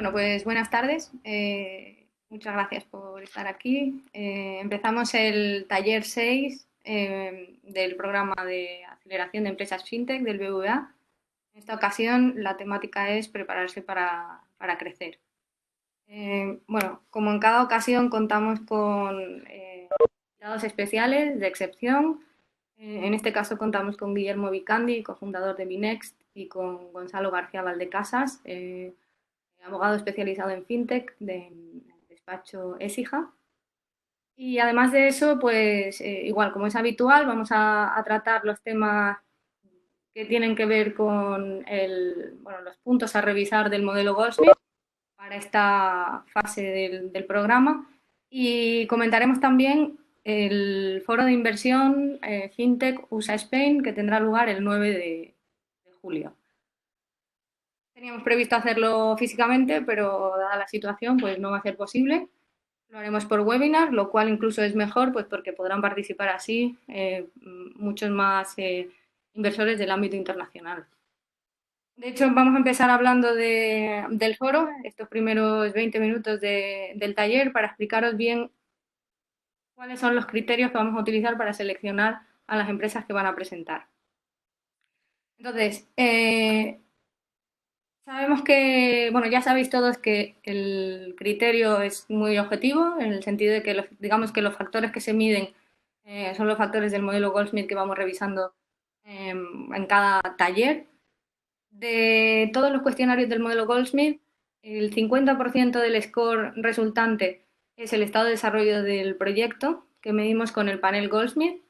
Bueno, pues buenas tardes. Muchas gracias por estar aquí. Empezamos el taller 6 del programa de aceleración de empresas FinTech del BBVA. En esta ocasión la temática es prepararse para crecer. Bueno, como en cada ocasión contamos con invitados especiales de excepción. En este caso contamos con Guillermo Vicandi, cofundador de Binext, y con Gonzalo García Valdecasas, abogado especializado en FinTech del despacho Écija. Y además de eso, pues igual como es habitual, vamos a tratar los temas que tienen que ver con los puntos a revisar del modelo Goldsmith para esta fase del programa, y comentaremos también el foro de inversión FinTech USA Spain, que tendrá lugar el 9 de julio. Teníamos previsto hacerlo físicamente, pero dada la situación, pues no va a ser posible. Lo haremos por webinar, lo cual incluso es mejor, pues porque podrán participar así muchos más inversores del ámbito internacional. De hecho, vamos a empezar hablando del foro, estos primeros 20 minutos del taller, para explicaros bien cuáles son los criterios que vamos a utilizar para seleccionar a las empresas que van a presentar. Entonces, sabemos que, bueno, ya sabéis todos que el criterio es muy objetivo, en el sentido de que, digamos que los factores que se miden son los factores del modelo Goldsmith que vamos revisando en cada taller. De todos los cuestionarios del modelo Goldsmith, el 50% del score resultante es el estado de desarrollo del proyecto, que medimos con el panel Goldsmith,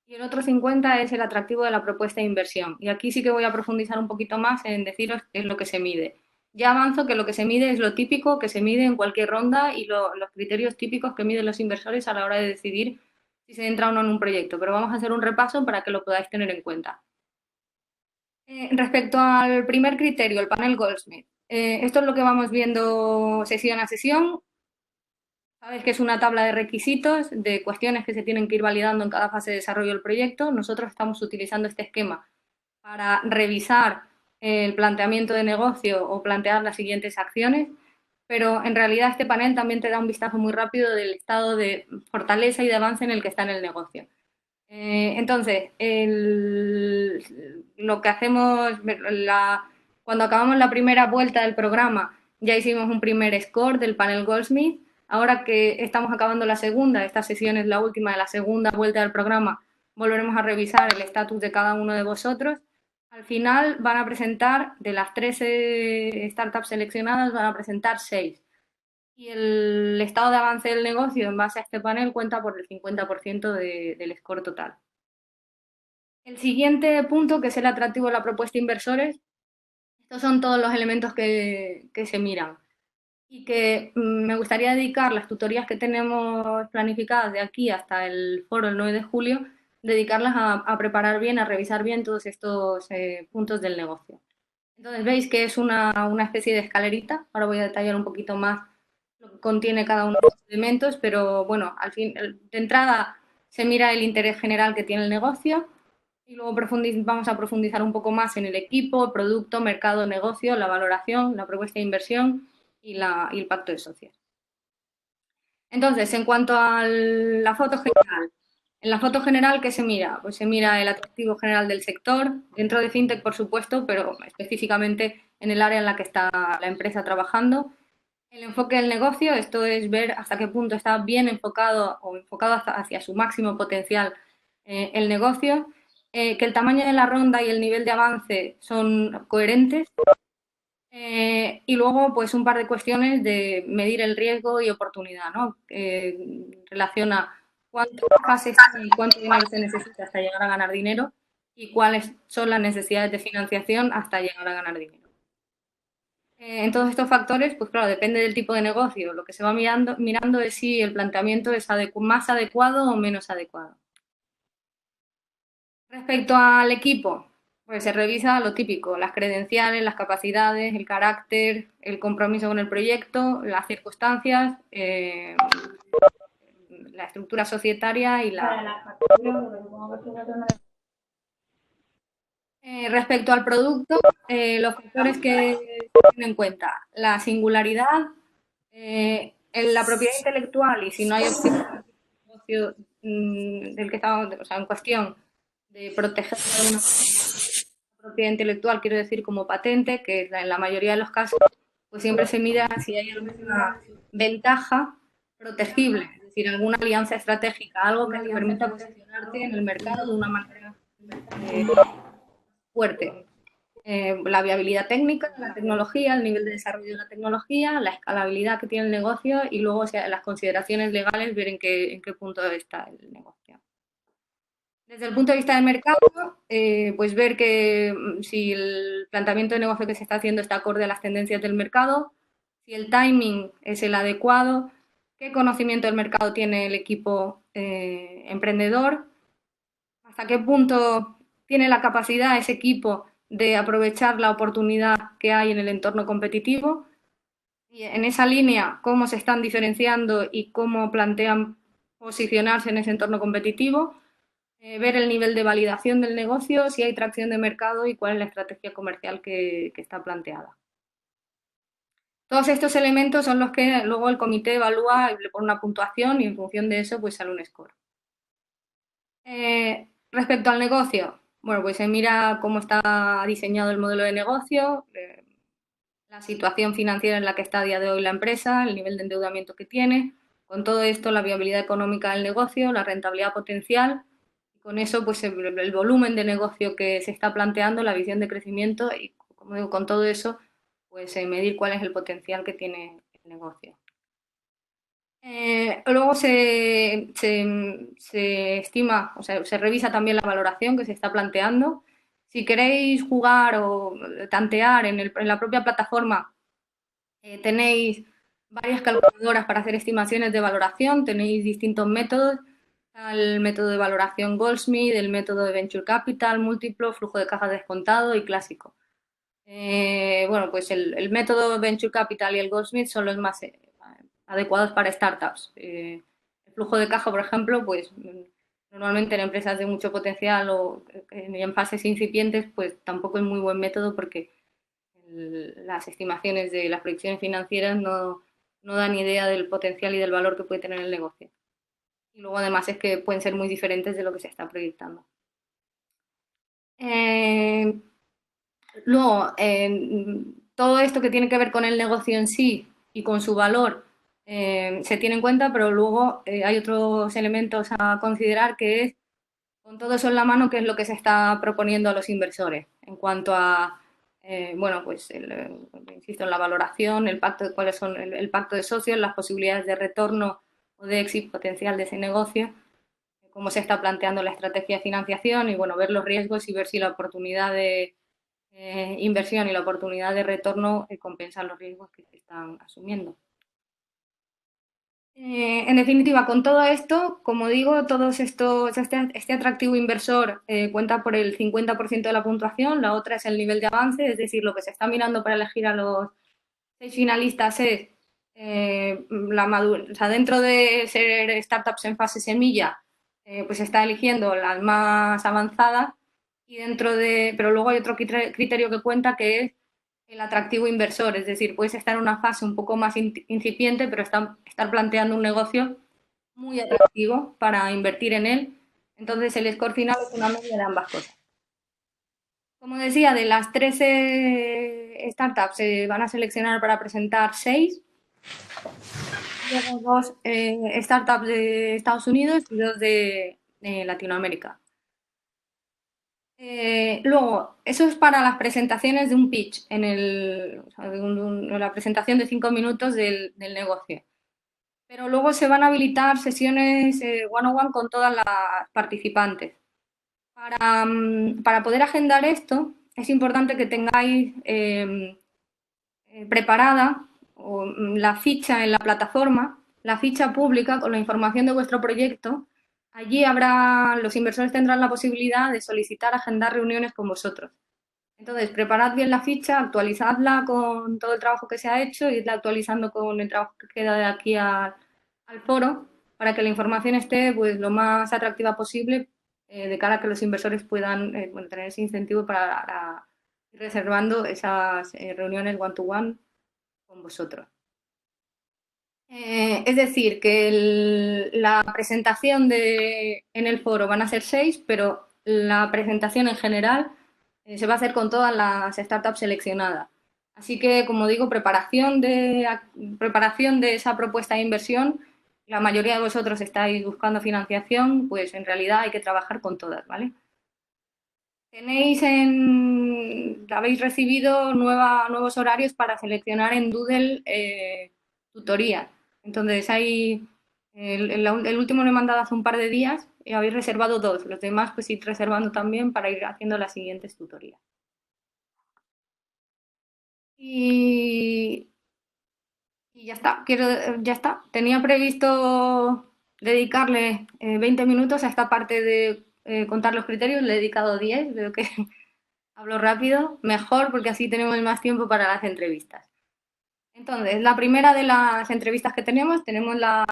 y el otro 50% es el atractivo de la propuesta de inversión. Y aquí sí que voy a profundizar un poquito más en deciros qué es lo que se mide. Ya avanzo que lo que se mide es lo típico que se mide en cualquier ronda y los criterios típicos que miden los inversores a la hora de decidir si se entra o no en un proyecto. Pero vamos a hacer un repaso para que lo podáis tener en cuenta. Respecto al primer criterio, el panel Goldsmith, esto es lo que vamos viendo sesión a sesión. Sabes que es una tabla de requisitos, de cuestiones que se tienen que ir validando en cada fase de desarrollo del proyecto. Nosotros estamos utilizando este esquema para revisar el planteamiento de negocio o plantear las siguientes acciones, pero en realidad este panel también te da un vistazo muy rápido del estado de fortaleza y de avance en el que está en el negocio. Entonces, lo que hacemos, cuando acabamos la primera vuelta del programa, ya hicimos un primer score del panel Goldsmith. Ahora que estamos acabando la segunda, esta sesión es la última de la segunda vuelta del programa, volveremos a revisar el estatus de cada uno de vosotros. Al final van a presentar, de las 13 startups seleccionadas, van a presentar 6. Y el estado de avance del negocio en base a este panel cuenta por el 50% del score total. El siguiente punto, que es el atractivo de la propuesta de inversores, estos son todos los elementos que se miran y que me gustaría dedicar las tutorías que tenemos planificadas de aquí hasta el foro el 9 de julio, dedicarlas a preparar bien, a revisar bien todos estos puntos del negocio. Entonces veis que es una especie de escalerita. Ahora voy a detallar un poquito más lo que contiene cada uno de los elementos, pero bueno, al fin, de entrada se mira el interés general que tiene el negocio y luego vamos a profundizar un poco más en el equipo, producto, mercado, negocio, la valoración, la propuesta de inversión y el pacto de socios. Entonces, en cuanto a la foto general, en la foto general, ¿qué se mira? Pues se mira el atractivo general del sector, dentro de FinTech, por supuesto, pero específicamente en el área en la que está la empresa trabajando. El enfoque del negocio, esto es ver hasta qué punto está bien enfocado o enfocado hacia su máximo potencial el negocio, que el tamaño de la ronda y el nivel de avance son coherentes, y luego pues un par de cuestiones de medir el riesgo y oportunidad, ¿no? Relaciona cuánto fase está y cuánto dinero se necesita hasta llegar a ganar dinero y cuáles son las necesidades de financiación hasta llegar a ganar dinero. En todos estos factores, pues claro, depende del tipo de negocio. Lo que se va mirando es si el planteamiento es más adecuado o menos adecuado. Respecto al equipo, pues se revisa lo típico, las credenciales, las capacidades, el carácter, el compromiso con el proyecto, las circunstancias, la estructura societaria y Respecto al producto, los factores que tienen en cuenta, la singularidad, en la propiedad intelectual y si no hay opción de negocio del que estamos, o sea, en cuestión de proteger una propiedad intelectual, quiero decir como patente, que en la mayoría de los casos pues siempre se mira si hay alguna ventaja protegible, es decir, alguna alianza estratégica, algo que te permita posicionarte en el mercado de una manera eh, fuerte. La viabilidad técnica de la tecnología, el nivel de desarrollo de la tecnología, la escalabilidad que tiene el negocio y luego, o sea, las consideraciones legales, ver en qué punto está el negocio. Desde el punto de vista del mercado, pues ver que si el planteamiento de negocio que se está haciendo está acorde a las tendencias del mercado, si el timing es el adecuado, qué conocimiento del mercado tiene el equipo emprendedor, hasta qué punto tiene la capacidad ese equipo de aprovechar la oportunidad que hay en el entorno competitivo y en esa línea cómo se están diferenciando y cómo plantean posicionarse en ese entorno competitivo, ver el nivel de validación del negocio, si hay tracción de mercado y cuál es la estrategia comercial que está planteada. Todos estos elementos son los que luego el comité evalúa y le pone una puntuación y en función de eso pues sale un score. Respecto al negocio, bueno, pues se mira cómo está diseñado el modelo de negocio, la situación financiera en la que está a día de hoy la empresa, el nivel de endeudamiento que tiene, con todo esto la viabilidad económica del negocio, la rentabilidad potencial, y con eso pues el volumen de negocio que se está planteando, la visión de crecimiento y como digo, con todo eso pues medir cuál es el potencial que tiene el negocio. Luego se estima, o sea, se revisa también la valoración que se está planteando. Si queréis jugar o tantear en la propia plataforma, tenéis varias calculadoras para hacer estimaciones de valoración, tenéis distintos métodos, el método de valoración Goldsmith, el método de Venture Capital, múltiplo, flujo de caja descontado y clásico. Bueno, pues el método Venture Capital y el Goldsmith son los más adecuados para startups. El flujo de caja, por ejemplo, pues normalmente en empresas de mucho potencial o en fases incipientes, pues tampoco es muy buen método porque las estimaciones de las proyecciones financieras no dan idea del potencial y del valor que puede tener el negocio. Y luego además es que pueden ser muy diferentes de lo que se está proyectando. Luego, todo esto que tiene que ver con el negocio en sí y con su valor se tiene en cuenta, pero luego hay otros elementos a considerar que es, con todo eso en la mano, qué es lo que se está proponiendo a los inversores en cuanto a, bueno, pues, insisto, en la valoración, el pacto, cuáles son el pacto de socios, las posibilidades de retorno o de éxito potencial de ese negocio, cómo se está planteando la estrategia de financiación y, bueno, ver los riesgos y ver si la oportunidad de inversión y la oportunidad de retorno compensan los riesgos que se están asumiendo. En definitiva, con todo esto, como digo, este atractivo inversor cuenta por el 50% de la puntuación, la otra es el nivel de avance, es decir, lo que se está mirando para elegir a los 6 finalistas es la madurez, o sea, dentro de ser startups en fase semilla, pues se está eligiendo las más avanzadas y pero luego hay otro criterio que cuenta que es el atractivo inversor, es decir, puedes estar en una fase un poco más incipiente, pero estar planteando un negocio muy atractivo para invertir en él. Entonces, el score final es una media de ambas cosas. Como decía, de las 13 startups se van a seleccionar para presentar 6, luego 2 startups de Estados Unidos y 2 de Latinoamérica. Luego, eso es para las presentaciones de un pitch, o sea, la presentación de 5 minutos del negocio. Pero luego se van a habilitar sesiones one-on-one con todas las participantes. Para poder agendar esto, es importante que tengáis preparada la ficha en la plataforma, la ficha pública con la información de vuestro proyecto. Allí los inversores tendrán la posibilidad de solicitar agendar reuniones con vosotros. Entonces, preparad bien la ficha, actualizadla con todo el trabajo que se ha hecho y irla actualizando con el trabajo que queda de aquí al foro para que la información esté pues, lo más atractiva posible de cara a que los inversores puedan tener ese incentivo para ir reservando esas reuniones one-to-one con vosotros. Es decir, que la presentación en el foro van a ser 6, pero la presentación en general se va a hacer con todas las startups seleccionadas. Así que, como digo, preparación de esa propuesta de inversión. La mayoría de vosotros estáis buscando financiación, pues en realidad hay que trabajar con todas, ¿vale? Habéis recibido nuevos horarios para seleccionar en Doodle tutoría. Entonces, el último lo he mandado hace un par de días y habéis reservado 2. Los demás, pues ir reservando también para ir haciendo las siguientes tutorías. Y ya está, ya está. Tenía previsto dedicarle 20 minutos a esta parte de contar los criterios, le he dedicado 10, veo que hablo rápido, mejor porque así tenemos más tiempo para las entrevistas. Entonces, la primera de las entrevistas que tenemos la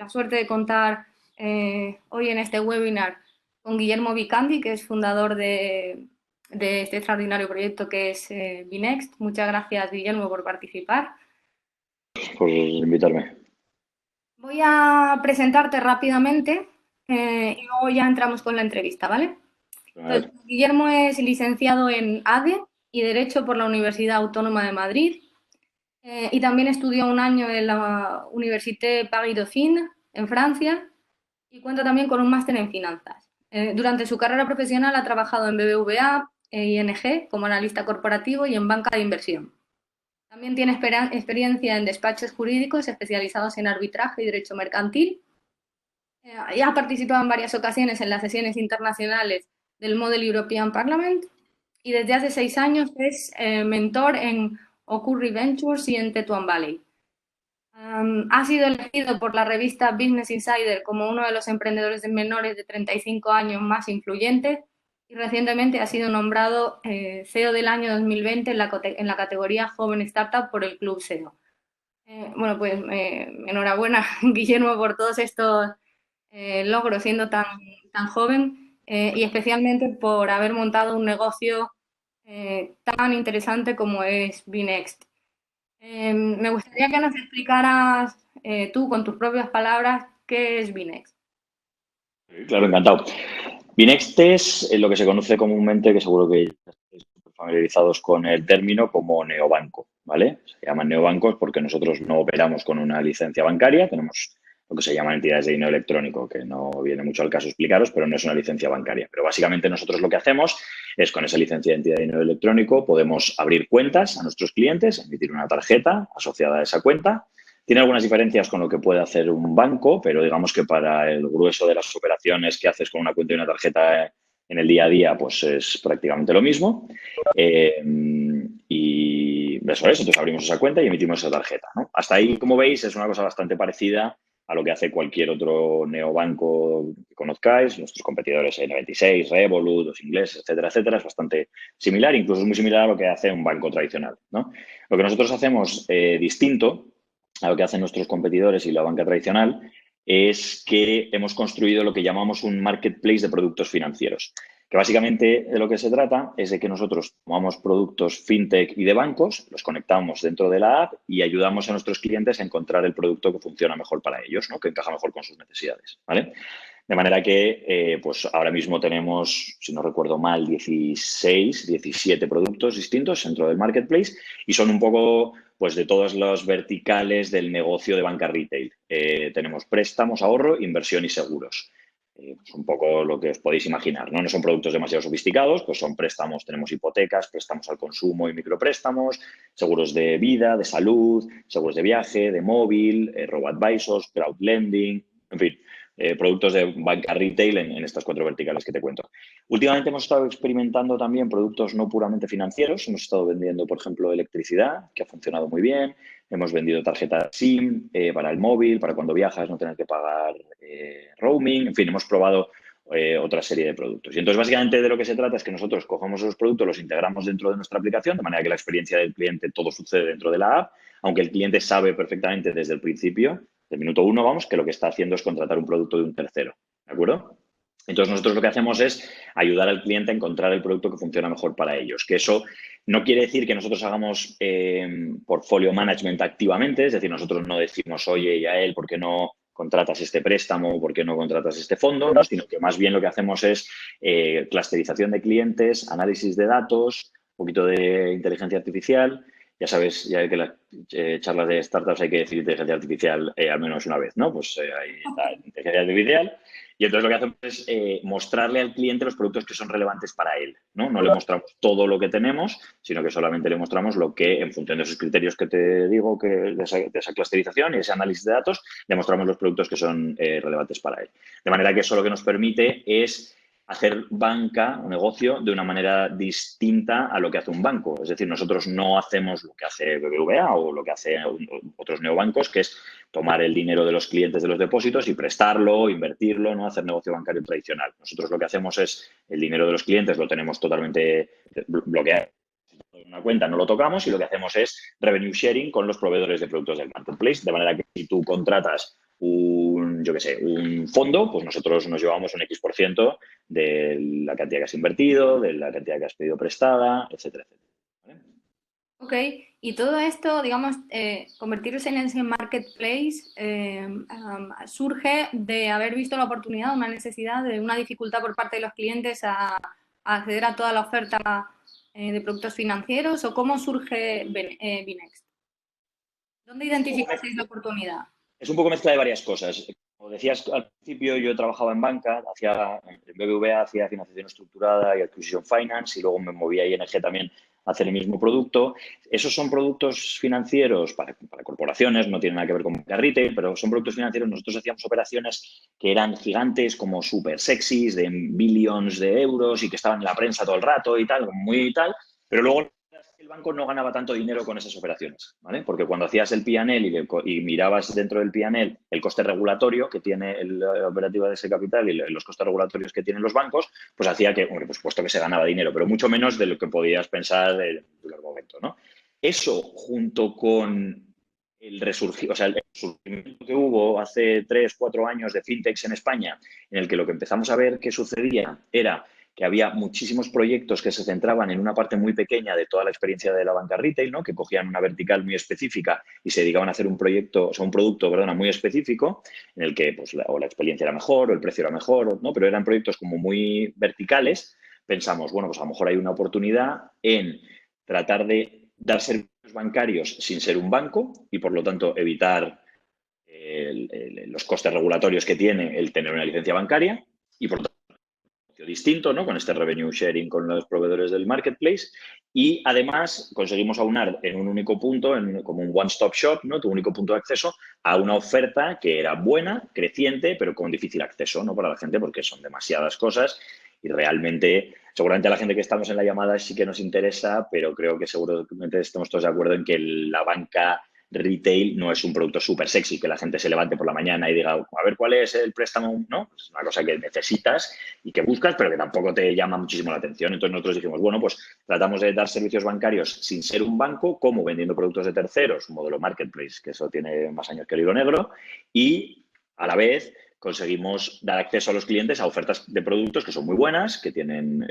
suerte de contar hoy en este webinar con Guillermo Vicandi, que es fundador de este extraordinario proyecto que es Binext. Muchas gracias, Guillermo, por participar. Por invitarme. Voy a presentarte rápidamente y luego ya entramos con la entrevista, ¿vale? Entonces, Guillermo es licenciado en ADE y Derecho por la Universidad Autónoma de Madrid y también estudió un año en la Université Paris-Dauphine en Francia y cuenta también con un máster en finanzas. Durante su carrera profesional ha trabajado en BBVA e ING como analista corporativo y en banca de inversión. También tiene experiencia en despachos jurídicos especializados en arbitraje y derecho mercantil. Y ha participado en varias ocasiones en las sesiones internacionales del Model European Parliament y desde hace 6 años es mentor en Ocurri Ventures y en Tetuan Valley. Ha sido elegido por la revista Business Insider como uno de los emprendedores menores de 35 años más influyentes y recientemente ha sido nombrado CEO del año 2020 en la categoría Joven Startup por el Club SEO. Bueno, pues enhorabuena, Guillermo, por todos estos logros siendo tan joven y especialmente por haber montado un negocio tan interesante como es Binext. Me gustaría que nos explicaras tú, con tus propias palabras, qué es Binext. Claro, encantado. Binext es lo que se conoce comúnmente, que seguro que estáis familiarizados con el término, como neobanco, ¿vale? Se llaman neobancos porque nosotros no operamos con una licencia bancaria, tenemos lo que se llaman entidades de dinero electrónico, que no viene mucho al caso explicaros, pero no es una licencia bancaria. Pero básicamente nosotros lo que hacemos es, con esa licencia de entidad de dinero electrónico, podemos abrir cuentas a nuestros clientes, emitir una tarjeta asociada a esa cuenta. Tiene algunas diferencias con lo que puede hacer un banco, pero digamos que para el grueso de las operaciones que haces con una cuenta y una tarjeta en el día a día, pues es prácticamente lo mismo. Y eso es, entonces abrimos esa cuenta y emitimos esa tarjeta, ¿no? Hasta ahí, como veis, es una cosa bastante parecida a lo que hace cualquier otro neobanco que conozcáis, nuestros competidores N26, Revolut, los ingleses, etcétera, etcétera. Es bastante similar, incluso es muy similar a lo que hace un banco tradicional, ¿no? Lo que nosotros hacemos distinto a lo que hacen nuestros competidores y la banca tradicional es que hemos construido lo que llamamos un marketplace de productos financieros, que básicamente de lo que se trata es de que nosotros tomamos productos fintech y de bancos, los conectamos dentro de la app y ayudamos a nuestros clientes a encontrar el producto que funciona mejor para ellos, ¿no? Que encaja mejor con sus necesidades, ¿vale? De manera que, pues ahora mismo tenemos, si no recuerdo mal, 16, 17 productos distintos dentro del marketplace y son un poco, pues, de todos los verticales del negocio de banca retail. Tenemos préstamos, ahorro, inversión y seguros. Pues un poco lo que os podéis imaginar, ¿no? No son productos demasiado sofisticados, pues son préstamos, tenemos hipotecas, préstamos al consumo y micropréstamos, seguros de vida, de salud, seguros de viaje, de móvil, robo-advisors, crowdlending, en fin, productos de banca retail en estas 4 verticales que te cuento. Últimamente hemos estado experimentando también productos no puramente financieros. Hemos estado vendiendo, por ejemplo, electricidad, que ha funcionado muy bien. Hemos vendido tarjetas SIM para el móvil, para cuando viajas no tener que pagar roaming. En fin, hemos probado otra serie de productos. Y entonces, básicamente, de lo que se trata es que nosotros cogemos esos productos, los integramos dentro de nuestra aplicación, de manera que la experiencia del cliente, todo sucede dentro de la app, aunque el cliente sabe perfectamente desde el principio, del minuto 1, vamos, que lo que está haciendo es contratar un producto de un tercero, ¿de acuerdo? Entonces, nosotros lo que hacemos es ayudar al cliente a encontrar el producto que funciona mejor para ellos. Que eso no quiere decir que nosotros hagamos portfolio management activamente, es decir, nosotros no decimos, oye, Yael, ¿por qué no contratas este préstamo? ¿Por qué no contratas este fondo? ¿No? Sino que más bien lo que hacemos es clusterización de clientes, análisis de datos, un poquito de inteligencia artificial. Ya sabes, ya que las charlas de startups hay que decir inteligencia artificial al menos una vez, ¿no? Pues ahí está inteligencia artificial. Y entonces lo que hacemos es mostrarle al cliente los productos que son relevantes para él, ¿no? No le mostramos todo lo que tenemos, sino que solamente le mostramos lo que, en función de esos criterios que te digo, que de esa clusterización y ese análisis de datos, le mostramos los productos que son relevantes para él. De manera que eso lo que nos permite es hacer banca o negocio de una manera distinta a lo que hace un banco. Es decir, nosotros no hacemos lo que hace BBVA o lo que hacen otros neobancos, que es tomar el dinero de los clientes de los depósitos y prestarlo, invertirlo, no hacer negocio bancario tradicional. Nosotros lo que hacemos es el dinero de los clientes lo tenemos totalmente bloqueado en una cuenta, no lo tocamos y lo que hacemos es revenue sharing con los proveedores de productos del marketplace, de manera que si tú contratas yo qué sé, un fondo, pues nosotros nos llevamos un X% de la cantidad que has invertido, de la cantidad que has pedido prestada, etcétera, etcétera. ¿Vale? Ok, y todo esto, digamos, convertirse en ese marketplace surge de haber visto la oportunidad, una necesidad, de una dificultad por parte de los clientes a acceder a toda la oferta de productos financieros, o cómo surge Binext. ¿Dónde identificasteis la oportunidad? Es un poco mezcla de varias cosas. Como decías al principio, yo trabajaba en banca, en BBVA hacía financiación estructurada y acquisition finance y luego me movía a ING también a hacer el mismo producto. Esos son productos financieros para corporaciones, no tienen nada que ver con retail, pero son productos financieros. Nosotros hacíamos operaciones que eran gigantes, como súper sexys, de billions de euros y que estaban en la prensa todo el rato y tal, muy tal, pero luego el banco no ganaba tanto dinero con esas operaciones, ¿vale? Porque cuando hacías el P&L y mirabas dentro del P&L el coste regulatorio que tiene la operativa de ese capital y los costes regulatorios que tienen los bancos, pues hacía que, hombre, pues puesto que se ganaba dinero, pero mucho menos de lo que podías pensar en el momento, ¿no? Eso, junto con el resurgimiento que hubo hace 3, 4 años de fintechs en España, en el que lo que empezamos a ver que sucedía era que había muchísimos proyectos que se centraban en una parte muy pequeña de toda la experiencia de la banca retail, ¿no? Que cogían una vertical muy específica y se dedicaban a hacer un proyecto, o sea, un producto, perdona, muy específico, en el que pues, o la experiencia era mejor, o el precio era mejor, ¿no? Pero eran proyectos como muy verticales. Pensamos, bueno, pues a lo mejor hay una oportunidad en tratar de dar servicios bancarios sin ser un banco y, por lo tanto, evitar los costes regulatorios que tiene el tener una licencia bancaria y, por lo tanto, distinto, ¿no? Con este revenue sharing con los proveedores del marketplace y además conseguimos aunar en un único punto, como un one-stop shop, ¿no? Tu único punto de acceso a una oferta que era buena, creciente, pero con difícil acceso, ¿no? Para la gente porque son demasiadas cosas y realmente, seguramente a la gente que estamos en la llamada sí que nos interesa, pero creo que seguramente estamos todos de acuerdo en que la banca retail no es un producto súper sexy, que la gente se levante por la mañana y diga, a ver cuál es el préstamo, ¿no? Es una cosa que necesitas y que buscas, pero que tampoco te llama muchísimo la atención. Entonces nosotros dijimos, bueno, pues tratamos de dar servicios bancarios sin ser un banco, como vendiendo productos de terceros, un modelo marketplace, que eso tiene más años que el hilo negro, y a la vez conseguimos dar acceso a los clientes a ofertas de productos que son muy buenas, que tienen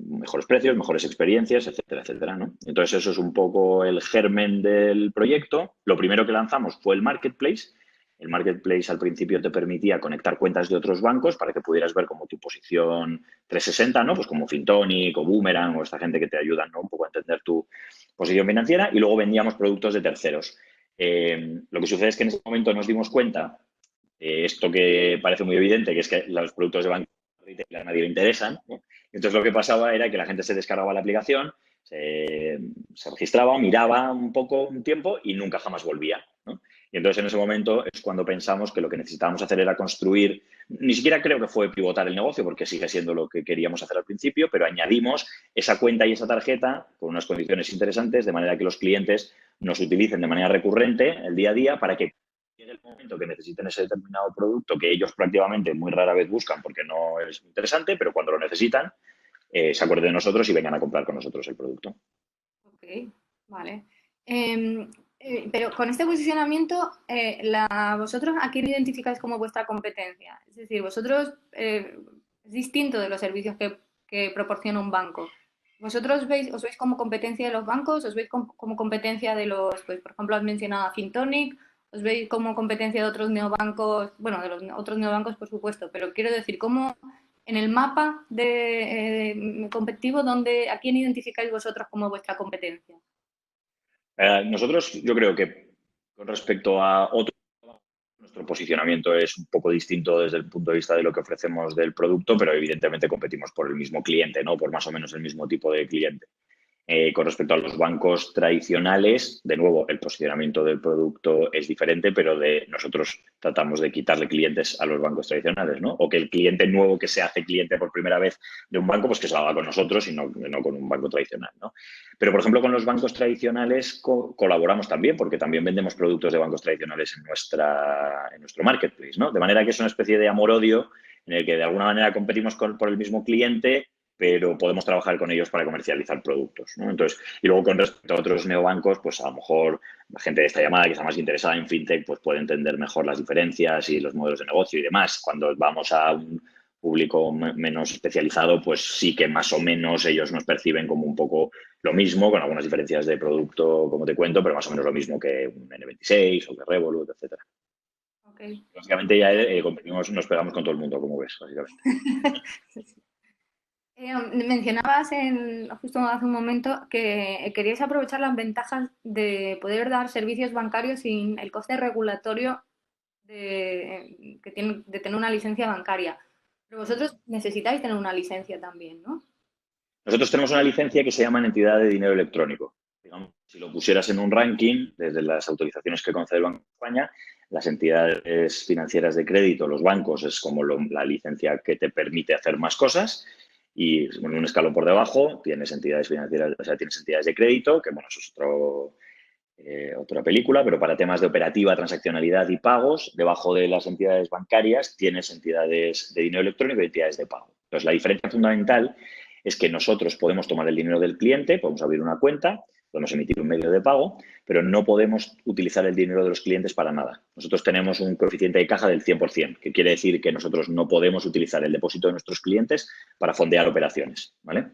mejores precios, mejores experiencias, etcétera, etcétera, ¿no? Entonces eso es un poco el germen del proyecto. Lo primero que lanzamos fue el marketplace. El marketplace al principio te permitía conectar cuentas de otros bancos para que pudieras ver como tu posición 360, ¿no? Pues como Fintonic o Boomerang o esta gente que te ayudan, ¿no? Un poco a entender tu posición financiera y luego vendíamos productos de terceros. Lo que sucede es que en ese momento nos dimos cuenta de esto que parece muy evidente, que es que los productos de banco retail a nadie le interesan, ¿no? Entonces lo que pasaba era que la gente se descargaba la aplicación, se registraba, miraba un poco un tiempo y nunca jamás volvía, ¿no? Y entonces en ese momento es cuando pensamos que lo que necesitábamos hacer era construir, ni siquiera creo que fue pivotar el negocio porque sigue siendo lo que queríamos hacer al principio, pero añadimos esa cuenta y esa tarjeta con unas condiciones interesantes de manera que los clientes nos utilicen de manera recurrente el día a día para que llegue el momento que necesiten ese determinado producto que ellos prácticamente muy rara vez buscan porque no es interesante, pero cuando lo necesitan, se acuerden de nosotros y vengan a comprar con nosotros el producto. Ok, vale. Eh, Pero con este posicionamiento, vosotros ¿a quién identificáis como vuestra competencia? Es decir, vosotros es distinto de los servicios que proporciona un banco. ¿Vosotros os veis como competencia de los bancos? ¿Os veis como competencia de los, pues, por ejemplo, has mencionado a Fintonic? ¿Os veis como competencia de otros neobancos? Bueno, de los otros neobancos, por supuesto, pero quiero decir, ¿cómo en el mapa competitivo, ¿a quién identificáis vosotros como vuestra competencia? Nosotros, yo creo que con respecto a otros, nuestro posicionamiento es un poco distinto desde el punto de vista de lo que ofrecemos del producto, pero evidentemente competimos por el mismo cliente, ¿no? Por más o menos el mismo tipo de cliente. Con respecto a los bancos tradicionales, de nuevo, el posicionamiento del producto es diferente, pero nosotros tratamos de quitarle clientes a los bancos tradicionales, ¿no? O que el cliente nuevo que se hace cliente por primera vez de un banco, pues que se lo haga con nosotros y no con un banco tradicional, ¿no? Pero, por ejemplo, con los bancos tradicionales colaboramos también, porque también vendemos productos de bancos tradicionales en nuestro marketplace, ¿no? De manera que es una especie de amor-odio en el que de alguna manera competimos por el mismo cliente, pero podemos trabajar con ellos para comercializar productos, ¿no? Entonces, y luego con respecto a otros neobancos, pues a lo mejor la gente de esta llamada que está más interesada en fintech, pues puede entender mejor las diferencias y los modelos de negocio y demás. Cuando vamos a un público menos especializado, pues sí que más o menos ellos nos perciben como un poco lo mismo, con algunas diferencias de producto, como te cuento, pero más o menos lo mismo que un N26 o que Revolut, etcétera. Okay. Básicamente ya competimos, nos pegamos con todo el mundo, como ves, básicamente. Mencionabas justo hace un momento que queríais aprovechar las ventajas de poder dar servicios bancarios sin el coste regulatorio de tener una licencia bancaria. Pero vosotros necesitáis tener una licencia también, ¿no? Nosotros tenemos una licencia que se llama Entidad de Dinero Electrónico. Digamos, si lo pusieras en un ranking, desde las autorizaciones que concede el Banco de España, las entidades financieras de crédito, los bancos, es como la licencia que te permite hacer más cosas. Y en un escalón por debajo tienes entidades financieras, o sea, tienes entidades de crédito, que bueno, eso es otra película, pero para temas de operativa, transaccionalidad y pagos, debajo de las entidades bancarias tienes entidades de dinero electrónico y entidades de pago. Entonces, la diferencia fundamental es que nosotros podemos tomar el dinero del cliente, podemos abrir una cuenta, podemos emitir un medio de pago, pero no podemos utilizar el dinero de los clientes para nada. Nosotros tenemos un coeficiente de caja del 100%, que quiere decir que nosotros no podemos utilizar el depósito de nuestros clientes para fondear operaciones, ¿vale?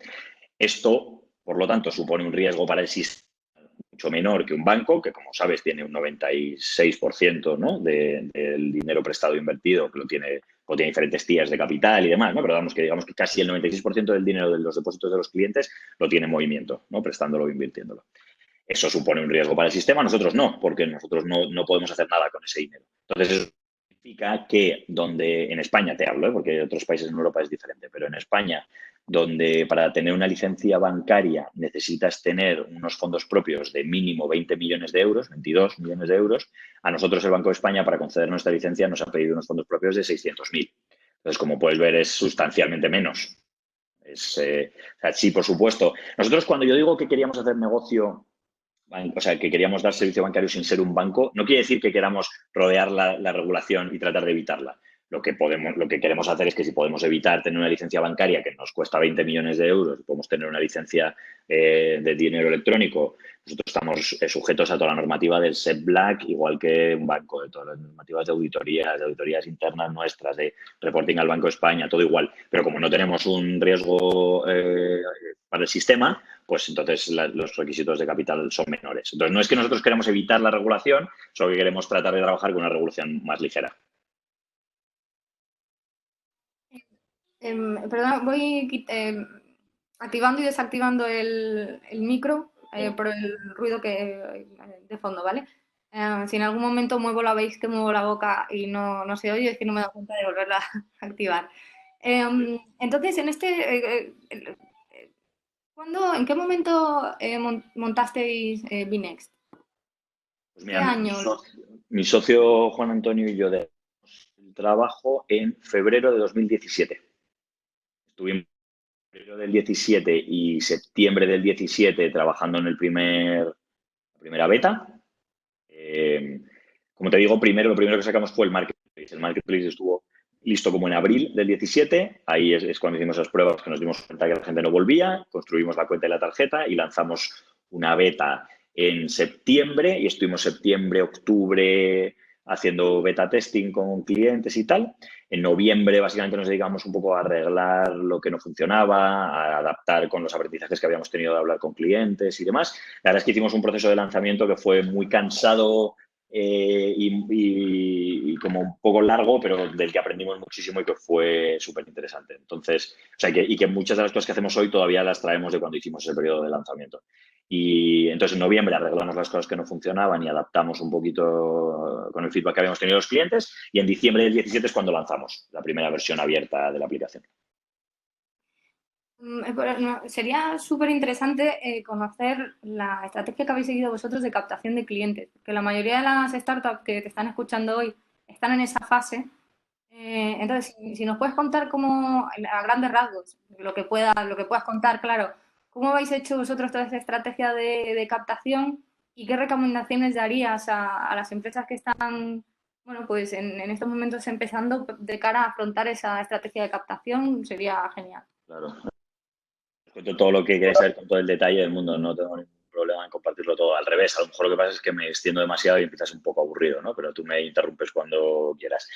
Esto, por lo tanto, supone un riesgo para el sistema mucho menor que un banco, que como sabes tiene un 96%, ¿no? del dinero prestado e invertido, que lo tiene diferentes tías de capital y demás, ¿no? Pero digamos que casi el 96% del dinero de los depósitos de los clientes lo tiene en movimiento, ¿no? Prestándolo o invirtiéndolo. Eso supone un riesgo para el sistema, nosotros no, porque nosotros no podemos hacer nada con ese dinero. Entonces, eso significa que donde, en España te hablo, porque en otros países en Europa es diferente, pero en España, donde para tener una licencia bancaria necesitas tener unos fondos propios de mínimo 20 millones de euros, 22 millones de euros, a nosotros el Banco de España, para conceder nuestra licencia, nos ha pedido unos fondos propios de 600.000. Entonces, como puedes ver, es sustancialmente menos. O sea, sí, por supuesto. Nosotros, cuando yo digo que queríamos hacer negocio, o sea, que queríamos dar servicio bancario sin ser un banco, no quiere decir que queramos rodear la regulación y tratar de evitarla. Lo que queremos hacer es que si podemos evitar tener una licencia bancaria que nos cuesta 20 millones de euros, podemos tener una licencia de dinero electrónico, nosotros estamos sujetos a toda la normativa del SEP Black, igual que un banco, de todas las normativas de auditorías internas nuestras, de reporting al Banco de España, todo igual. Pero como no tenemos un riesgo para el sistema, pues entonces los requisitos de capital son menores. Entonces, no es que nosotros queremos evitar la regulación, solo que queremos tratar de trabajar con una regulación más ligera. Perdón, voy activando y desactivando el micro por el ruido de fondo, ¿vale? Si en algún momento veis que muevo la boca y no se oye, es que no me he dado cuenta de volverla a activar. Entonces, ¿en qué momento montasteis Binext? Pues ¿Qué mira, año? mi socio Juan Antonio y yo de trabajo en febrero de 2017. Estuvimos en febrero del 17 y septiembre del 17 trabajando en la primera beta. Como te digo, lo primero que sacamos fue el marketplace. El marketplace estuvo listo como en abril del 17. Ahí es cuando hicimos las pruebas que nos dimos cuenta que la gente no volvía. Construimos la cuenta y la tarjeta y lanzamos una beta en septiembre y estuvimos septiembre, octubre haciendo beta testing con clientes y tal. En noviembre básicamente nos dedicamos un poco a arreglar lo que no funcionaba, a adaptar con los aprendizajes que habíamos tenido de hablar con clientes y demás. La verdad es que hicimos un proceso de lanzamiento que fue muy cansado y como un poco largo, pero del que aprendimos muchísimo y que fue súper interesante. Entonces, o sea, que muchas de las cosas que hacemos hoy todavía las traemos de cuando hicimos ese periodo de lanzamiento. Y entonces en noviembre arreglamos las cosas que no funcionaban y adaptamos un poquito con el feedback que habíamos tenido de los clientes, y en diciembre del 17 es cuando lanzamos la primera versión abierta de la aplicación. Sería súper interesante conocer la estrategia que habéis seguido vosotros de captación de clientes, porque la mayoría de las startups que te están escuchando hoy están en esa fase. Entonces, si nos puedes contar cómo, a grandes rasgos, lo que puedas contar, claro, cómo habéis hecho vosotros toda esa estrategia de captación y qué recomendaciones darías a las empresas que están, bueno, pues en estos momentos empezando de cara a afrontar esa estrategia de captación, sería genial. Claro. Os cuento todo lo que queréis saber con todo el detalle del mundo, no tengo ningún problema en compartirlo todo. Al revés, a lo mejor lo que pasa es que me extiendo demasiado y empiezas un poco aburrido, ¿no? Pero tú me interrumpes cuando quieras.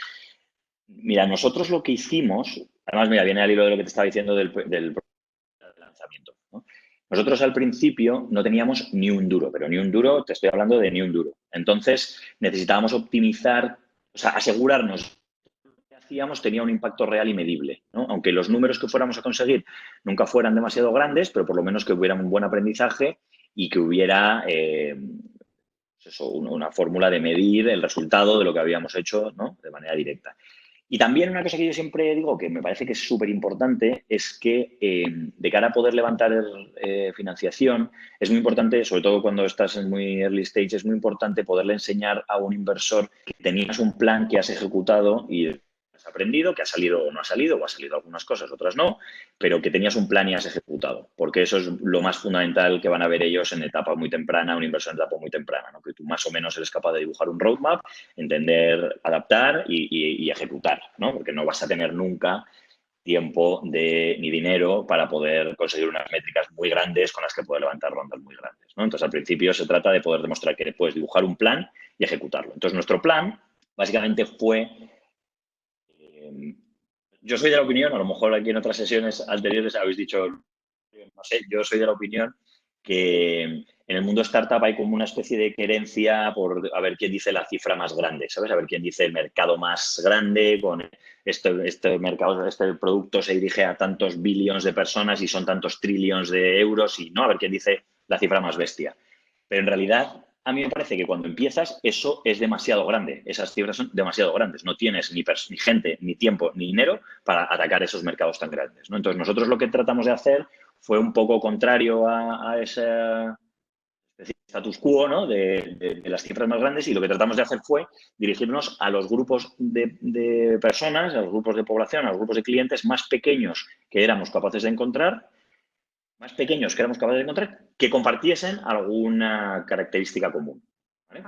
Mira, nosotros lo que hicimos, además, mira, viene al hilo de lo que te estaba diciendo del lanzamiento, ¿no? Nosotros al principio no teníamos ni un duro, pero ni un duro, te estoy hablando de ni un duro. Entonces necesitábamos optimizar, o sea, asegurarnos que hacíamos tenía un impacto real y medible, ¿no? Aunque los números que fuéramos a conseguir nunca fueran demasiado grandes, pero por lo menos que hubiera un buen aprendizaje y que hubiera eso, una fórmula de medir el resultado de lo que habíamos hecho, ¿no? De manera directa. Y también una cosa que yo siempre digo que me parece que es súper importante es que de cara a poder levantar financiación es muy importante, sobre todo cuando estás en muy early stage, es muy importante poderle enseñar a un inversor que tenías un plan que has ejecutado y has aprendido, que ha salido o no ha salido, o ha salido algunas cosas, otras no, pero que tenías un plan y has ejecutado, porque eso es lo más fundamental que van a ver ellos en etapa muy temprana, un inversor en etapa muy temprana, ¿no? Que tú más o menos eres capaz de dibujar un roadmap, entender, adaptar y ejecutar, ¿no? Porque no vas a tener nunca tiempo ni dinero para poder conseguir unas métricas muy grandes con las que poder levantar rondas muy grandes, ¿no? Entonces, al principio se trata de poder demostrar que puedes dibujar un plan y ejecutarlo. Entonces, nuestro plan básicamente fue... yo soy de la opinión, a lo mejor aquí en otras sesiones anteriores habéis dicho, no sé, yo soy de la opinión que en el mundo startup hay como una especie de querencia por a ver quién dice la cifra más grande, ¿sabes? A ver quién dice el mercado más grande, con este mercado, este producto se dirige a tantos billions de personas y son tantos trillions de euros y no, a ver quién dice la cifra más bestia. Pero en realidad, a mí me parece que cuando empiezas, eso es demasiado grande. Esas cifras son demasiado grandes. No tienes ni gente, ni tiempo, ni dinero para atacar esos mercados tan grandes, ¿no? Entonces, nosotros lo que tratamos de hacer fue un poco contrario a ese status quo, ¿no? de las cifras más grandes, y lo que tratamos de hacer fue dirigirnos a los grupos de personas, a los grupos de población, a los grupos de clientes más pequeños que éramos capaces de encontrar, que compartiendo alguna característica común, ¿vale?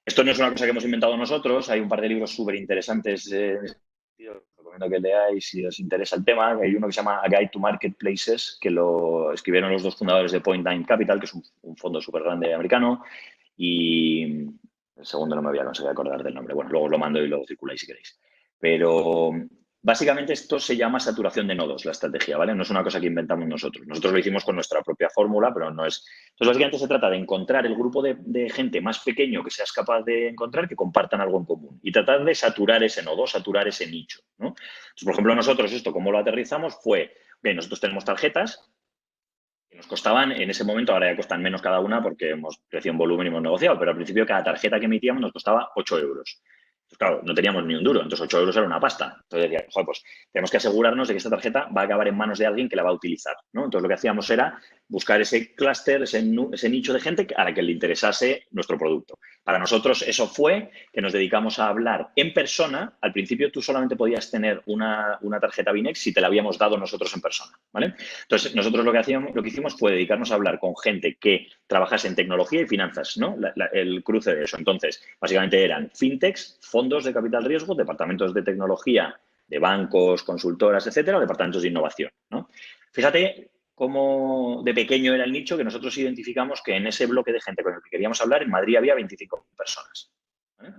Esto no es una cosa que hemos inventado nosotros, hay un par de libros súper interesantes, os recomiendo que leáis si os interesa el tema. Hay uno que se llama A Guide to Marketplaces, que lo escribieron los dos fundadores de Point Nine Capital, que es un fondo súper grande americano, y el segundo no me voy a conseguir acordar del nombre. Bueno, luego os lo mando y lo circuláis si queréis. Pero básicamente esto se llama saturación de nodos, la estrategia, ¿vale? No es una cosa que inventamos nosotros. Nosotros lo hicimos con nuestra propia fórmula, pero no es... Entonces, básicamente se trata de encontrar el grupo de gente más pequeño que seas capaz de encontrar, que compartan algo en común, y tratar de saturar ese nodo, saturar ese nicho, ¿no? Entonces, por ejemplo, nosotros esto, ¿cómo lo aterrizamos? Fue, bien, nosotros tenemos tarjetas que nos costaban en ese momento, ahora ya costan menos cada una porque hemos crecido en volumen y hemos negociado, pero al principio cada tarjeta que emitíamos nos costaba 8 euros. Pues claro, no teníamos ni un duro, entonces 8 euros era una pasta. Entonces decía, joder, pues tenemos que asegurarnos de que esta tarjeta va a acabar en manos de alguien que la va a utilizar, ¿no? Entonces lo que hacíamos era buscar ese clúster, ese nicho de gente a la que le interesase nuestro producto. Para nosotros eso fue que nos dedicamos a hablar en persona. Al principio tú solamente podías tener una tarjeta Binex si te la habíamos dado nosotros en persona, ¿vale? Entonces nosotros lo que hicimos fue dedicarnos a hablar con gente que trabajase en tecnología y finanzas, ¿no? El cruce de eso. Entonces, básicamente eran fintechs, fondos de capital riesgo, departamentos de tecnología de bancos, consultoras, etcétera, o departamentos de innovación, ¿no? Fíjate cómo de pequeño era el nicho, que nosotros identificamos que en ese bloque de gente con el que queríamos hablar, en Madrid había 25.000 personas. ¿Vale?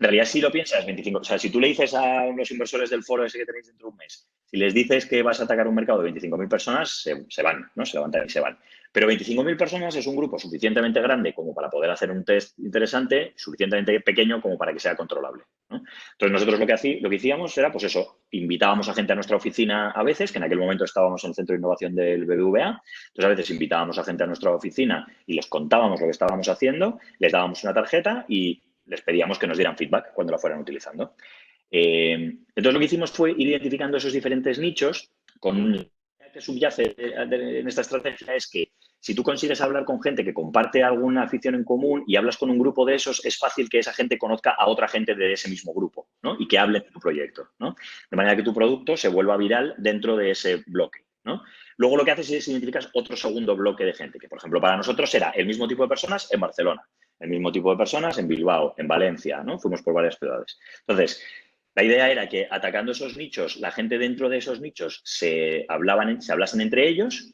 En realidad, si lo piensas, 25, o sea, si tú le dices a los inversores del foro ese que tenéis dentro de un mes, si les dices que vas a atacar un mercado de 25.000 personas, se van, ¿no? Se levantan y se van. Pero 25.000 personas es un grupo suficientemente grande como para poder hacer un test interesante, suficientemente pequeño como para que sea controlable, ¿no? Entonces, nosotros lo que hacíamos era, pues eso, invitábamos a gente a nuestra oficina a veces, que en aquel momento estábamos en el Centro de Innovación del BBVA, entonces a veces invitábamos a gente a nuestra oficina y les contábamos lo que estábamos haciendo, les dábamos una tarjeta y les pedíamos que nos dieran feedback cuando la fueran utilizando. Entonces, lo que hicimos fue ir identificando esos diferentes nichos con un que subyace en esta estrategia es que si tú consigues hablar con gente que comparte alguna afición en común y hablas con un grupo de esos, es fácil que esa gente conozca a otra gente de ese mismo grupo, ¿no? Y que hablen de tu proyecto, ¿no? De manera que tu producto se vuelva viral dentro de ese bloque, ¿no? Luego lo que haces es identificas otro segundo bloque de gente, que por ejemplo para nosotros era el mismo tipo de personas en Barcelona, el mismo tipo de personas en Bilbao, en Valencia, ¿no? Fuimos por varias ciudades. Entonces, la idea era que atacando esos nichos, la gente dentro de esos nichos se hablasen entre ellos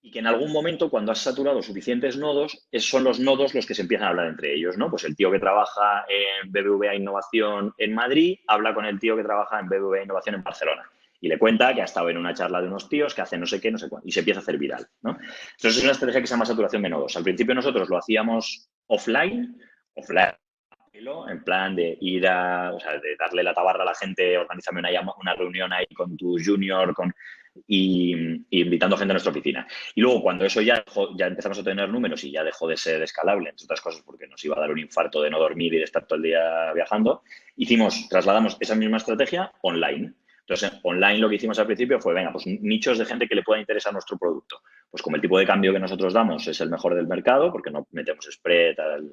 y que en algún momento, cuando has saturado suficientes nodos, son los nodos los que se empiezan a hablar entre ellos, ¿no? Pues el tío que trabaja en BBVA Innovación en Madrid habla con el tío que trabaja en BBVA Innovación en Barcelona y le cuenta que ha estado en una charla de unos tíos que hacen no sé qué, no sé cuánto, y se empieza a hacer viral, ¿no? Entonces es una estrategia que se llama saturación de nodos. Al principio nosotros lo hacíamos offline, en plan de ir o sea, de darle la tabarra a la gente, organízame una reunión ahí con tu junior, y invitando gente a nuestra oficina. Y luego, cuando eso ya empezamos a tener números y ya dejó de ser escalable, entre otras cosas porque nos iba a dar un infarto de no dormir y de estar todo el día viajando, trasladamos esa misma estrategia online. Entonces, online lo que hicimos al principio fue, venga, pues nichos de gente que le pueda interesar nuestro producto. Pues como el tipo de cambio que nosotros damos es el mejor del mercado, porque no metemos spread al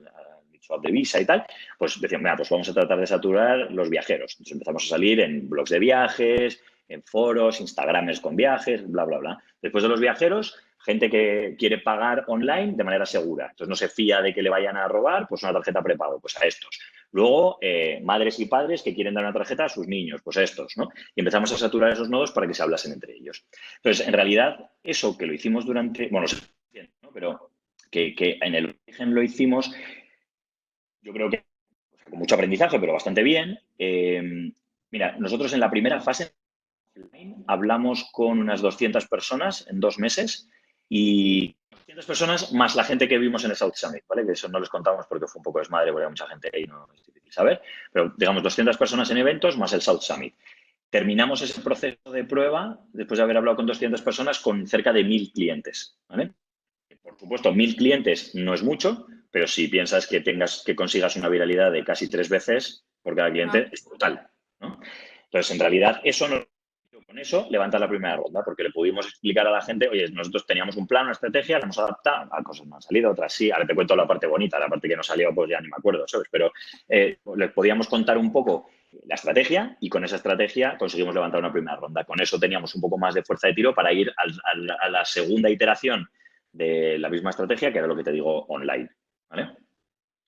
swap de Visa y tal, pues decían, mira, pues vamos a tratar de saturar los viajeros. Entonces empezamos a salir en blogs de viajes, en foros, Instagramers con viajes, bla, bla, bla. Después de los viajeros, gente que quiere pagar online de manera segura. Entonces no se fía de que le vayan a robar, pues una tarjeta prepago, pues a estos. Luego, madres y padres que quieren dar una tarjeta a sus niños, pues a estos, ¿no? Y empezamos a saturar esos nodos para que se hablasen entre ellos. Entonces, en realidad, eso que lo hicimos bueno, ¿no? Pero que en el origen lo hicimos, yo creo que con mucho aprendizaje, pero bastante bien. Mira, nosotros en la primera fase hablamos con unas 200 personas en 2 meses y 200 personas más la gente que vimos en el South Summit, ¿vale? Que eso no les contamos porque fue un poco desmadre, porque había mucha gente ahí, no es difícil saber, pero digamos 200 personas en eventos más el South Summit. Terminamos ese proceso de prueba, después de haber hablado con 200 personas, con cerca de 1.000 clientes, ¿vale? Por supuesto, 1.000 clientes no es mucho, pero si piensas que consigas una viralidad de casi 3 veces por cada cliente, es brutal, ¿no? Entonces, en realidad, con eso levantar la primera ronda, porque le pudimos explicar a la gente, oye, nosotros teníamos un plan, una estrategia, la hemos adaptado, a cosas no han salido, otras sí, ahora te cuento la parte bonita, la parte que no salió, pues ya ni me acuerdo, ¿sabes? Pero les podíamos contar un poco la estrategia y con esa estrategia conseguimos levantar una primera ronda. Con eso teníamos un poco más de fuerza de tiro para ir a la segunda iteración de la misma estrategia, que era lo que te digo online, ¿vale?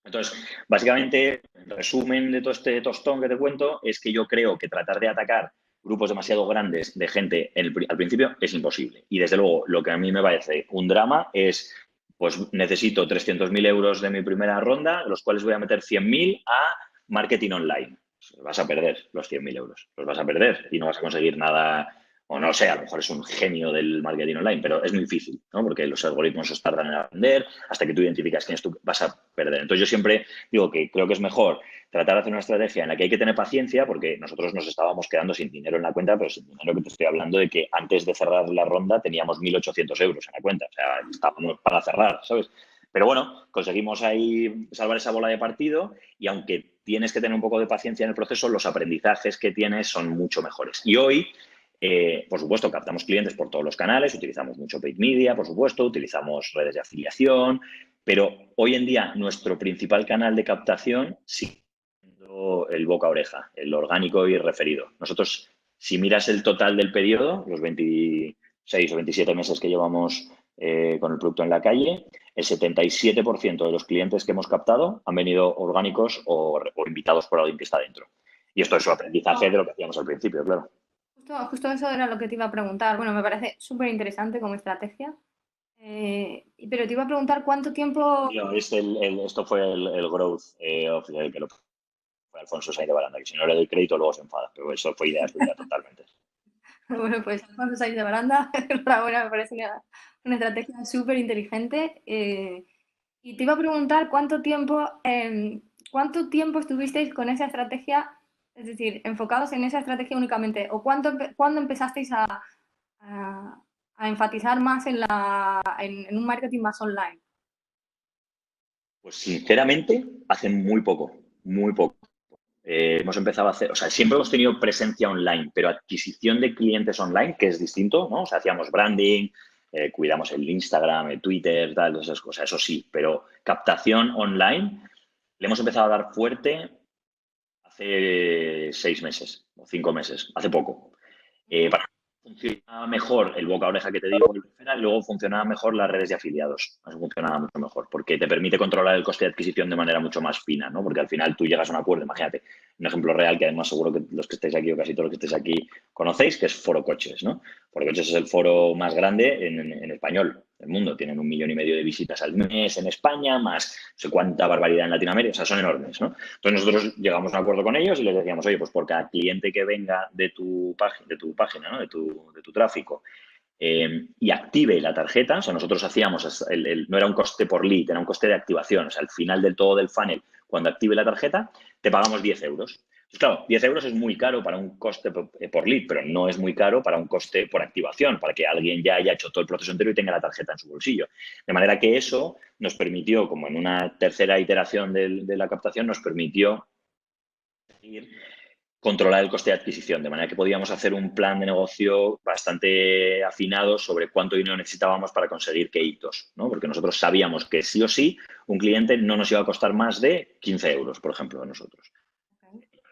Entonces, básicamente, el resumen de todo este tostón que te cuento es que yo creo que tratar de atacar grupos demasiado grandes de gente al principio es imposible. Y desde luego, lo que a mí me parece un drama es, pues necesito 300.000 euros de mi primera ronda, los cuales voy a meter 100.000 a marketing online. Pues vas a perder los 100.000 euros, los vas a perder y no vas a conseguir nada. O no sé, a lo mejor es un genio del marketing online, pero es muy difícil, ¿no? Porque los algoritmos os tardan en aprender, hasta que tú identificas quién es tú, vas a perder. Entonces yo siempre digo que creo que es mejor tratar de hacer una estrategia en la que hay que tener paciencia, porque nosotros nos estábamos quedando sin dinero en la cuenta, pero sin dinero que te estoy hablando de que antes de cerrar la ronda teníamos 1.800 euros en la cuenta. O sea, estábamos para cerrar, ¿sabes? Pero bueno, conseguimos ahí salvar esa bola de partido y aunque tienes que tener un poco de paciencia en el proceso, los aprendizajes que tienes son mucho mejores. Y hoy, por supuesto, captamos clientes por todos los canales, utilizamos mucho paid media, por supuesto, utilizamos redes de afiliación, pero hoy en día nuestro principal canal de captación sigue siendo el boca a oreja, el orgánico y referido. Nosotros, si miras el total del periodo, los 26 o 27 meses que llevamos con el producto en la calle, el 77% de los clientes que hemos captado han venido orgánicos o invitados por alguien que está dentro. Y esto es un aprendizaje de lo que hacíamos al principio, claro. Justo eso era lo que te iba a preguntar. Bueno, me parece súper interesante como estrategia. Pero te iba a preguntar cuánto tiempo. Tío, esto fue el growth que lo fue Alfonso Sainz de Baranda, que si no le doy crédito luego se enfada, pero eso fue idea suya totalmente. Bueno, pues cuando salís de baranda, enhorabuena, me parece una estrategia súper inteligente. Y te iba a preguntar cuánto tiempo estuvisteis con esa estrategia, es decir, enfocados en esa estrategia únicamente, o cuándo empezasteis a- a enfatizar más en un marketing más online. Pues sinceramente, hace muy poco, muy poco. Hemos empezado a hacer, o sea, siempre hemos tenido presencia online, pero adquisición de clientes online, que es distinto, ¿no? O sea, hacíamos branding, cuidamos el Instagram, el Twitter, tal, todas esas cosas, eso sí, pero captación online le hemos empezado a dar fuerte hace 6 meses o 5 meses, hace poco. Para funcionaba mejor el boca a oreja que te digo, y luego funcionaba mejor las redes de afiliados. Eso funcionaba mucho mejor, porque te permite controlar el coste de adquisición de manera mucho más fina, ¿no? Porque al final tú llegas a un acuerdo, imagínate, un ejemplo real que además seguro que los que estáis aquí o casi todos los que estáis aquí conocéis, que es Foro Coches, ¿no? Foro Coches es el foro más grande en español del mundo. Tienen 1,5 millones de visitas al mes en España, más no sé cuánta barbaridad en Latinoamérica, o sea, son enormes, ¿no? Entonces nosotros llegamos a un acuerdo con ellos y les decíamos, oye, pues por cada cliente que venga de tu página, ¿no? de tu tráfico, y active la tarjeta, o sea, nosotros hacíamos, no era un coste por lead, era un coste de activación, o sea, al final del todo del funnel, cuando active la tarjeta, te pagamos 10 euros. Entonces, claro, 10 euros es muy caro para un coste por lead, pero no es muy caro para un coste por activación, para que alguien ya haya hecho todo el proceso entero y tenga la tarjeta en su bolsillo. De manera que eso nos permitió, como en una tercera iteración de la captación, nos permitió ir controlar el coste de adquisición, de manera que podíamos hacer un plan de negocio bastante afinado sobre cuánto dinero necesitábamos para conseguir qué hitos, ¿no? Porque nosotros sabíamos que sí o sí un cliente no nos iba a costar más de 15 euros, por ejemplo, a nosotros.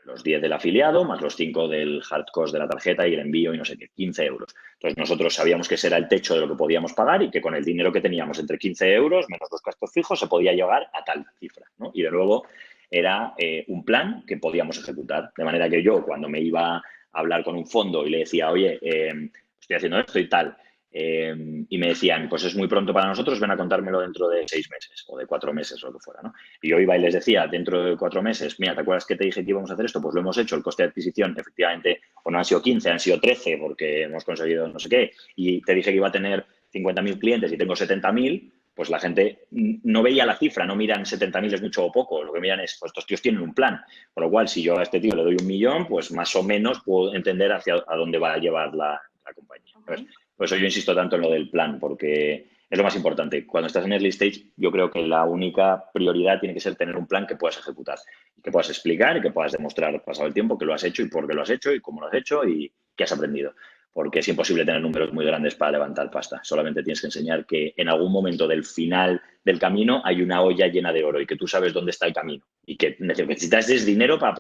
Los 10 del afiliado, más los 5 del hard cost de la tarjeta y el envío y no sé qué, 15 euros. Entonces nosotros sabíamos que ese era el techo de lo que podíamos pagar y que con el dinero que teníamos entre 15 euros menos los gastos fijos se podía llegar a tal cifra, ¿no? Y de luego era un plan que podíamos ejecutar. De manera que yo cuando me iba a hablar con un fondo y le decía, oye, estoy haciendo esto y tal, y me decían, pues es muy pronto para nosotros, ven a contármelo dentro de 6 meses o de 4 meses o lo que fuera, ¿no? Y yo iba y les decía, dentro de 4 meses, mira, ¿te acuerdas que te dije que íbamos a hacer esto? Pues lo hemos hecho, el coste de adquisición, efectivamente, o no han sido 15, han sido 13 porque hemos conseguido no sé qué, y te dije que iba a tener 50.000 clientes y tengo 70.000, pues la gente no veía la cifra, no miran 70.000 es mucho o poco, lo que miran es, pues estos tíos tienen un plan, con lo cual si yo a este tío le doy 1 millón, pues más o menos puedo entender hacia a dónde va a llevar la compañía. Entonces, Ok. por eso yo insisto tanto en lo del plan, porque es lo más importante. Cuando estás en early stage, yo creo que la única prioridad tiene que ser tener un plan que puedas ejecutar, y que puedas explicar y que puedas demostrar pasado el tiempo que lo has hecho y por qué lo has hecho y cómo lo has hecho y qué has aprendido. Porque es imposible tener números muy grandes para levantar pasta. Solamente tienes que enseñar que en algún momento del final del camino hay una olla llena de oro y que tú sabes dónde está el camino y que necesitas ese dinero para,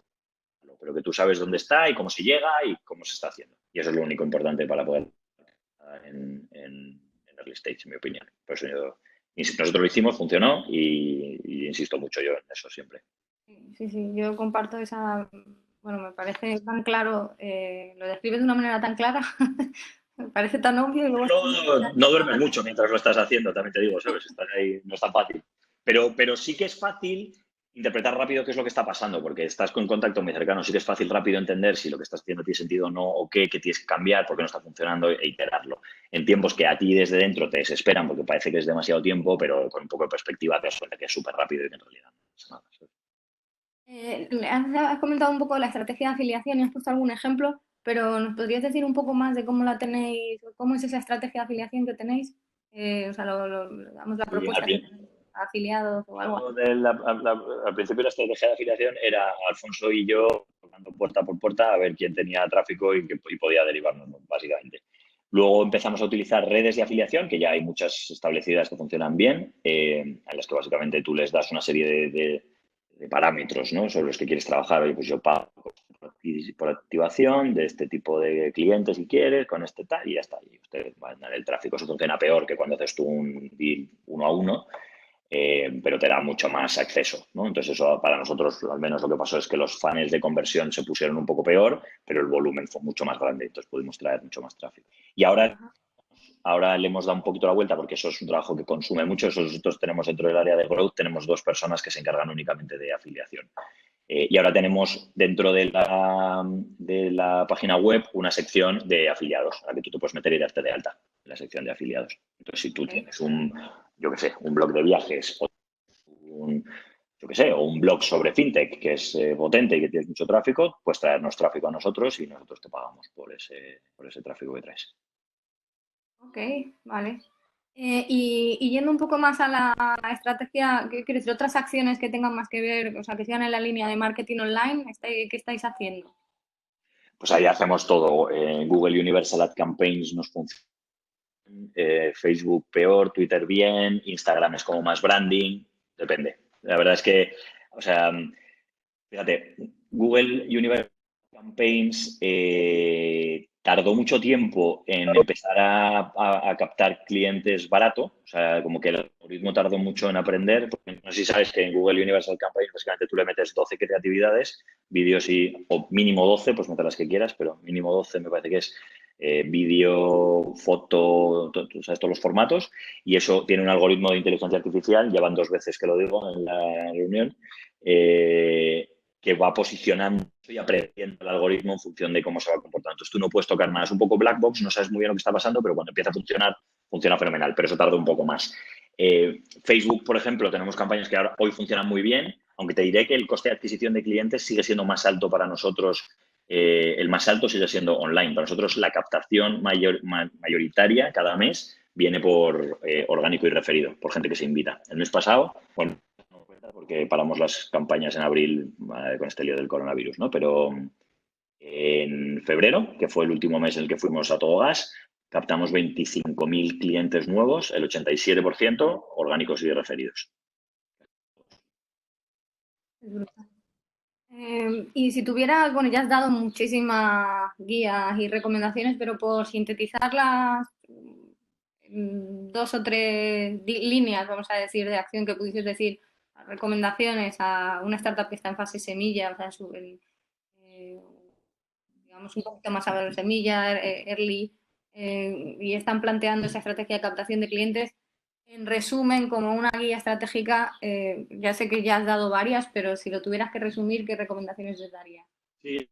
pero que tú sabes dónde está y cómo se llega y cómo se está haciendo. Y eso es lo único importante para poder en early stage, en mi opinión. Por eso nosotros lo hicimos, funcionó y insisto mucho yo en eso siempre. Sí, sí, yo comparto bueno, me parece tan claro, lo describes de una manera tan clara, me parece tan obvio y luego No, no duermes mucho mientras lo estás haciendo, también te digo, ¿sabes? Estás ahí, no es tan fácil. Pero sí que es fácil interpretar rápido qué es lo que está pasando, porque estás con contacto muy cercano. Sí que es fácil rápido entender si lo que estás haciendo tiene sentido o no, o qué tienes que cambiar, por qué no está funcionando e iterarlo. En tiempos que a ti desde dentro te desesperan porque parece que es demasiado tiempo, pero con un poco de perspectiva te das cuenta que es súper rápido y que en realidad no pasa nada. ¿Sabes? Has comentado un poco la estrategia de afiliación y has puesto algún ejemplo, pero ¿nos podrías decir un poco más de cómo la tenéis, cómo es esa estrategia de afiliación que tenéis? O sea, digamos, la Sí, propuesta que tenéis a afiliados o algo así. al principio la estrategia de afiliación era Alfonso y yo tocando puerta por puerta a ver quién tenía tráfico y podía derivarnos, ¿no? Básicamente. Luego empezamos a utilizar redes de afiliación, que ya hay muchas establecidas que funcionan bien, en las que básicamente tú les das una serie de parámetros, ¿no? Sobre los que quieres trabajar. Oye, pues yo pago por activación de este tipo de clientes si quieres, con este tal, y ya está. Y ustedes van a dar el tráfico. Eso funciona peor que cuando haces tú un deal uno a uno, pero te da mucho más acceso, ¿no? Entonces eso para nosotros, al menos lo que pasó es que los funnels de conversión se pusieron un poco peor, pero el volumen fue mucho más grande, entonces pudimos traer mucho más tráfico. Y ahora le hemos dado un poquito la vuelta porque eso es un trabajo que consume mucho. Nosotros tenemos dentro del área de growth, tenemos 2 personas que se encargan únicamente de afiliación. Y ahora tenemos dentro de la página web una sección de afiliados, a la que tú te puedes meter y darte de alta en la sección de afiliados. Entonces, si tú tienes yo qué sé, un blog de viajes o o un blog sobre fintech que es potente y que tienes mucho tráfico, pues traernos tráfico a nosotros y nosotros te pagamos por ese tráfico que traes. Ok, vale. Y yendo un poco más a la estrategia, ¿qué quieres decir? Otras acciones que tengan más que ver, o sea, que sigan en la línea de marketing online, ¿qué estáis haciendo? Pues ahí hacemos todo. Google Universal Ad Campaigns nos funciona. Facebook peor, Twitter bien, Instagram es como más branding, depende. La verdad es que, o sea, fíjate, Google Universal Campaigns tardó mucho tiempo en empezar a captar clientes barato, o sea, como que el algoritmo tardó mucho en aprender, porque no sé si sabes que en Google Universal Campaigns básicamente tú le metes 12 creatividades, vídeos o mínimo 12, pues mete las que quieras, pero mínimo 12 me parece que es vídeo, foto, ¿sabes? Todos los formatos, y eso tiene un algoritmo de inteligencia artificial, llevan 2 veces que lo digo en la reunión, que va posicionando y aprendiendo el algoritmo en función de cómo se va comportando. Entonces tú no puedes tocar nada, es un poco black box, no sabes muy bien lo que está pasando, pero cuando empieza a funcionar, funciona fenomenal, pero eso tarda un poco más. Facebook, por ejemplo, tenemos campañas que hoy funcionan muy bien, aunque te diré que el coste de adquisición de clientes sigue siendo más alto para nosotros. El más alto sigue siendo online. Para nosotros la captación mayoritaria cada mes viene por orgánico y referido, por gente que se invita. El mes pasado, bueno, porque paramos las campañas en abril con este lío del coronavirus, ¿no? Pero en febrero, que fue el último mes en el que fuimos a todo gas, captamos 25.000 clientes nuevos, el 87% orgánicos y referidos. Y si tuvieras, bueno, ya has dado muchísimas guías y recomendaciones, pero por sintetizarlas, 2 o 3 líneas, vamos a decir, de acción que pudieses decir, recomendaciones a una startup que está en fase semilla, o sea, eh, digamos un poquito más a semilla, early, y están planteando esa estrategia de captación de clientes. En resumen, como una guía estratégica, ya sé que ya has dado varias, pero si lo tuvieras que resumir, ¿qué recomendaciones les darías? Sí,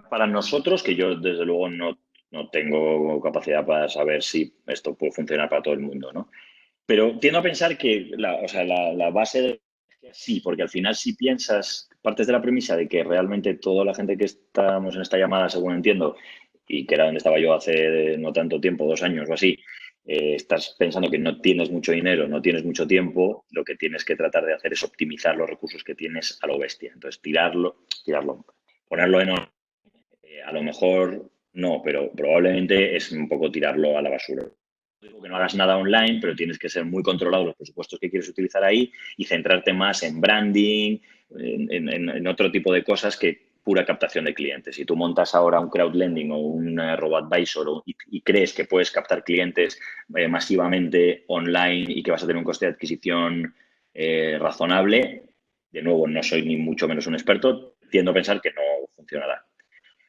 para nosotros, que yo desde luego no tengo capacidad para saber si esto puede funcionar para todo el mundo, ¿no? Pero tiendo a pensar que la base de sí, porque al final si piensas, partes de la premisa de que realmente toda la gente que estamos en esta llamada, según entiendo, y que era donde estaba yo hace no tanto tiempo, 2 años o así, estás pensando que no tienes mucho dinero, no tienes mucho tiempo, lo que tienes que tratar de hacer es optimizar los recursos que tienes a lo bestia. Entonces, ponerlo en orden. A lo mejor no, pero probablemente es un poco tirarlo a la basura. No digo que no hagas nada online, pero tienes que ser muy controlado los presupuestos que quieres utilizar ahí y centrarte más en branding, en otro tipo de cosas que pura captación de clientes. Si tú montas ahora un crowdlending o un robo-advisor y crees que puedes captar clientes masivamente online y que vas a tener un coste de adquisición razonable, de nuevo, no soy ni mucho menos un experto, tiendo a pensar que no funcionará.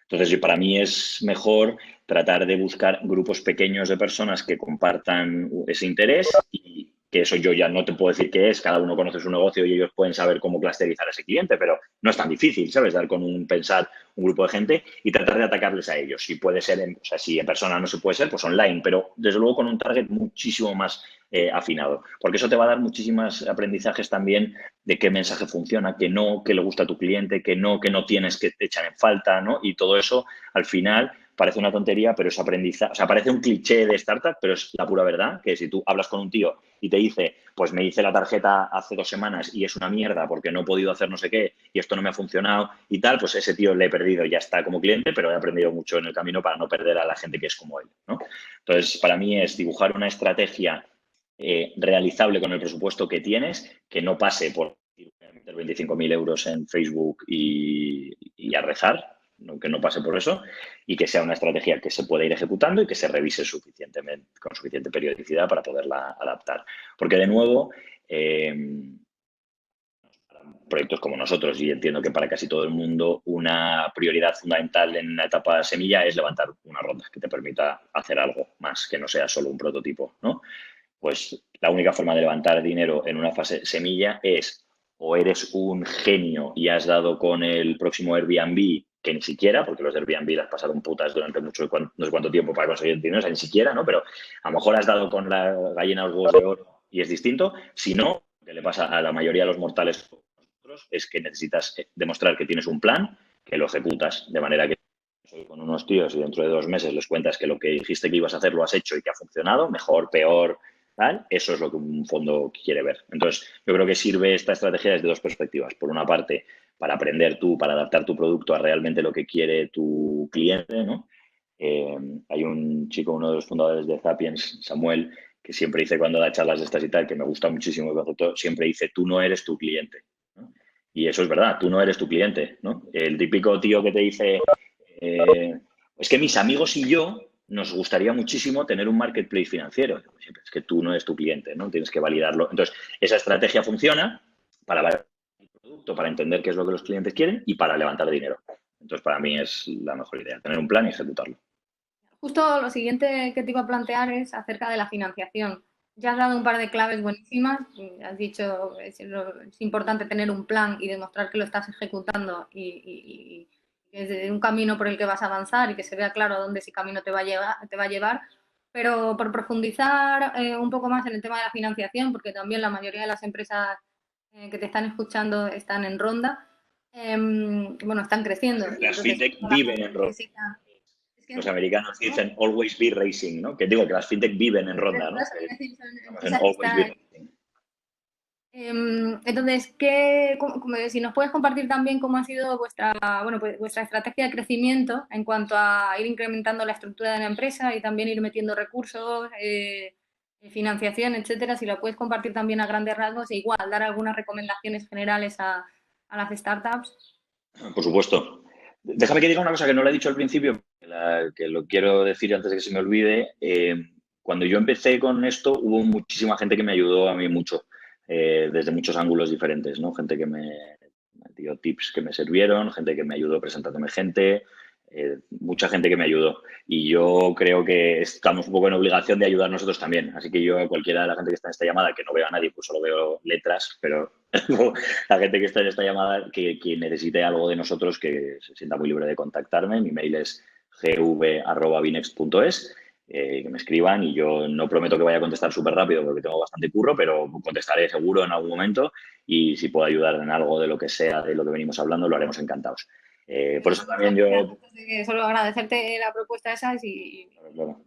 Entonces, para mí es mejor tratar de buscar grupos pequeños de personas que compartan ese interés y que eso yo ya no te puedo decir qué es, cada uno conoce su negocio y ellos pueden saber cómo clusterizar a ese cliente, pero no es tan difícil, ¿sabes? Dar con pensar un grupo de gente y tratar de atacarles a ellos. Si puede ser, o sea, si en persona no se puede ser, pues online, pero desde luego con un target muchísimo más afinado, porque eso te va a dar muchísimos aprendizajes también de qué mensaje funciona, que no, que le gusta a tu cliente, que no tienes, que te echan en falta, ¿no? Y todo eso, al final, parece una tontería, pero es aprendizaje. O sea, parece un cliché de startup, pero es la pura verdad, que si tú hablas con un tío y te dice, pues me hice la tarjeta hace 2 semanas y es una mierda porque no he podido hacer no sé qué y esto no me ha funcionado y tal, pues ese tío le he perdido, ya está como cliente, pero he aprendido mucho en el camino para no perder a la gente que es como él, ¿no? Entonces, para mí es dibujar una estrategia realizable con el presupuesto que tienes, que no pase por meter 25.000 euros en Facebook y a rezar, que no pase por eso, y que sea una estrategia que se pueda ir ejecutando y que se revise suficientemente, con suficiente periodicidad para poderla adaptar. Porque, de nuevo, proyectos como nosotros, y entiendo que para casi todo el mundo, una prioridad fundamental en la etapa semilla es levantar una ronda que te permita hacer algo más, que no sea solo un prototipo, ¿no? Pues la única forma de levantar dinero en una fase semilla es o eres un genio y has dado con el próximo Airbnb, que ni siquiera, porque los de Airbnb las pasaron putas durante mucho, no sé cuánto tiempo para conseguir dinero, o sea, ni siquiera, ¿no? Pero a lo mejor has dado con la gallina de los huevos de oro y es distinto. Si no, lo que le pasa a la mayoría de los mortales es que necesitas demostrar que tienes un plan, que lo ejecutas, de manera que soy con unos tíos y dentro de 2 meses les cuentas que lo que dijiste que ibas a hacer lo has hecho y que ha funcionado, mejor, peor, tal. Eso es lo que un fondo quiere ver. Entonces, yo creo que sirve esta estrategia desde 2 perspectivas. Por una parte, para aprender tú, para adaptar tu producto a realmente lo que quiere tu cliente, ¿no? Hay un chico, uno de los fundadores de Zapiens, Samuel, que siempre dice cuando da charlas de estas y tal, que me gusta muchísimo el concepto, siempre dice, tú no eres tu cliente, ¿no? Y eso es verdad, tú no eres tu cliente, ¿no? El típico tío que te dice, es que mis amigos y yo nos gustaría muchísimo tener un marketplace financiero. Es que tú no eres tu cliente, ¿no? Tienes que validarlo. Entonces, esa estrategia funciona para validar el producto, para entender qué es lo que los clientes quieren y para levantar dinero. Entonces, para mí es la mejor idea, tener un plan y ejecutarlo. Justo lo siguiente que te iba a plantear es acerca de la financiación. Ya has dado un par de claves buenísimas. Has dicho es importante tener un plan y demostrar que lo estás ejecutando y que es un camino por el que vas a avanzar y que se vea claro a dónde ese camino te va a llevar. Pero por profundizar un poco más en el tema de la financiación, porque también la mayoría de las empresas que te están escuchando están en ronda, bueno, están creciendo. Y Las entonces fintech la viven gente en ronda. necesita... Es que, Los americanos ¿no? dicen always be racing, ¿no? Que digo que las fintech viven en ronda, ¿no? Que estamos en always be racing. Entonces, si nos puedes compartir también cómo ha sido bueno, pues vuestra estrategia de crecimiento en cuanto a ir incrementando la estructura de la empresa y también ir metiendo recursos, financiación, etcétera, si lo puedes compartir también a grandes rasgos e igual dar algunas recomendaciones generales a las startups. Por supuesto. Déjame que diga una cosa que no le he dicho al principio, que lo quiero decir antes de que se me olvide. Cuando yo empecé con esto, hubo muchísima gente que me ayudó a mí mucho, desde muchos ángulos diferentes, ¿no? Gente que me dio tips que me sirvieron, gente que me ayudó presentándome gente, mucha gente que me ayudó. Y yo creo que estamos un poco en obligación de ayudar nosotros también. Así que yo a cualquiera de la gente que está en esta llamada, que no veo a nadie, pues solo veo letras, pero la gente que está en esta llamada, que necesite algo de nosotros, que se sienta muy libre de contactarme. Mi mail es gv@binext.es, que me escriban y yo no prometo que vaya a contestar súper rápido porque tengo bastante curro, pero contestaré seguro en algún momento y si puedo ayudar en algo de lo que sea, de lo que venimos hablando, lo haremos encantados. Por eso también yo... Solo agradecerte la propuesta esa Claro.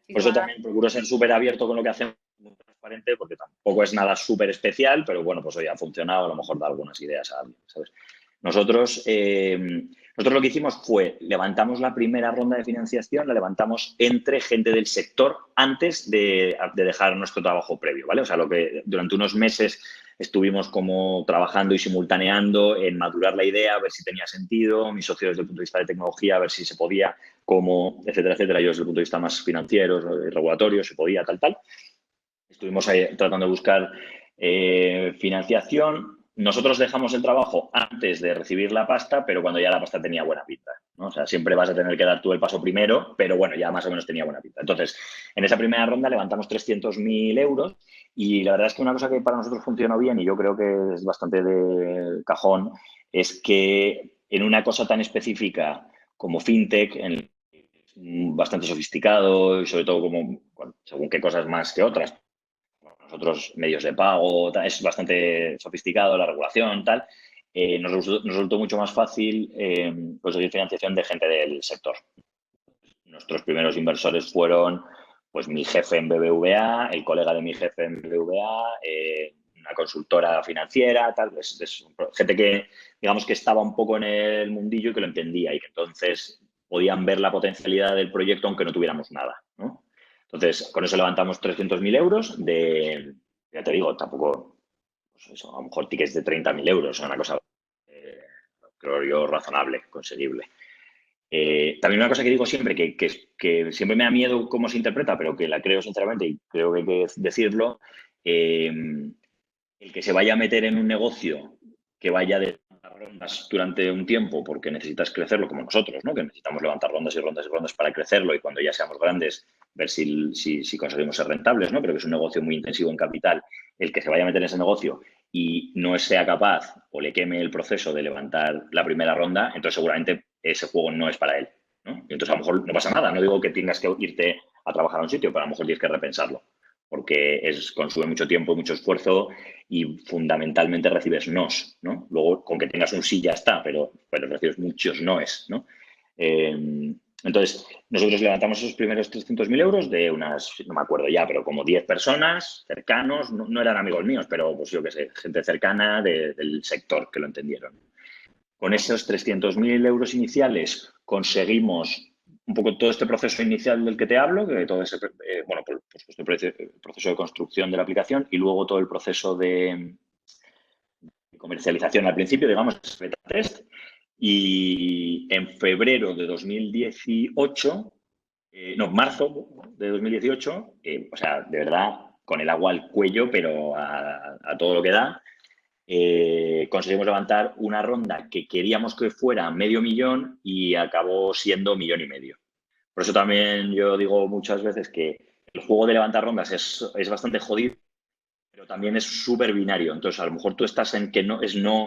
Por eso también procuro ser súper abierto con lo que hacemos, muy transparente, porque tampoco es nada súper especial, pero bueno, pues hoy ha funcionado, a lo mejor da algunas ideas a alguien, ¿sabes? Nosotros lo que hicimos fue, levantamos la primera ronda de financiación, la levantamos entre gente del sector antes de dejar nuestro trabajo previo, ¿vale? O sea, lo que durante unos meses estuvimos como trabajando y simultaneando en madurar la idea, a ver si tenía sentido, mis socios desde el punto de vista de tecnología, a ver si se podía, cómo, etcétera, etcétera, yo desde el punto de vista más financiero y regulatorio, se podía, tal. Estuvimos ahí tratando de buscar financiación. Nosotros dejamos el trabajo antes de recibir la pasta, pero cuando ya la pasta tenía buena pinta, ¿no? O sea, siempre vas a tener que dar tú el paso primero, pero bueno, ya más o menos tenía buena pinta. Entonces, en esa primera ronda levantamos 300.000 euros y la verdad es que una cosa que para nosotros funcionó bien y yo creo que es bastante de cajón es que en una cosa tan específica como fintech, bastante sofisticado y sobre todo como, bueno, según qué cosas más que otras, nosotros medios de pago, tal, es bastante sofisticado la regulación, tal. Nos resultó mucho más fácil conseguir financiación de gente del sector. Nuestros primeros inversores fueron pues mi jefe en BBVA, el colega de mi jefe en BBVA, una consultora financiera, tal. Es gente que, digamos, que estaba un poco en el mundillo y que lo entendía y que entonces podían ver la potencialidad del proyecto aunque no tuviéramos nada, ¿no? Entonces, con eso levantamos 300.000 euros ya te digo, tampoco, pues eso, a lo mejor tickets de 30.000 euros, una cosa, creo yo, razonable, conseguible. También una cosa que digo siempre, que siempre me da miedo cómo se interpreta, pero que la creo sinceramente y creo que hay que decirlo, el que se vaya a meter en un negocio que vaya de rondas durante un tiempo porque necesitas crecerlo como nosotros, ¿no? Que necesitamos levantar rondas y rondas y rondas para crecerlo y cuando ya seamos grandes ver si conseguimos ser rentables, ¿no? Pero que es un negocio muy intensivo en capital. El que se vaya a meter en ese negocio y no sea capaz o le queme el proceso de levantar la primera ronda, entonces seguramente ese juego no es para él, ¿no? Y entonces a lo mejor no pasa nada. No digo que tengas que irte a trabajar a un sitio, pero a lo mejor tienes que repensarlo porque consume mucho tiempo, mucho esfuerzo y fundamentalmente recibes nos, ¿no? Luego, con que tengas un sí ya está, pero recibes muchos noes, ¿no? Entonces, nosotros levantamos esos primeros 300.000 euros de unas, no me acuerdo ya, pero como 10 personas cercanos, no eran amigos míos, pero pues yo qué sé, gente cercana del sector que lo entendieron. Con esos 300.000 euros iniciales conseguimos un poco todo este proceso inicial del que te hablo, que todo ese, bueno, por supuesto, el proceso de construcción de la aplicación y luego todo el proceso de comercialización al principio, digamos, beta test. Y en febrero de 2018, marzo de 2018, o sea, de verdad, con el agua al cuello, pero a todo lo que da, conseguimos levantar una ronda que queríamos que fuera 500.000 y acabó siendo 1,5 millones. Por eso también yo digo muchas veces que el juego de levantar rondas es bastante jodido, pero también es súper binario. Entonces, a lo mejor tú estás en que no,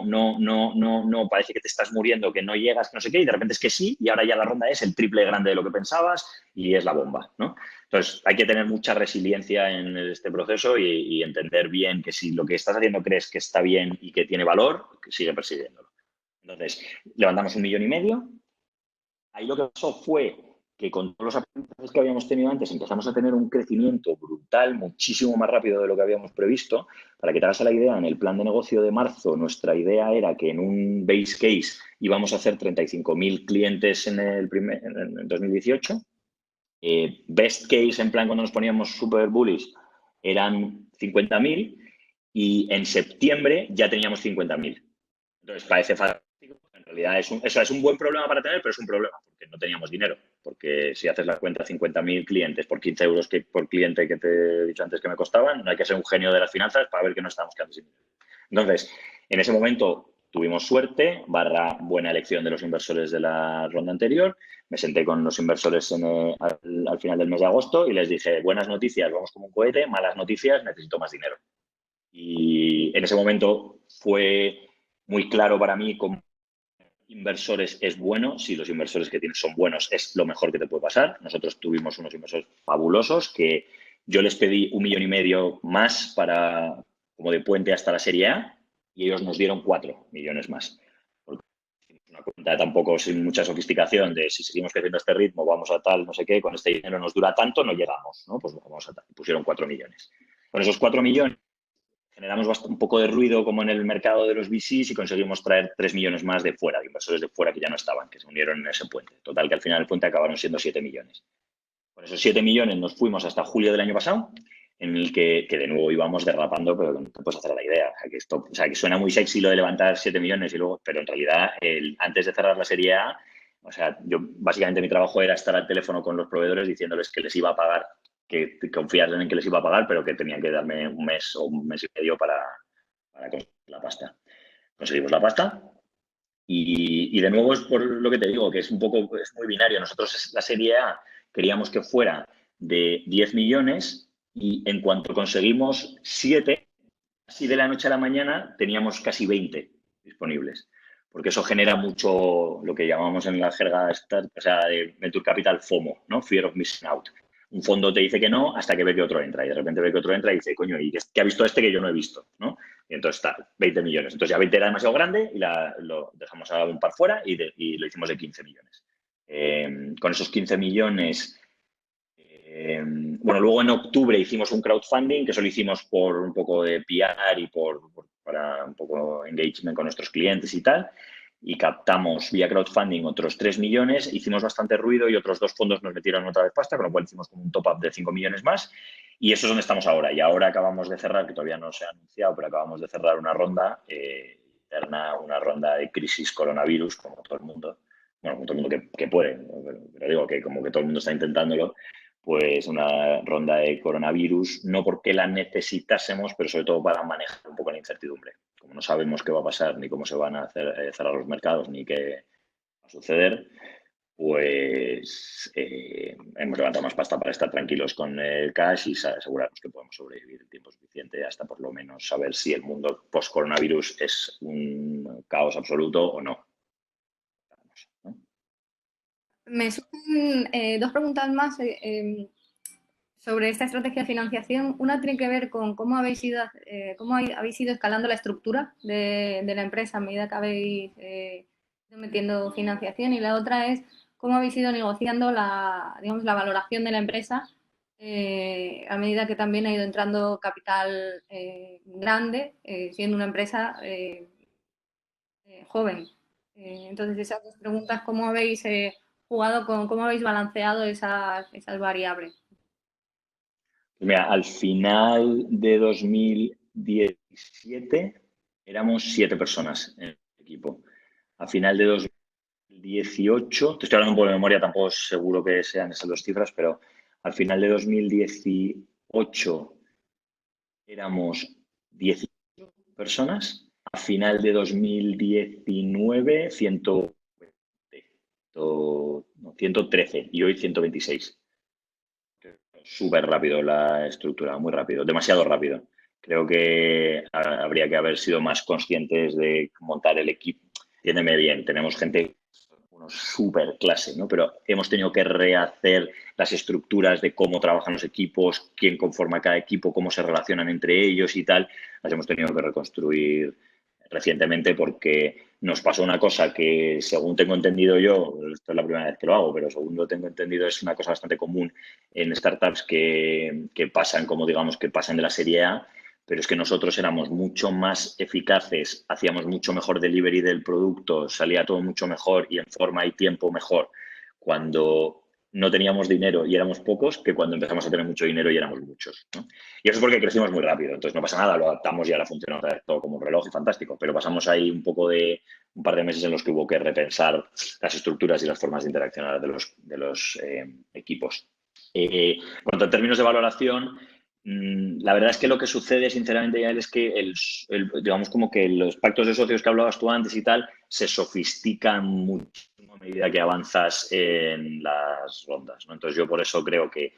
no, parece que te estás muriendo, que no llegas, que no sé qué, y de repente es que sí, y ahora ya la ronda es el triple grande de lo que pensabas y es la bomba, ¿no? Entonces, hay que tener mucha resiliencia en este proceso y entender bien que si lo que estás haciendo crees que está bien y que tiene valor, que sigue persiguiéndolo. Entonces, levantamos 1,5 millones. Ahí lo que pasó fue que con todos los aprendizajes que habíamos tenido antes empezamos a tener un crecimiento brutal, muchísimo más rápido de lo que habíamos previsto. Para que te hagas la idea, en el plan de negocio de marzo, nuestra idea era que en un base case íbamos a hacer 35.000 clientes en 2018. Best case, en plan, cuando nos poníamos super bullish, eran 50.000 y en septiembre ya teníamos 50.000. Entonces, parece fantástico. En realidad es un buen problema para tener, pero es un problema porque no teníamos dinero. Porque si haces la cuenta, 50.000 clientes por 15 euros por cliente que te he dicho antes que me costaban, no hay que ser un genio de las finanzas para ver que no estamos quedando sin dinero. Entonces, en ese momento tuvimos suerte, buena elección de los inversores de la ronda anterior. Me senté con los inversores al final del mes de agosto y les dije, buenas noticias, vamos como un cohete, malas noticias, necesito más dinero. Y en ese momento fue muy claro para mí cómo inversores es bueno. Si los inversores que tienes son buenos, es lo mejor que te puede pasar. Nosotros tuvimos unos inversores fabulosos que yo les pedí 1,5 millones más como de puente hasta la Serie A y ellos nos dieron 4 millones más. Porque una cuenta tampoco sin mucha sofisticación de si seguimos creciendo a este ritmo, vamos a tal, no sé qué, con este dinero nos dura tanto, no llegamos, ¿no? Pues vamos a tal. Pusieron 4 millones. Con esos 4 millones generamos un poco de ruido como en el mercado de los VCs y conseguimos traer 3 millones más de fuera, de inversores de fuera que ya no estaban, que se unieron en ese puente. Total, que al final el puente acabaron siendo 7 millones. Con esos 7 millones nos fuimos hasta julio del año pasado, en el que de nuevo íbamos derrapando, pero no te puedes hacer la idea. O sea, que suena muy sexy lo de levantar 7 millones y luego, pero en realidad, antes de cerrar la Serie A, o sea, yo básicamente mi trabajo era estar al teléfono con los proveedores diciéndoles que les iba a pagar, que confiasen en que les iba a pagar, pero que tenían que darme un mes o un mes y medio para conseguir la pasta. Conseguimos la pasta y de nuevo es por lo que te digo, que es muy binario. Nosotros la Serie A queríamos que fuera de 10 millones y en cuanto conseguimos 7, así de la noche a la mañana teníamos casi 20 disponibles. Porque eso genera mucho lo que llamamos en la jerga de Venture Capital FOMO, ¿no? Fear of Missing Out. Un fondo te dice que no hasta que ve que otro entra y de repente ve que otro entra y dice, coño, ¿y qué ha visto este que yo no he visto? ¿no? Y entonces está, 20 millones. Entonces ya 20 era demasiado grande y lo dejamos a un par fuera y lo hicimos de 15 millones. Con esos 15 millones, bueno, luego en octubre hicimos un crowdfunding, que eso lo hicimos por un poco de PR y para un poco engagement con nuestros clientes y tal. Y captamos vía crowdfunding otros 3 millones, hicimos bastante ruido y otros 2 fondos nos metieron otra vez pasta, con lo cual hicimos como un top-up de 5 millones más. Y eso es donde estamos ahora. Y ahora acabamos de cerrar, que todavía no se ha anunciado, pero acabamos de cerrar una ronda interna, una ronda de crisis coronavirus, como todo el mundo. Bueno, como todo el mundo que puede, pero digo que como que todo el mundo está intentándolo, pues una ronda de coronavirus, no porque la necesitásemos, pero sobre todo para manejar un poco la incertidumbre. Como no sabemos qué va a pasar, ni cómo se van a cerrar los mercados, ni qué va a suceder, pues hemos levantado más pasta para estar tranquilos con el cash y asegurarnos que podemos sobrevivir el tiempo suficiente hasta por lo menos saber si el mundo post-coronavirus es un caos absoluto o no. Me surgen dos preguntas más sobre esta estrategia de financiación. Una tiene que ver con cómo habéis ido escalando la estructura de la empresa a medida que habéis ido metiendo financiación, y la otra es cómo habéis ido negociando digamos, la valoración de la empresa a medida que también ha ido entrando capital grande, siendo una empresa joven. Entonces, esas dos preguntas, ¿cómo habéis jugado cómo habéis balanceado esas variables? Pues mira, al final de 2017 éramos 7 personas en el equipo. Al final de 2018, te estoy hablando un poco de memoria, tampoco seguro que sean esas dos cifras, pero al final de 2018 éramos 18 personas. A final de 2019, 113 y hoy 126. Súper rápido la estructura, muy rápido, demasiado rápido. Creo que habría que haber sido más conscientes de montar el equipo. Entiéndeme bien, tenemos gente súper clase, ¿no? Pero hemos tenido que rehacer las estructuras de cómo trabajan los equipos, quién conforma cada equipo, cómo se relacionan entre ellos y tal. Las hemos tenido que reconstruir recientemente porque nos pasó una cosa que, según tengo entendido yo, esto es la primera vez que lo hago, pero según lo tengo entendido es una cosa bastante común en startups que pasan, como digamos, que pasan de la serie A, pero es que nosotros éramos mucho más eficaces, hacíamos mucho mejor delivery del producto, salía todo mucho mejor y en forma y tiempo mejor cuando no teníamos dinero y éramos pocos que cuando empezamos a tener mucho dinero y éramos muchos, ¿no? Y eso es porque crecimos muy rápido, entonces no pasa nada, lo adaptamos y ahora funciona todo como un reloj y fantástico, pero pasamos ahí un par de meses en los que hubo que repensar las estructuras y las formas de interaccionar de los equipos. En cuanto a términos de valoración, la verdad es que lo que sucede, sinceramente, ya es que digamos como que los pactos de socios que hablabas tú antes y tal se sofistican muchísimo a medida que avanzas en las rondas, ¿no? Entonces yo por eso creo que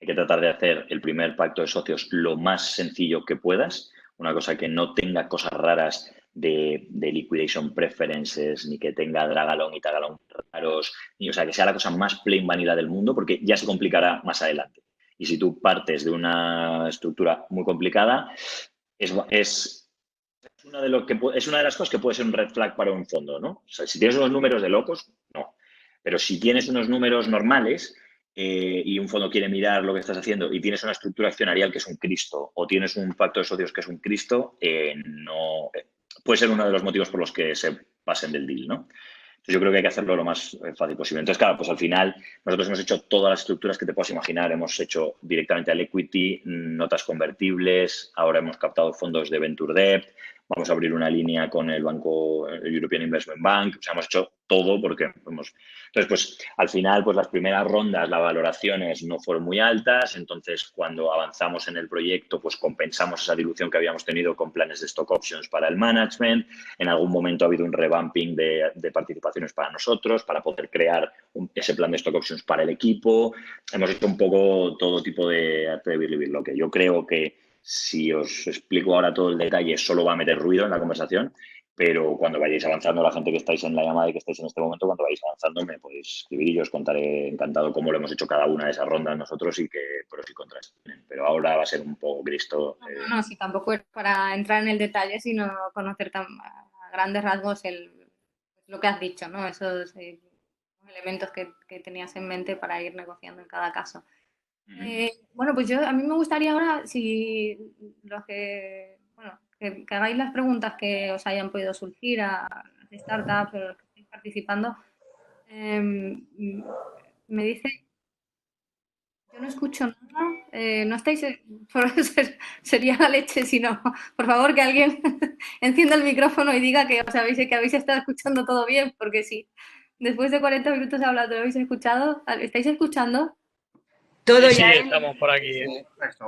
hay que tratar de hacer el primer pacto de socios lo más sencillo que puedas, una cosa que no tenga cosas raras de liquidation preferences, ni que tenga dragalón y tagalón raros, o sea, que sea la cosa más plain vanilla del mundo, porque ya se complicará más adelante. Y si tú partes de una estructura muy complicada, es una de las cosas que puede ser un red flag para un fondo, ¿no? O sea, si tienes unos números de locos, no. Pero si tienes unos números normales y un fondo quiere mirar lo que estás haciendo y tienes una estructura accionarial que es un Cristo o tienes un pacto de socios que es un Cristo, no puede ser uno de los motivos por los que se pasen del deal, ¿no? Entonces yo creo que hay que hacerlo lo más fácil posible. Entonces, claro, pues al final nosotros hemos hecho todas las estructuras que te puedas imaginar. Hemos hecho directamente al equity, notas convertibles, ahora hemos captado fondos de Venture Debt, vamos a abrir una línea con el banco, el European Investment Bank, o sea, hemos hecho todo porque hemos... Entonces, pues al final, pues las primeras rondas, las valoraciones no fueron muy altas, entonces cuando avanzamos en el proyecto, pues compensamos esa dilución que habíamos tenido con planes de stock options para el management, en algún momento ha habido un revamping de participaciones para nosotros, para poder crear ese plan de stock options para el equipo, hemos hecho un poco todo tipo de lo que yo creo que si os explico ahora todo el detalle, solo va a meter ruido en la conversación, pero cuando vayáis avanzando, la gente que estáis en la llamada y que estáis en este momento, cuando vayáis avanzando, me podéis escribir y yo os contaré encantado cómo lo hemos hecho cada una de esas rondas nosotros y qué pros y contras tienen. Pero ahora va a ser un poco Cristo. No, sí, tampoco es para entrar en el detalle, sino conocer a grandes rasgos lo que has dicho, ¿no? Esos elementos que tenías en mente para ir negociando en cada caso. Bueno, pues a mí me gustaría ahora, si los que hagáis las preguntas que os hayan podido surgir a las startups o los que estéis participando, me dice, yo no escucho nada, no estáis, sería la leche si no, por favor que alguien encienda el micrófono y diga que que habéis estado escuchando todo bien, porque si después de 40 minutos de hablar, ¿lo habéis escuchado? ¿Estáis escuchando? Todo Sí, ya. estamos por aquí.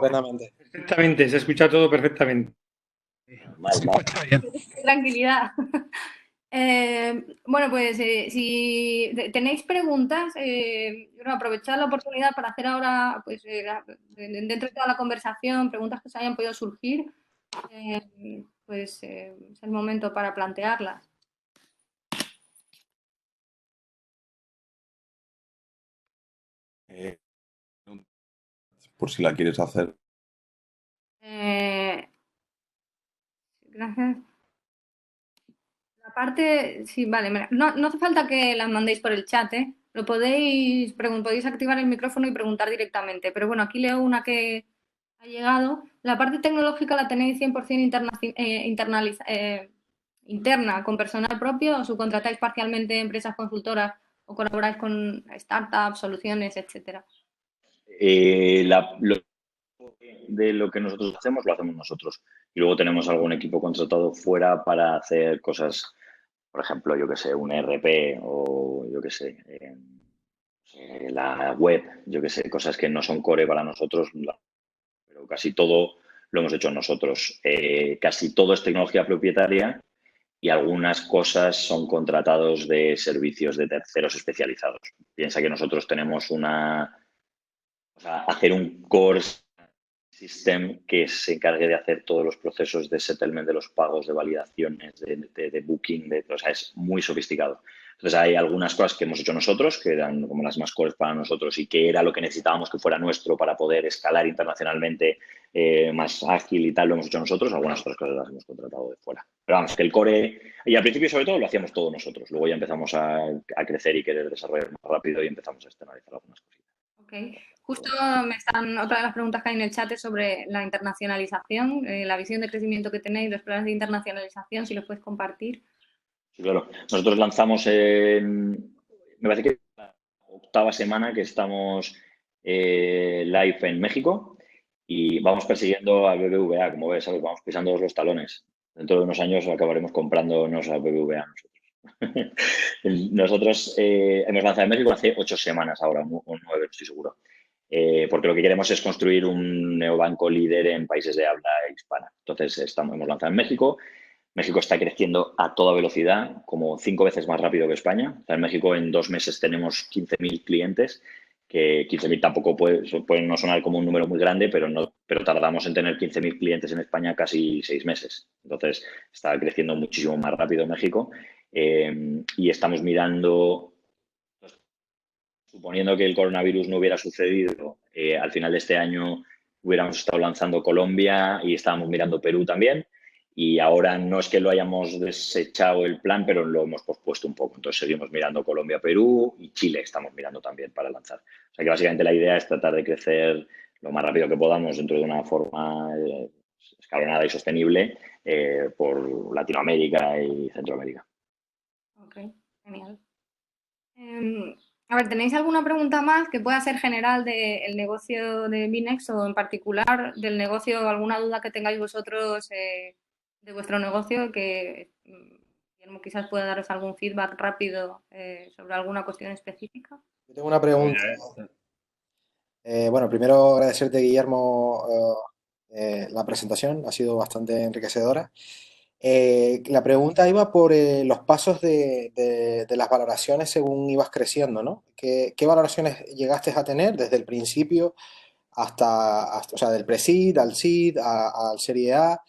Plenamente. Perfectamente, se escucha todo perfectamente. Está bien. Tranquilidad. Bueno, pues si tenéis preguntas, aprovechad la oportunidad para hacer ahora, pues dentro de toda la conversación, preguntas que os hayan podido surgir, pues es el momento para plantearlas. Por si la quieres hacer. Gracias. La parte, sí, vale, no hace falta que las mandéis por el chat, ¿eh? Podéis activar el micrófono y preguntar directamente, pero bueno, aquí leo una que ha llegado. La parte tecnológica la tenéis 100% interna, con personal propio, o subcontratáis parcialmente empresas consultoras o colaboráis con startups, soluciones, etcétera. De lo que nosotros hacemos, lo hacemos nosotros. Y luego tenemos algún equipo contratado fuera para hacer cosas, por ejemplo, yo que sé, un ERP o yo que sé, la web, yo que sé, cosas que no son core para nosotros, pero casi todo lo hemos hecho nosotros. Casi todo es tecnología propietaria y algunas cosas son contratados de servicios de terceros especializados. Piensa que nosotros tenemos hacer un core system que se encargue de hacer todos los procesos de settlement de los pagos, de validaciones, de booking, o sea, es muy sofisticado. Entonces hay algunas cosas que hemos hecho nosotros, que eran como las más cores para nosotros y que era lo que necesitábamos que fuera nuestro para poder escalar internacionalmente más ágil y tal, lo hemos hecho nosotros. Algunas otras cosas las hemos contratado de fuera. Pero vamos, que el core, y al principio sobre todo lo hacíamos todos nosotros. Luego ya empezamos a crecer y querer desarrollar más rápido y empezamos a externalizar algunas cositas. Okay. Justo otra de las preguntas que hay en el chat es sobre la internacionalización, la visión de crecimiento que tenéis, los planes de internacionalización, si los puedes compartir. Sí, claro. Nosotros lanzamos me parece que la 8ª semana que estamos live en México y vamos persiguiendo al BBVA, como ves, ¿sabes? Vamos pisando los talones. Dentro de unos años acabaremos comprándonos al BBVA nosotros. Nosotros hemos lanzado en México hace 8 semanas ahora, o 9, no estoy seguro. Porque lo que queremos es construir un neobanco líder en países de habla hispana. Entonces, hemos lanzado en México. México está creciendo a toda velocidad, como 5 veces más rápido que España. O sea, en México en 2 meses tenemos 15.000 clientes, que 15.000 tampoco puede no sonar como un número muy grande, pero tardamos en tener 15.000 clientes en España casi 6 meses. Entonces, está creciendo muchísimo más rápido México y estamos mirando, suponiendo que el coronavirus no hubiera sucedido, al final de este año hubiéramos estado lanzando Colombia y estábamos mirando Perú también. Y ahora no es que lo hayamos desechado el plan, pero lo hemos pospuesto un poco. Entonces seguimos mirando Colombia, Perú y Chile estamos mirando también para lanzar. O sea que básicamente la idea es tratar de crecer lo más rápido que podamos dentro de una forma escalonada y sostenible por Latinoamérica y Centroamérica. Ok, genial. A ver, ¿tenéis alguna pregunta más que pueda ser general del negocio de Binex o en particular del negocio, alguna duda que tengáis vosotros de vuestro negocio que quizás pueda daros algún feedback rápido sobre alguna cuestión específica? Yo tengo una pregunta. Bueno, primero agradecerte, Guillermo, la presentación, ha sido bastante enriquecedora. La pregunta iba por los pasos de las valoraciones según ibas creciendo, ¿no? ¿Qué valoraciones llegaste a tener desde el principio o sea, del pre-seed al seed, al Serie A?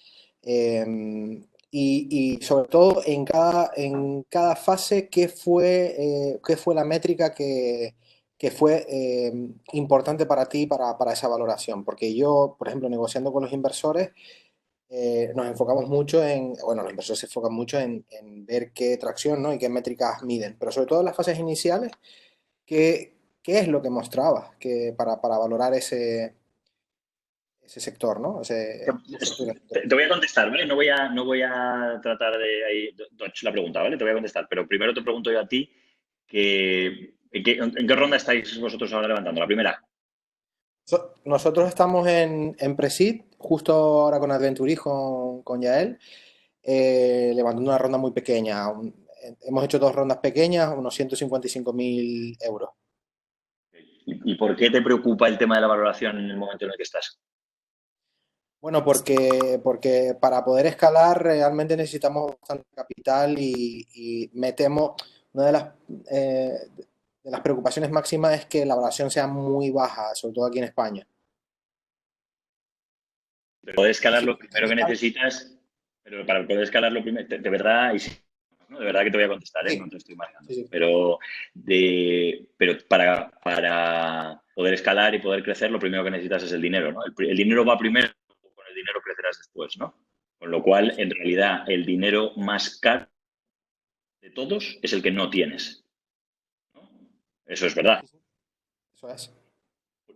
Y sobre todo en cada fase, ¿qué fue la métrica que fue importante para ti para esa valoración? Porque yo, por ejemplo, negociando con los inversores, nos enfocamos mucho bueno, los inversores se enfocan mucho en ver qué tracción, ¿no? Y qué métricas miden, pero sobre todo en las fases iniciales, ¿qué es lo que mostraba para valorar ese sector, ¿no? Te voy a contestar, ¿vale? No voy a tratar de ahí la pregunta, ¿vale? Te voy a contestar, pero primero te pregunto yo a ti ¿en qué ronda estáis vosotros ahora levantando? ¿La primera? Nosotros estamos en Pre-Seed, justo ahora con Adventure con Yael, levantando una ronda muy pequeña. Hemos hecho 2 rondas pequeñas, unos 155.000 euros. ¿Y por qué te preocupa el tema de la valoración en el momento en el que estás? Bueno, porque para poder escalar realmente necesitamos bastante capital y me temo, una de las preocupaciones máximas es que la valoración sea muy baja, sobre todo aquí en España. Para poder escalar lo primero que necesitas, pero para poder escalar lo primero, de verdad, ¿no? De verdad que te voy a contestar, Sí. no te estoy marcando. Sí, sí. Pero para poder escalar y poder crecer, lo primero que necesitas es el dinero, ¿no? El dinero va primero, con el dinero crecerás después, ¿no? Con lo cual, en realidad, el dinero más caro de todos es el que no tienes, ¿no? Eso es verdad. Eso es.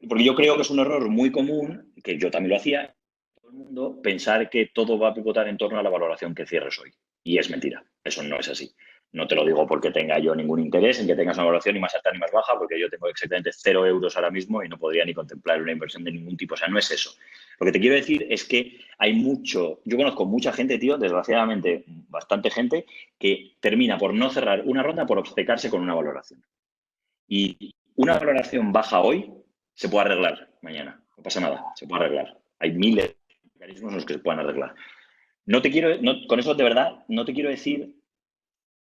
Porque yo creo que es un error muy común, que yo también lo hacía, todo el mundo, pensar que todo va a pivotar en torno a la valoración que cierres hoy. Y es mentira. Eso no es así. No te lo digo porque tenga yo ningún interés en que tengas una valoración ni más alta ni más baja, porque yo tengo exactamente 0 euros ahora mismo y no podría ni contemplar una inversión de ningún tipo. O sea, no es eso. Lo que te quiero decir es que hay mucho, yo conozco mucha gente, tío, desgraciadamente bastante gente, que termina por no cerrar una ronda por obcecarse con una valoración. Y una valoración baja hoy se puede arreglar mañana. No pasa nada, se puede arreglar. Hay miles de mecanismos en los que se pueden arreglar. Con eso de verdad, no te quiero decir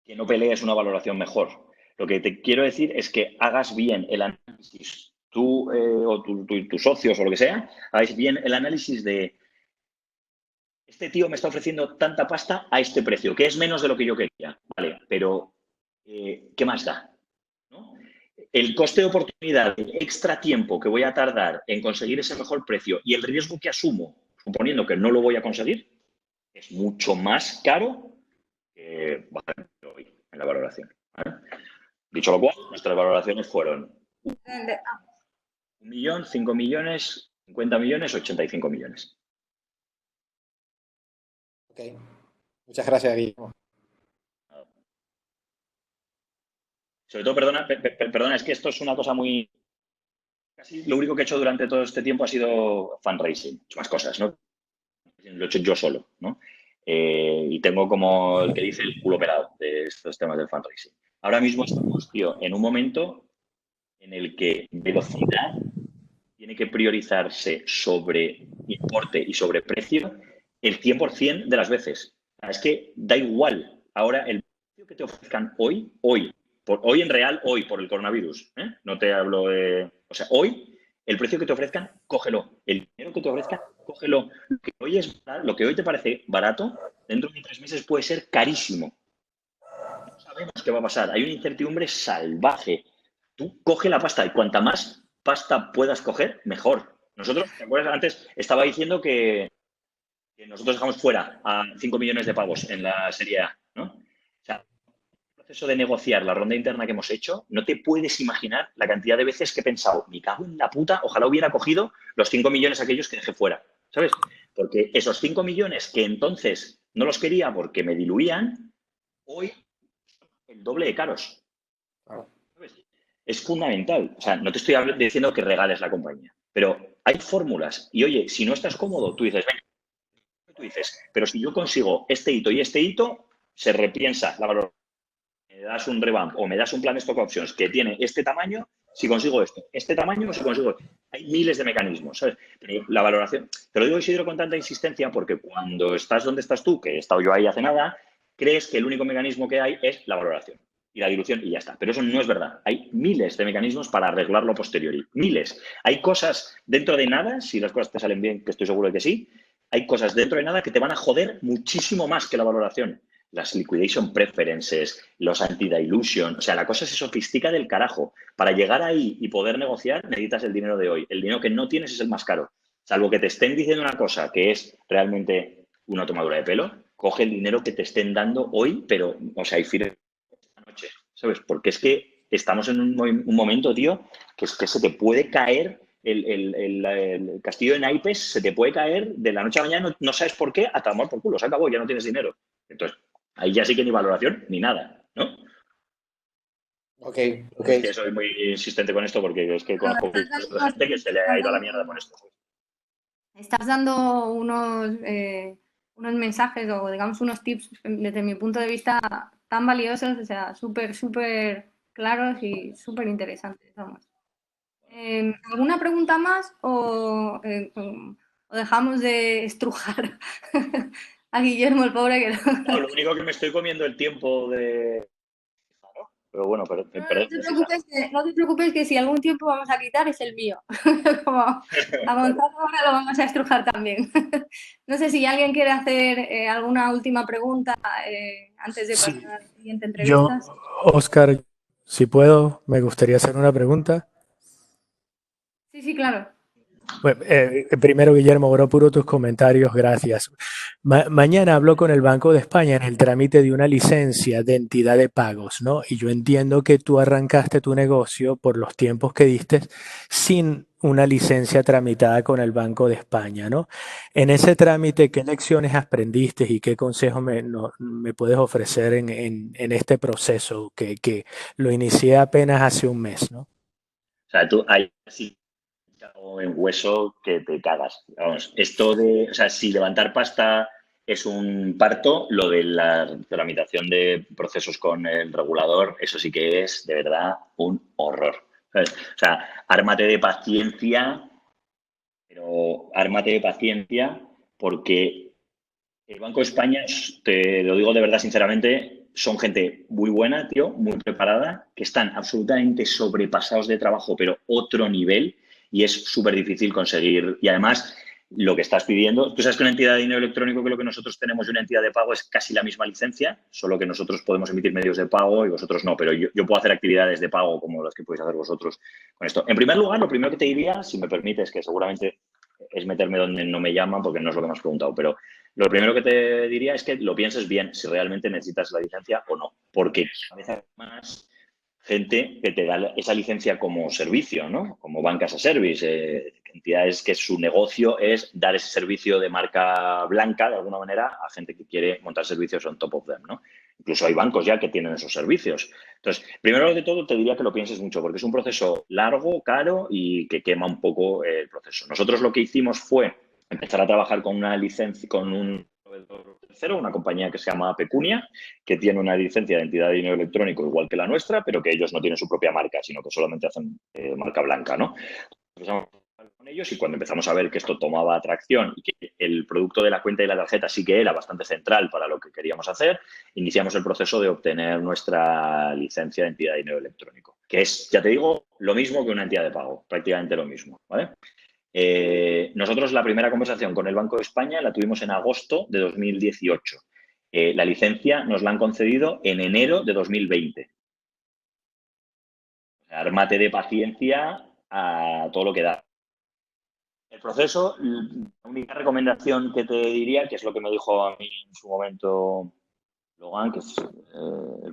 que no pelees una valoración mejor. Lo que te quiero decir es que hagas bien el análisis, tú o tus socios o lo que sea, hagáis bien el análisis de este tío me está ofreciendo tanta pasta a este precio, que es menos de lo que yo quería. Vale, pero ¿qué más da? ¿No? El coste de oportunidad, el extra tiempo que voy a tardar en conseguir ese mejor precio y el riesgo que asumo, suponiendo que no lo voy a conseguir, es mucho más caro que bajar hoy en la valoración. ¿Vale? Dicho lo cual, nuestras valoraciones fueron 1 millón, 5 millones, 50 millones, 85 millones. Ok. Muchas gracias, Guillermo. Sobre todo, perdona, es que esto es una cosa muy... Casi lo único que he hecho durante todo este tiempo ha sido fundraising, más cosas, ¿no? Lo he hecho yo solo, ¿no? Y tengo como el que dice el culo pelado de estos temas del fundraising. Ahora mismo estamos, tío, en un momento en el que velocidad tiene que priorizarse sobre importe y sobre precio el 100% de las veces. Es que da igual ahora el precio que te ofrezcan hoy, hoy en real, hoy por el coronavirus. No te hablo de... O sea, hoy, el precio que te ofrezcan, cógelo. El dinero que te ofrezcan, cógelo. Lo que hoy te parece barato, dentro de 3 meses puede ser carísimo. No sabemos qué va a pasar. Hay una incertidumbre salvaje. Tú coge la pasta y cuanta más pasta puedas coger, mejor. Nosotros, ¿te acuerdas? Antes estaba diciendo que nosotros dejamos fuera a 5 millones de pavos en la Serie A, ¿no? O sea, el proceso de negociar la ronda interna que hemos hecho, no te puedes imaginar la cantidad de veces que he pensado, me cago en la puta, ojalá hubiera cogido los 5 millones aquellos que dejé fuera, ¿sabes? Porque esos 5 millones que entonces no los quería porque me diluían, hoy el doble de caros. ¿Sabes? Es fundamental. O sea, no te estoy diciendo que regales la compañía, pero hay fórmulas. Y oye, si no estás cómodo, tú dices, venga, pero si yo consigo este hito y este hito, se repiensa la valoración. Me das un revamp o me das un plan stock options que tiene este tamaño, si consigo esto, este tamaño, si consigo esto. Hay miles de mecanismos, ¿sabes? Pero la valoración, te lo digo, Isidro, con tanta insistencia, porque cuando estás donde estás tú, que he estado yo ahí hace nada, crees que el único mecanismo que hay es la valoración y la dilución y ya está. Pero eso no es verdad. Hay miles de mecanismos para arreglarlo a posteriori. Miles. Hay cosas dentro de nada, si las cosas te salen bien, que estoy seguro de que sí, hay cosas dentro de nada que te van a joder muchísimo más que la valoración. Las liquidation preferences, los anti-dilution, o sea, la cosa se sofistica del carajo. Para llegar ahí y poder negociar necesitas el dinero de hoy. El dinero que no tienes es el más caro. Salvo que te estén diciendo una cosa que es realmente una tomadura de pelo, coge el dinero que te estén dando hoy, pero, o sea, y firme esta noche, ¿sabes? Porque es que estamos en un momento, tío, que es que se te puede caer el castillo de naipes, se te puede caer de la noche a la mañana, no sabes por qué, a tomar por culo, se acabó, ya no tienes dinero. Entonces, ahí ya sí que ni valoración ni nada, ¿no? Ok. Es que soy muy insistente con esto porque es que conozco gente que se le ha ido a la mierda con esto. Estás dando unos mensajes o, digamos, unos tips desde mi punto de vista tan valiosos, o sea, súper, súper claros y súper interesantes, vamos. ¿Alguna pregunta más o dejamos de estrujar a Guillermo, el pobre que No, lo único que me estoy comiendo el tiempo de... Pero bueno, No, no te preocupes, no te preocupes que si algún tiempo vamos a quitar es el mío. Como a Gonzalo ahora lo vamos a estrujar también. No sé si alguien quiere hacer alguna última pregunta antes de pasar Sí, a la siguiente yo, entrevista. Oscar, si puedo, me gustaría hacer una pregunta. Sí, sí, claro. Bueno, primero, Guillermo, bro, puro tus comentarios, gracias. Mañana hablo con el Banco de España en el trámite de una licencia de entidad de pagos, ¿no? Y yo entiendo que tú arrancaste tu negocio por los tiempos que diste sin una licencia tramitada con el Banco de España, ¿no? En ese trámite, ¿qué lecciones aprendiste y qué consejos me puedes ofrecer en este proceso que lo inicié apenas hace un mes, ¿no? O sea, tú ahí sí en hueso que te cagas. Vamos, esto de, o sea, si levantar pasta es un parto, lo de la tramitación de procesos con el regulador, eso sí que es de verdad un horror. ¿Sabes? O sea, ármate de paciencia, pero ármate de paciencia porque el Banco de España, te lo digo de verdad sinceramente, son gente muy buena, tío, muy preparada, que están absolutamente sobrepasados de trabajo, pero otro nivel, y es súper difícil conseguir. Y además, lo que estás pidiendo, tú sabes que una entidad de dinero electrónico, que lo que nosotros tenemos y una entidad de pago es casi la misma licencia, solo que nosotros podemos emitir medios de pago y vosotros no, pero yo puedo hacer actividades de pago como las que podéis hacer vosotros con esto. En primer lugar, lo primero que te diría, si me permites, que seguramente es meterme donde no me llaman porque no es lo que me has preguntado, pero lo primero que te diría es que lo pienses bien si realmente necesitas la licencia o no, porque a veces hay más gente que te da esa licencia como servicio, ¿no? Como bancas a service, entidades que su negocio es dar ese servicio de marca blanca, de alguna manera, a gente que quiere montar servicios on top of them, ¿no? Incluso hay bancos ya que tienen esos servicios. Entonces, primero de todo, te diría que lo pienses mucho, porque es un proceso largo, caro y que quema un poco el proceso. Nosotros lo que hicimos fue empezar a trabajar con una licencia, con un proveedor tercero, una compañía que se llama Pecunia, que tiene una licencia de entidad de dinero electrónico igual que la nuestra, pero que ellos no tienen su propia marca, sino que solamente hacen marca blanca, ¿no? Empezamos a trabajar con ellos y cuando empezamos a ver que esto tomaba atracción y que el producto de la cuenta y la tarjeta sí que era bastante central para lo que queríamos hacer, iniciamos el proceso de obtener nuestra licencia de entidad de dinero electrónico, que es, ya te digo, lo mismo que una entidad de pago, prácticamente lo mismo, ¿vale? Nosotros la primera conversación con el Banco de España la tuvimos en agosto de 2018. La licencia nos la han concedido en enero de 2020. O sea, ármate de paciencia a todo lo que da. El proceso, la única recomendación que te diría, que es lo que me dijo a mí en su momento Logan, que es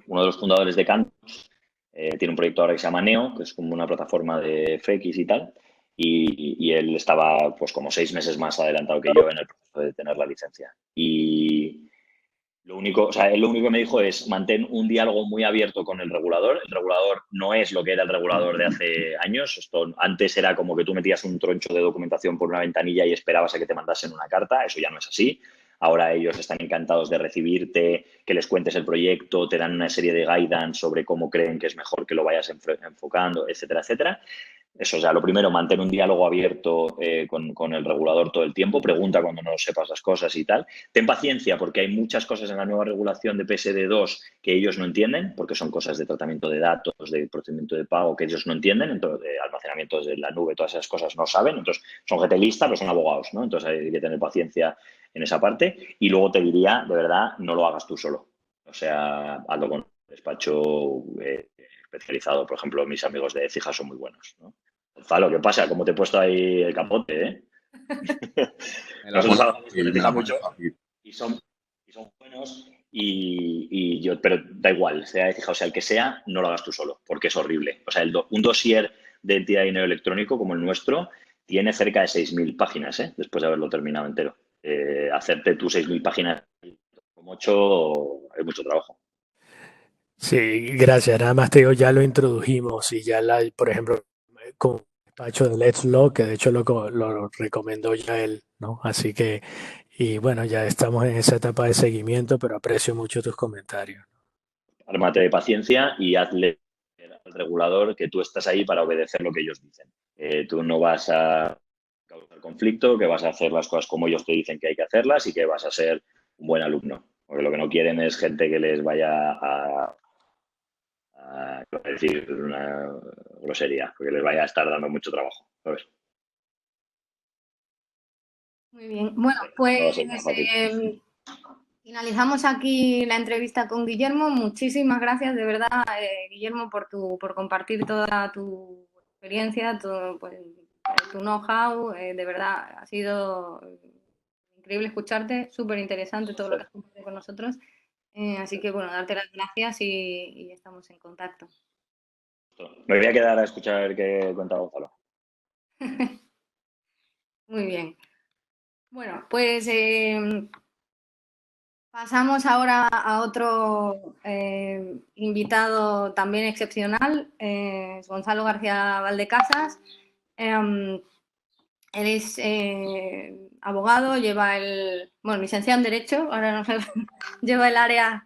uno de los fundadores de Cantos, tiene un proyecto ahora que se llama Neo, que es como una plataforma de FX y tal, y él estaba pues como 6 meses más adelantado que yo en el proceso de tener la licencia. Y lo único, o sea, él lo único que me dijo es mantén un diálogo muy abierto con el regulador. El regulador no es lo que era el regulador de hace años. Esto antes era como que tú metías un troncho de documentación por una ventanilla y esperabas a que te mandasen una carta. Eso ya no es así. Ahora ellos están encantados de recibirte, que les cuentes el proyecto, te dan una serie de guidance sobre cómo creen que es mejor que lo vayas enfocando, etcétera, etcétera. Eso, o sea, lo primero, mantén un diálogo abierto con el regulador todo el tiempo, pregunta cuando no sepas las cosas y tal. Ten paciencia porque hay muchas cosas en la nueva regulación de PSD2 que ellos no entienden, porque son cosas de tratamiento de datos, de procedimiento de pago que ellos no entienden, entonces de almacenamiento desde la nube, todas esas cosas no saben, entonces son gente lista, pero son abogados, ¿no? Entonces hay que tener paciencia en esa parte y luego te diría, de verdad, no lo hagas tú solo. O sea, hazlo con un despacho especializado. Por ejemplo, mis amigos de Cija son muy buenos, ¿no? Gonzalo, ¿qué pasa? ¿Cómo te he puesto ahí el capote, eh? Me la Nosotros pone trabajamos con fácil, me Ecija la pone mucho fácil. y son buenos y yo, pero da igual, sea Ecija o sea el que sea, no lo hagas tú solo, porque es horrible. O sea, un dossier de entidad de dinero electrónico como el nuestro tiene cerca de 6.000 páginas, después de haberlo terminado entero. Hacerte tus 6.000 páginas como 8 hay mucho trabajo. Sí, gracias. Nada más te digo, ya lo introdujimos y ya, por ejemplo, con el despacho de Let's Law, que de hecho lo recomendó ya él, ¿no? Así que, y bueno, ya estamos en esa etapa de seguimiento, pero aprecio mucho tus comentarios. Ármate de paciencia y hazle al regulador que tú estás ahí para obedecer lo que ellos dicen. Tú no vas a causar conflicto, que vas a hacer las cosas como ellos te dicen que hay que hacerlas y que vas a ser un buen alumno. Porque lo que no quieren es gente que les vaya a decir una grosería, porque les vaya a estar dando mucho trabajo, ¿sabes? Muy bien. Bueno, No va a pues ser tan fácil. finalizamos aquí la entrevista con Guillermo. Muchísimas gracias, de verdad, Guillermo, por compartir toda tu experiencia, todo, pues, tu know-how. De verdad, ha sido increíble escucharte, súper interesante todo lo que has compartido con nosotros. Así que, bueno, darte las gracias y estamos en contacto. Me voy a quedar a escuchar qué cuenta Gonzalo. Muy bien. Bueno, pues pasamos ahora a otro invitado también excepcional, es Gonzalo García Valdecasas. Él es abogado, licenciado en Derecho, ahora no sé, lleva el área,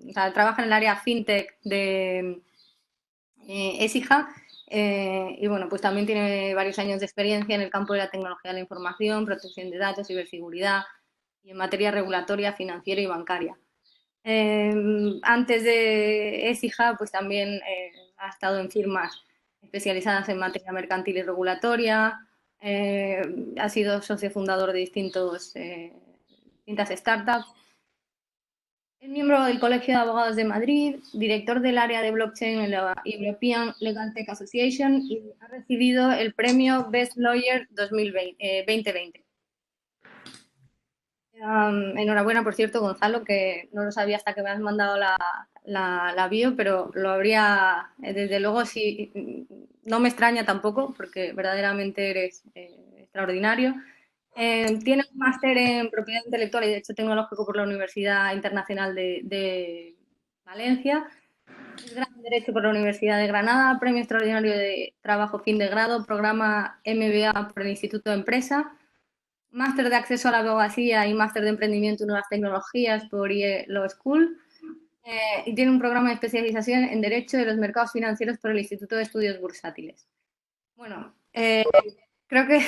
o sea, trabaja en el área FinTech de Écija. Y bueno, pues también tiene varios años de experiencia en el campo de la tecnología de la información, protección de datos, ciberseguridad y en materia regulatoria, financiera y bancaria. Antes de Écija, pues también ha estado en firmas especializadas en materia mercantil y regulatoria, ha sido socio fundador de distintas startups. Es miembro del Colegio de Abogados de Madrid, director del área de blockchain en la European Legal Tech Association y ha recibido el premio Best Lawyer 2020. Enhorabuena, por cierto, Gonzalo, que no lo sabía hasta que me has mandado la bio, pero lo habría, desde luego, sí, no me extraña tampoco, porque verdaderamente eres extraordinario. Tiene un máster en propiedad intelectual y derecho tecnológico por la Universidad Internacional de Valencia. Es grado en Derecho por la Universidad de Granada, premio extraordinario de trabajo fin de grado, programa MBA por el Instituto de Empresa, máster de acceso a la abogacía y máster de emprendimiento y nuevas tecnologías por IE Law School. Y tiene un programa de especialización en Derecho de los Mercados Financieros por el Instituto de Estudios Bursátiles. Bueno, creo que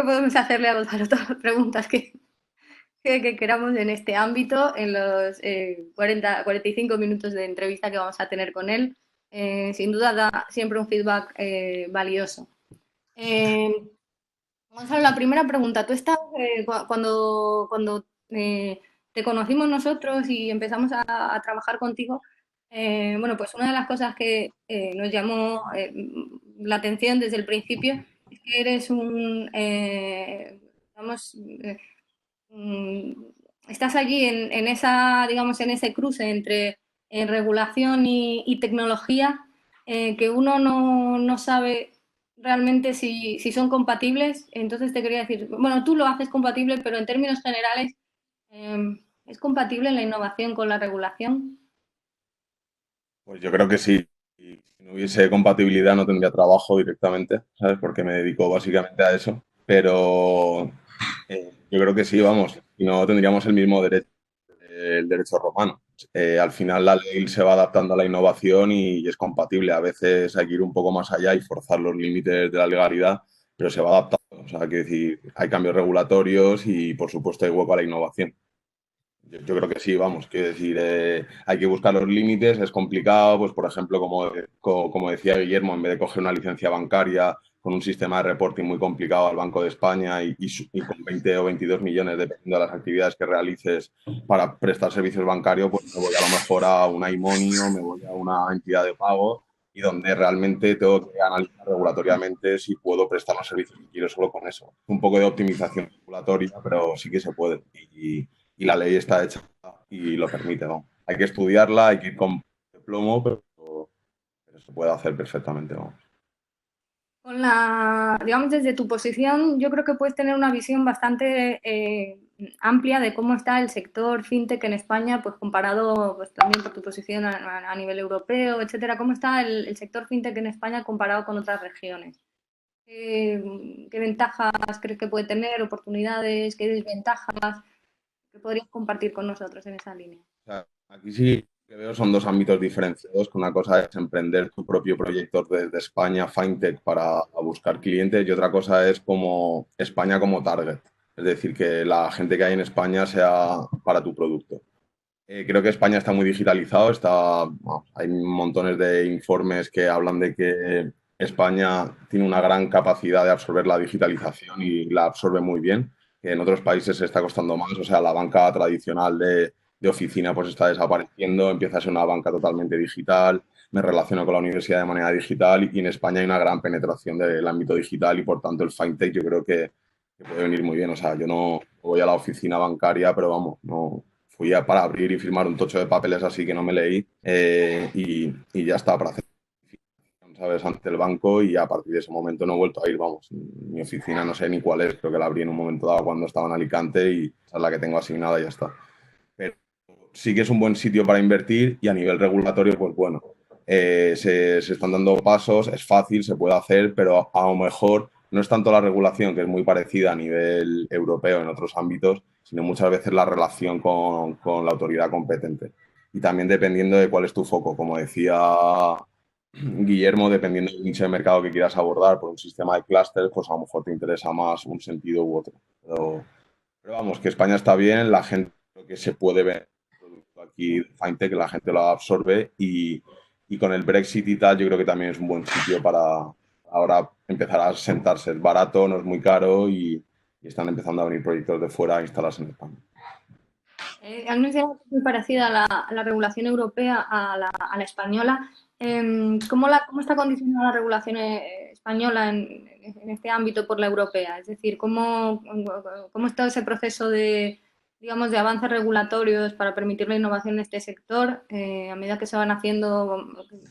podemos hacerle a Gonzalo todas las preguntas que queramos en este ámbito, en los 45 minutos de entrevista que vamos a tener con él. Sin duda da siempre un feedback valioso. Gonzalo, la primera pregunta. Tú estabas, cuando te conocimos nosotros y empezamos a trabajar contigo, bueno, pues una de las cosas que nos llamó la atención desde el principio es que eres digamos, mm, estás allí en esa, digamos, en ese cruce entre regulación y tecnología, que uno no sabe realmente si son compatibles. Entonces te quería decir, bueno, tú lo haces compatible, pero en términos generales, ¿es compatible la innovación con la regulación? Pues yo creo que sí. Y si no hubiese compatibilidad no tendría trabajo directamente, ¿sabes? Porque me dedico básicamente a eso. Pero yo creo que sí, vamos. Y no tendríamos el mismo derecho, el derecho romano. Al final la ley se va adaptando a la innovación y es compatible. A veces hay que ir un poco más allá y forzar los límites de la legalidad, pero se va adaptando. O sea, quiero decir, hay cambios regulatorios y por supuesto hay hueco a la innovación. Yo creo que sí, vamos, quiero decir, hay que buscar los límites, es complicado, pues por ejemplo, como decía Guillermo, en vez de coger una licencia bancaria con un sistema de reporting muy complicado al Banco de España y con 20 o 22 millones, dependiendo de las actividades que realices para prestar servicios bancarios, pues me voy a lo mejor a una iMoney o me voy a una entidad de pago y donde realmente tengo que analizar regulatoriamente si puedo prestar los servicios que quiero solo con eso. Un poco de optimización regulatoria, pero sí que se puede. Y la ley está hecha y lo permite, ¿no? Hay que estudiarla, hay que ir con plomo, pero se puede hacer perfectamente, ¿no? Digamos, desde tu posición, yo creo que puedes tener una visión bastante amplia de cómo está el sector fintech en España, pues comparado, pues también por tu posición a nivel europeo, etcétera. ¿Cómo está el sector fintech en España comparado con otras regiones? ¿Qué ventajas crees que puede tener? ¿Oportunidades? ¿Qué desventajas? ¿Qué podrías compartir con nosotros en esa línea? O sea, aquí sí que veo son dos ámbitos diferenciados, que una cosa es emprender tu propio proyecto desde España, FinTech, para buscar clientes, y otra cosa es como España como target. Es decir, que la gente que hay en España sea para tu producto. Creo que España está muy digitalizado, hay montones de informes que hablan de que España tiene una gran capacidad de absorber la digitalización y la absorbe muy bien, que en otros países se está costando más, o sea, la banca tradicional de oficina pues está desapareciendo, empieza a ser una banca totalmente digital, me relaciono con la universidad de manera digital y en España hay una gran penetración del ámbito digital y por tanto el fintech yo creo que puede venir muy bien, o sea, yo no voy a la oficina bancaria, pero vamos, no para abrir y firmar un tocho de papeles así que no me leí y ya está, para hacer, ¿sabes?, ante el banco y a partir de ese momento no he vuelto a ir, vamos. Mi oficina no sé ni cuál es, creo que la abrí en un momento dado cuando estaba en Alicante y esa es la que tengo asignada y ya está. Pero sí que es un buen sitio para invertir y a nivel regulatorio, pues bueno, se están dando pasos, es fácil, se puede hacer, pero a lo mejor no es tanto la regulación, que es muy parecida a nivel europeo en otros ámbitos, sino muchas veces la relación con la autoridad competente. Y también dependiendo de cuál es tu foco, como decía Guillermo, dependiendo del nicho de mercado que quieras abordar por un sistema de clústeres, pues a lo mejor te interesa más un sentido u otro. Pero vamos, que España está bien, la gente lo que se puede ver aquí de FinTech, la gente lo absorbe y con el Brexit y tal, yo creo que también es un buen sitio para ahora empezar a sentarse. Es barato, no es muy caro y están empezando a venir proyectos de fuera a instalarse en España. Has mencionado que es muy parecida a la regulación europea a la española. ¿Cómo está condicionada la regulación española en este ámbito por la europea? Es decir, ¿cómo está ese proceso de, digamos, de avances regulatorios para permitir la innovación en este sector a medida que se van haciendo,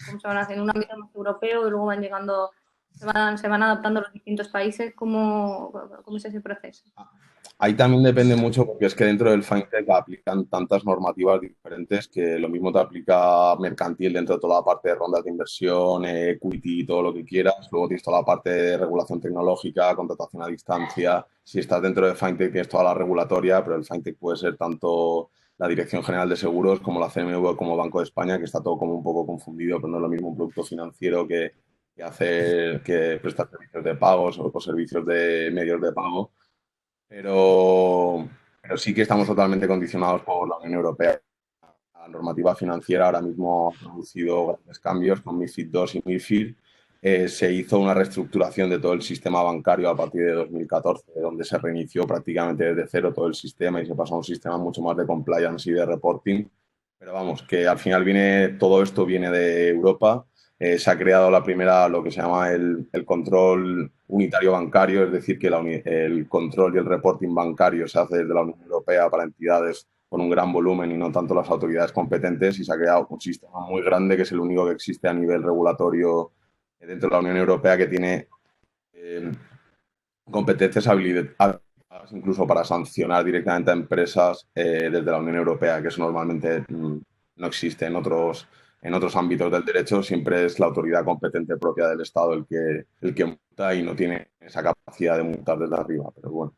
cómo se van haciendo en un ámbito más europeo y luego van llegando, se van adaptando los distintos países? ¿Cómo es ese proceso? Ahí también depende mucho porque es que dentro del fintech aplican tantas normativas diferentes que lo mismo te aplica mercantil dentro de toda la parte de rondas de inversión, equity, todo lo que quieras. Luego tienes toda la parte de regulación tecnológica, contratación a distancia. Si estás dentro de fintech tienes toda la regulatoria, pero el fintech puede ser tanto la Dirección General de Seguros como la CNMV como Banco de España, que está todo como un poco confundido, pero no es lo mismo un producto financiero que prestar servicios de pagos o servicios de medios de pago, pero sí que estamos totalmente condicionados por la Unión Europea. La normativa financiera ahora mismo ha producido grandes cambios con MiFID II y MiFIR. Se hizo una reestructuración de todo el sistema bancario a partir de 2014, donde se reinició prácticamente desde cero todo el sistema y se pasó a un sistema mucho más de compliance y de reporting. Pero vamos, que al final todo esto viene de Europa. Se ha creado la primera, lo que se llama el control unitario bancario, es decir, que el control y el reporting bancario se hace desde la Unión Europea para entidades con un gran volumen y no tanto las autoridades competentes, y se ha creado un sistema muy grande que es el único que existe a nivel regulatorio dentro de la Unión Europea que tiene competencias habilitadas incluso para sancionar directamente a empresas desde la Unión Europea, que eso normalmente no existe en otros ámbitos del derecho. Siempre es la autoridad competente propia del Estado el que multa y no tiene esa capacidad de multar desde arriba. Pero bueno,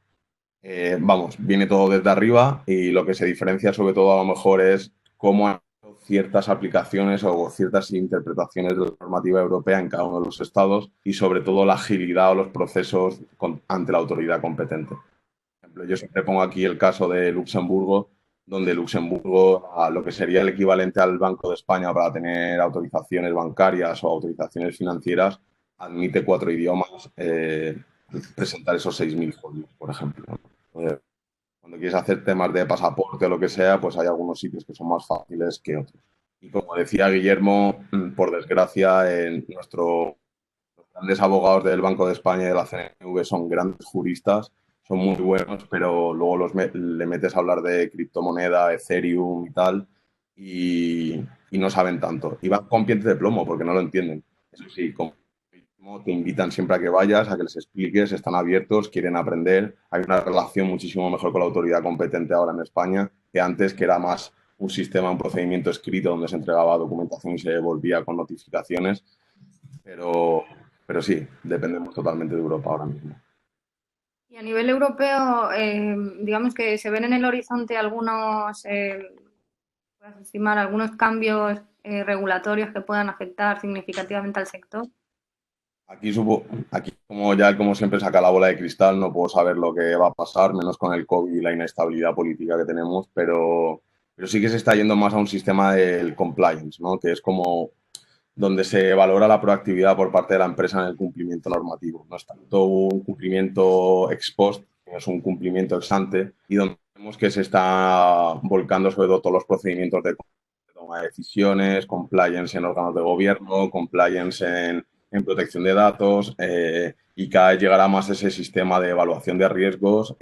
vamos, viene todo desde arriba y lo que se diferencia sobre todo a lo mejor es cómo han ciertas aplicaciones o ciertas interpretaciones de la normativa europea en cada uno de los estados y sobre todo la agilidad o los procesos ante la autoridad competente. Por ejemplo, yo siempre pongo aquí el caso de Luxemburgo, donde Luxemburgo, a lo que sería el equivalente al Banco de España para tener autorizaciones bancarias o autorizaciones financieras, admite 4 idiomas, presentar esos 6.000 folios, por ejemplo. Cuando quieres hacer temas de pasaporte o lo que sea, pues hay algunos sitios que son más fáciles que otros. Y como decía Guillermo, por desgracia, los grandes abogados del Banco de España y de la CNV son grandes juristas, son muy buenos, pero luego le metes a hablar de criptomoneda, Ethereum y tal, y no saben tanto. Y van con pies de plomo porque no lo entienden. Eso sí, te invitan siempre a que vayas, a que les expliques, están abiertos, quieren aprender. Hay una relación muchísimo mejor con la autoridad competente ahora en España que antes, que era más un sistema, un procedimiento escrito donde se entregaba documentación y se devolvía con notificaciones. Pero sí, dependemos totalmente de Europa ahora mismo. Y a nivel europeo, digamos que se ven en el horizonte algunos ¿Puedes estimar algunos cambios regulatorios que puedan afectar significativamente al sector? Aquí como siempre saca la bola de cristal, no puedo saber lo que va a pasar, menos con el COVID y la inestabilidad política que tenemos, pero sí que se está yendo más a un sistema del compliance, ¿no? Que es como donde se valora la proactividad por parte de la empresa en el cumplimiento normativo. No es tanto un cumplimiento ex post, es un cumplimiento ex ante, y donde vemos que se está volcando sobre todo todos los procedimientos de toma de decisiones, compliance en órganos de gobierno, compliance en protección de datos, y cada vez llegará más ese sistema de evaluación de riesgos,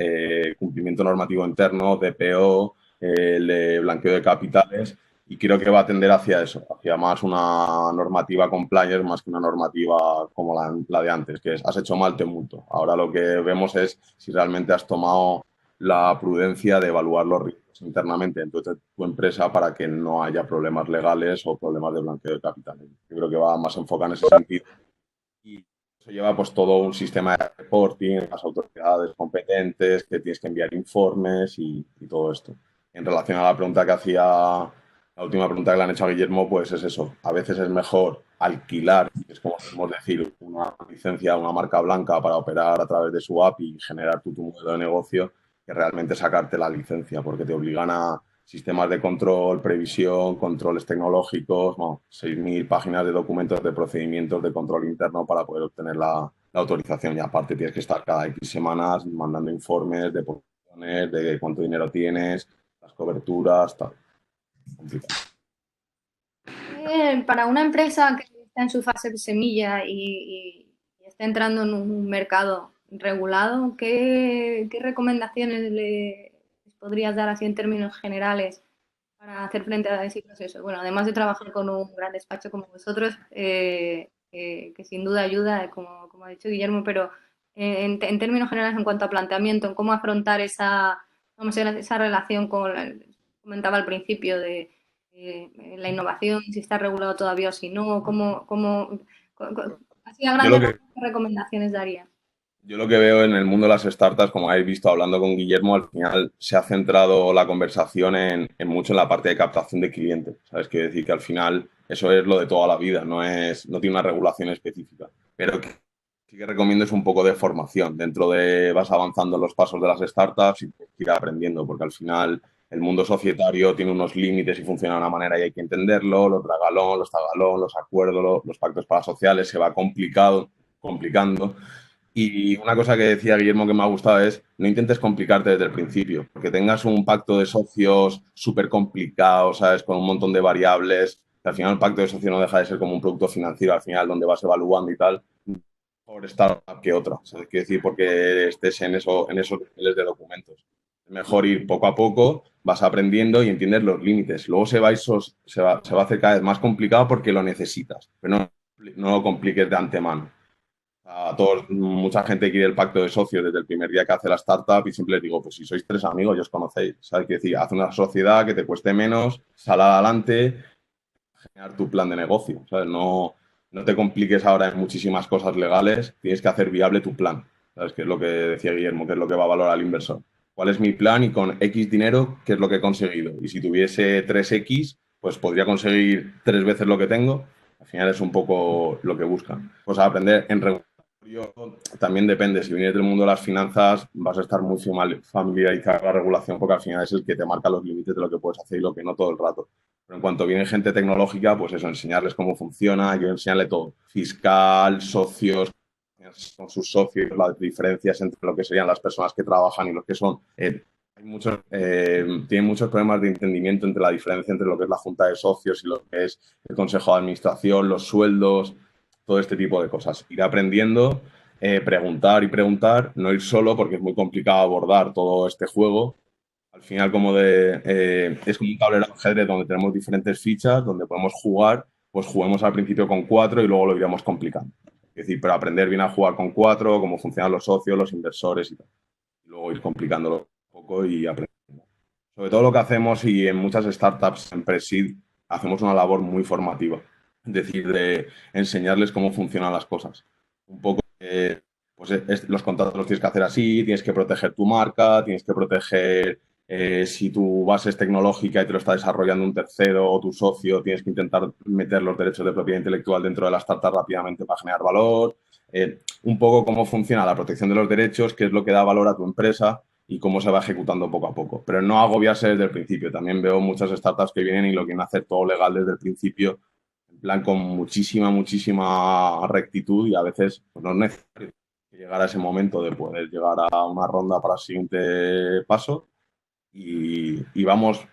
cumplimiento normativo interno, DPO, el de blanqueo de capitales, y creo que va a tender hacia eso, hacia más una normativa compliance más que una normativa como la de antes, que es has hecho mal, te multo. Ahora lo que vemos es si realmente has tomado la prudencia de evaluar los riesgos internamente dentro de tu empresa para que no haya problemas legales o problemas de blanqueo de capitales. Yo creo que va más enfocado en ese sentido. Y eso lleva pues todo un sistema de reporting, las autoridades competentes, que tienes que enviar informes y todo esto. En relación a la pregunta que hacía, la última pregunta que le han hecho a Guillermo, pues es eso. A veces es mejor alquilar, es como podemos decir, una licencia, una marca blanca para operar a través de su API y generar tu modelo de negocio, que realmente sacarte la licencia, porque te obligan a sistemas de control, previsión, controles tecnológicos, bueno, 6.000 páginas de documentos de procedimientos de control interno para poder obtener la autorización. Y aparte tienes que estar cada X semanas mandando informes de posiciones, de cuánto dinero tienes, las coberturas, tal. Complicado. Para una empresa que está en su fase de semilla y está entrando en un mercado regulado, ¿qué recomendaciones les podrías dar así en términos generales para hacer frente a ese proceso? Bueno, además de trabajar con un gran despacho como vosotros, que sin duda ayuda, como ha dicho Guillermo, pero en términos generales en cuanto a planteamiento, en cómo afrontar vamos a decir, esa relación comentaba al principio de la innovación, si está regulado todavía o si no, así a grandes rasgos, ¿qué recomendaciones daría? Yo lo que veo en el mundo de las startups, como habéis visto hablando con Guillermo, al final se ha centrado la conversación en mucho en la parte de captación de clientes. ¿Sabes? Quiero decir que al final eso es lo de toda la vida, no tiene una regulación específica. Pero sí que recomiendo es un poco de formación. Vas avanzando en los pasos de las startups y tienes que ir aprendiendo, porque al final el mundo societario tiene unos límites y funciona de una manera y hay que entenderlo, los dragalón, los tagalón, los acuerdos, los pactos parasociales, se va complicando. Y una cosa que decía Guillermo que me ha gustado es no intentes complicarte desde el principio, porque tengas un pacto de socios súper complicado, ¿sabes? Con un montón de variables. Al final el pacto de socios no deja de ser como un producto financiero, al final donde vas evaluando y tal, por startup que otra. ¿Sabes? Quiero decir, porque estés en esos niveles de documentos. Es mejor ir poco a poco, vas aprendiendo y entiendes los límites. Luego se va a hacer cada vez más complicado porque lo necesitas, pero no lo compliques de antemano. Mucha gente quiere el pacto de socios desde el primer día que hace la startup y siempre les digo, pues si sois 3 amigos, ya os conocéis, ¿sabes? Quiero decir, haz una sociedad que te cueste menos, sal adelante, generar tu plan de negocio, ¿sabes? No te compliques ahora en muchísimas cosas legales, tienes que hacer viable tu plan, ¿sabes? Que es lo que decía Guillermo, que es lo que va a valorar el inversor. ¿Cuál es mi plan y con X dinero, qué es lo que he conseguido? Y si tuviese 3X, pues podría conseguir 3 veces lo que tengo. Al final es un poco lo que buscan. Pues aprender en también depende, si vienes del mundo de las finanzas vas a estar muy familiarizado con la regulación porque al final es el que te marca los límites de lo que puedes hacer y lo que no todo el rato. Pero en cuanto viene gente tecnológica, pues eso, enseñarles cómo funciona, yo enseñarle todo, fiscal, socios, con sus socios, las diferencias entre lo que serían las personas que trabajan y los que son. Tienen muchos problemas de entendimiento entre la diferencia entre lo que es la junta de socios y lo que es el consejo de administración, los sueldos, todo este tipo de cosas. Ir aprendiendo, preguntar y preguntar, no ir solo porque es muy complicado abordar todo este juego. Al final es como un tablero de ajedrez donde tenemos diferentes fichas, donde podemos jugar, pues juguemos al principio con 4 y luego lo iremos complicando. Es decir, pero aprender bien a jugar con 4, cómo funcionan los socios, los inversores y tal. Y luego ir complicándolo un poco y aprendiendo. Sobre todo lo que hacemos y en muchas startups en Presid hacemos una labor muy formativa. Es decir, de enseñarles cómo funcionan las cosas. Un poco, pues los contratos los tienes que hacer así, tienes que proteger tu marca, tienes que proteger Si tu base es tecnológica y te lo está desarrollando un tercero o tu socio, tienes que intentar meter los derechos de propiedad intelectual dentro de la startup rápidamente para generar valor. Un poco cómo funciona la protección de los derechos, qué es lo que da valor a tu empresa y cómo se va ejecutando poco a poco. Pero no agobiarse desde el principio. También veo muchas startups que vienen y lo quieren hacer todo legal desde el principio, en plan con muchísima rectitud, y a veces pues, no es necesario llegar a ese momento de poder llegar a una ronda para el siguiente paso, y vamos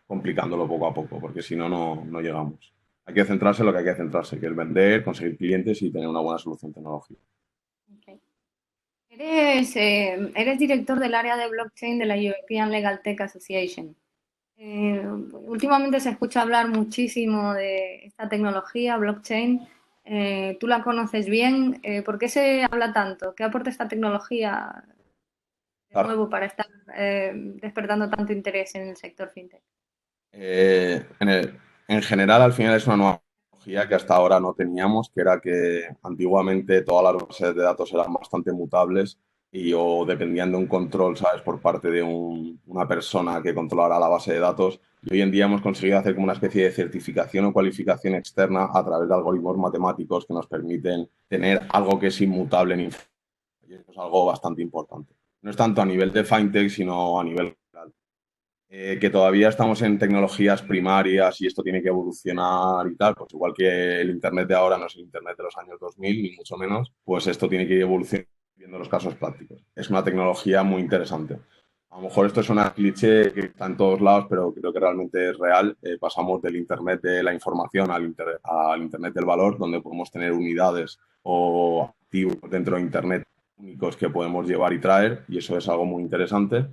complicándolo poco a poco, porque si no, no llegamos. Hay que centrarse en lo que hay que centrarse, que es vender, conseguir clientes y tener una buena solución tecnológica. Okay. Eres director del área de blockchain de la European Legal Tech Association. Últimamente se escucha hablar muchísimo de esta tecnología, blockchain. ¿Tú la conoces bien? ¿Por qué se habla tanto? ¿Qué aporta esta tecnología de nuevo para estar despertando tanto interés en el sector fintech? En general, al final es una nueva tecnología que hasta ahora no teníamos, que era que antiguamente todas las bases de datos eran bastante mutables o dependían de un control, ¿sabes?, por parte de una persona que controlara la base de datos. Y hoy en día hemos conseguido hacer como una especie de certificación o cualificación externa a través de algoritmos matemáticos que nos permiten tener algo que es inmutable en información. Y eso es algo bastante importante. No es tanto a nivel de fintech, sino a nivel general. Que todavía estamos en tecnologías primarias y esto tiene que evolucionar y tal, pues igual que el Internet de ahora no es el Internet de los años 2000, ni mucho menos, pues esto tiene que ir evolucionando viendo los casos prácticos. Es una tecnología muy interesante. A lo mejor esto es una cliché que está en todos lados, pero creo que realmente es real. Pasamos del Internet de la información al Internet del valor, donde podemos tener unidades o activos dentro de Internet únicos que podemos llevar y traer, y eso es algo muy interesante.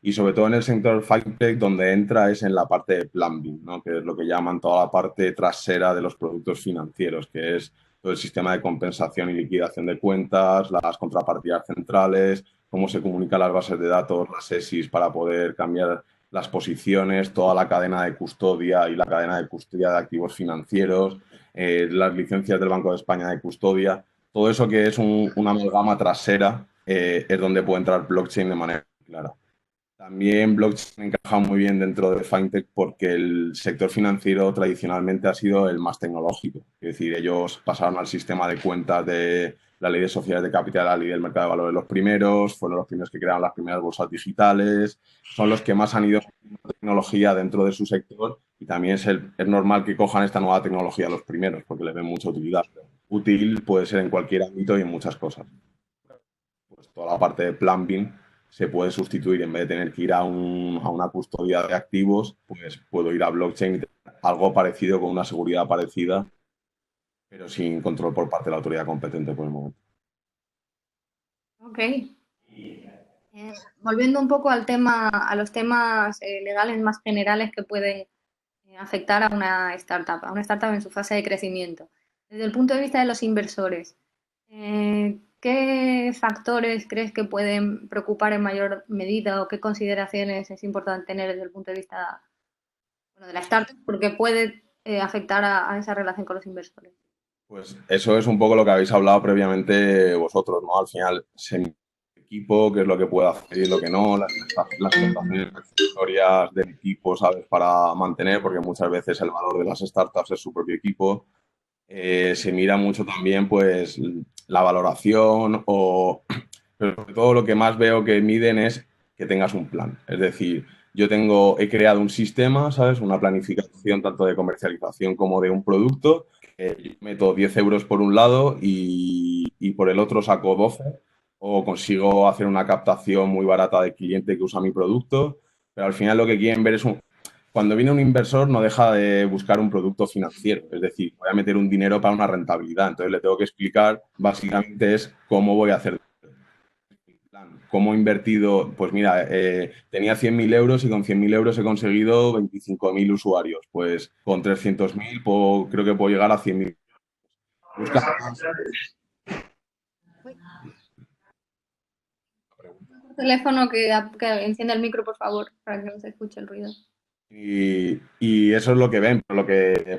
Y sobre todo en el sector fintech, donde entra es en la parte de plumbing, ¿no?, que es lo que llaman toda la parte trasera de los productos financieros, que es todo el sistema de compensación y liquidación de cuentas, las contrapartidas centrales, cómo se comunican las bases de datos, las ESIs para poder cambiar las posiciones, toda la cadena de custodia y la cadena de custodia de activos financieros, las licencias del Banco de España de custodia. Todo eso que es una amalgama trasera es donde puede entrar blockchain de manera clara. También blockchain encaja muy bien dentro de fintech porque el sector financiero tradicionalmente ha sido el más tecnológico. Es decir, ellos pasaron al sistema de cuentas de la ley de sociedades de capital, la ley del mercado de valores los primeros, fueron los primeros que crearon las primeras bolsas digitales, son los que más han ido con tecnología dentro de su sector, y también es normal que cojan esta nueva tecnología los primeros porque les ven mucha utilidad. Útil puede ser en cualquier ámbito y en muchas cosas. Pues toda la parte de plumbing se puede sustituir. En vez de tener que ir a una custodia de activos, pues puedo ir a blockchain y tener algo parecido con una seguridad parecida, pero sin control por parte de la autoridad competente por el momento. Ok. Volviendo un poco al tema, a los temas legales más generales que pueden afectar a una startup en su fase de crecimiento. Desde el punto de vista de los inversores, ¿qué factores crees que pueden preocupar en mayor medida o qué consideraciones es importante tener desde el punto de vista, bueno, de la startup, porque puede afectar a esa relación con los inversores? Pues eso es un poco lo que habéis hablado previamente vosotros, ¿no? Al final, equipo, qué es lo que puede hacer y lo que no, las prestaciones accesorias del equipo, ¿sabes?, para mantener, porque muchas veces el valor de las startups es su propio equipo. Se mira mucho también, pues, la valoración pero sobre todo lo que más veo que miden es que tengas un plan. Es decir, he creado un sistema, ¿sabes?, una planificación tanto de comercialización como de un producto. Yo meto 10 euros por un lado y por el otro saco 12, o consigo hacer una captación muy barata de cliente que usa mi producto, pero al final lo que quieren ver es cuando viene un inversor no deja de buscar un producto financiero, es decir, voy a meter un dinero para una rentabilidad, entonces le tengo que explicar básicamente es cómo voy a hacer. ¿Cómo he invertido? Pues mira, tenía 100.000 euros y con 100.000 euros he conseguido 25.000 usuarios. Pues con 300.000 creo que puedo llegar a 100.000. Busca... Teléfono que encienda el micro, por favor, para que no se escuche el ruido. Y eso es lo que ven,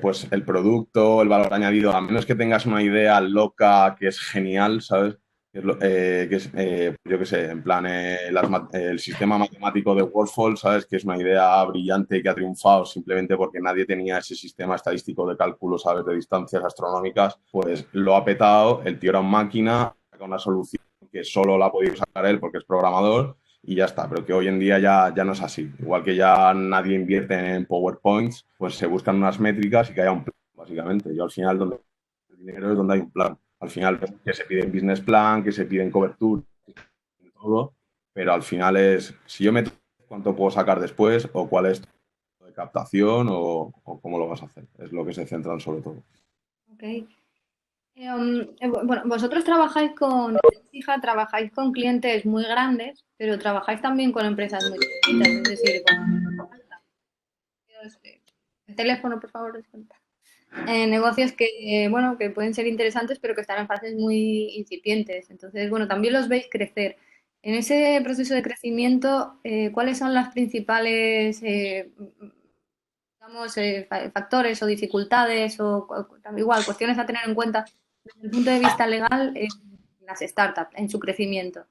pues el producto, el valor añadido, a menos que tengas una idea loca que es genial, ¿sabes? yo qué sé, en plan, el sistema matemático de Wolfall, ¿sabes? Que es una idea brillante y que ha triunfado simplemente porque nadie tenía ese sistema estadístico de cálculo, ¿sabes? De distancias astronómicas, pues lo ha petado, el tío era una máquina, con una solución que solo la ha podido sacar él porque es programador y ya está, pero que hoy en día ya no es así. Igual que ya nadie invierte en PowerPoints, pues se buscan unas métricas y que haya un plan, básicamente. Yo al final, donde el dinero es donde hay un plan. Al final, que se piden business plan, que se piden cobertura, todo, pero al final es, si yo meto cuánto puedo sacar después o cuál es tu de captación o cómo lo vas a hacer. Es lo que se centran sobre todo. Ok. Bueno, vosotros trabajáis con clientes muy grandes, pero trabajáis también con empresas muy chiquitas, es decir, el teléfono, por favor, disculpa. Negocios que, bueno, que pueden ser interesantes, pero que están en fases muy incipientes. Entonces, bueno, también los veis crecer. En ese proceso de crecimiento, ¿cuáles son las principales, digamos, factores o dificultades igual cuestiones a tener en cuenta desde el punto de vista legal en las startups, en su crecimiento?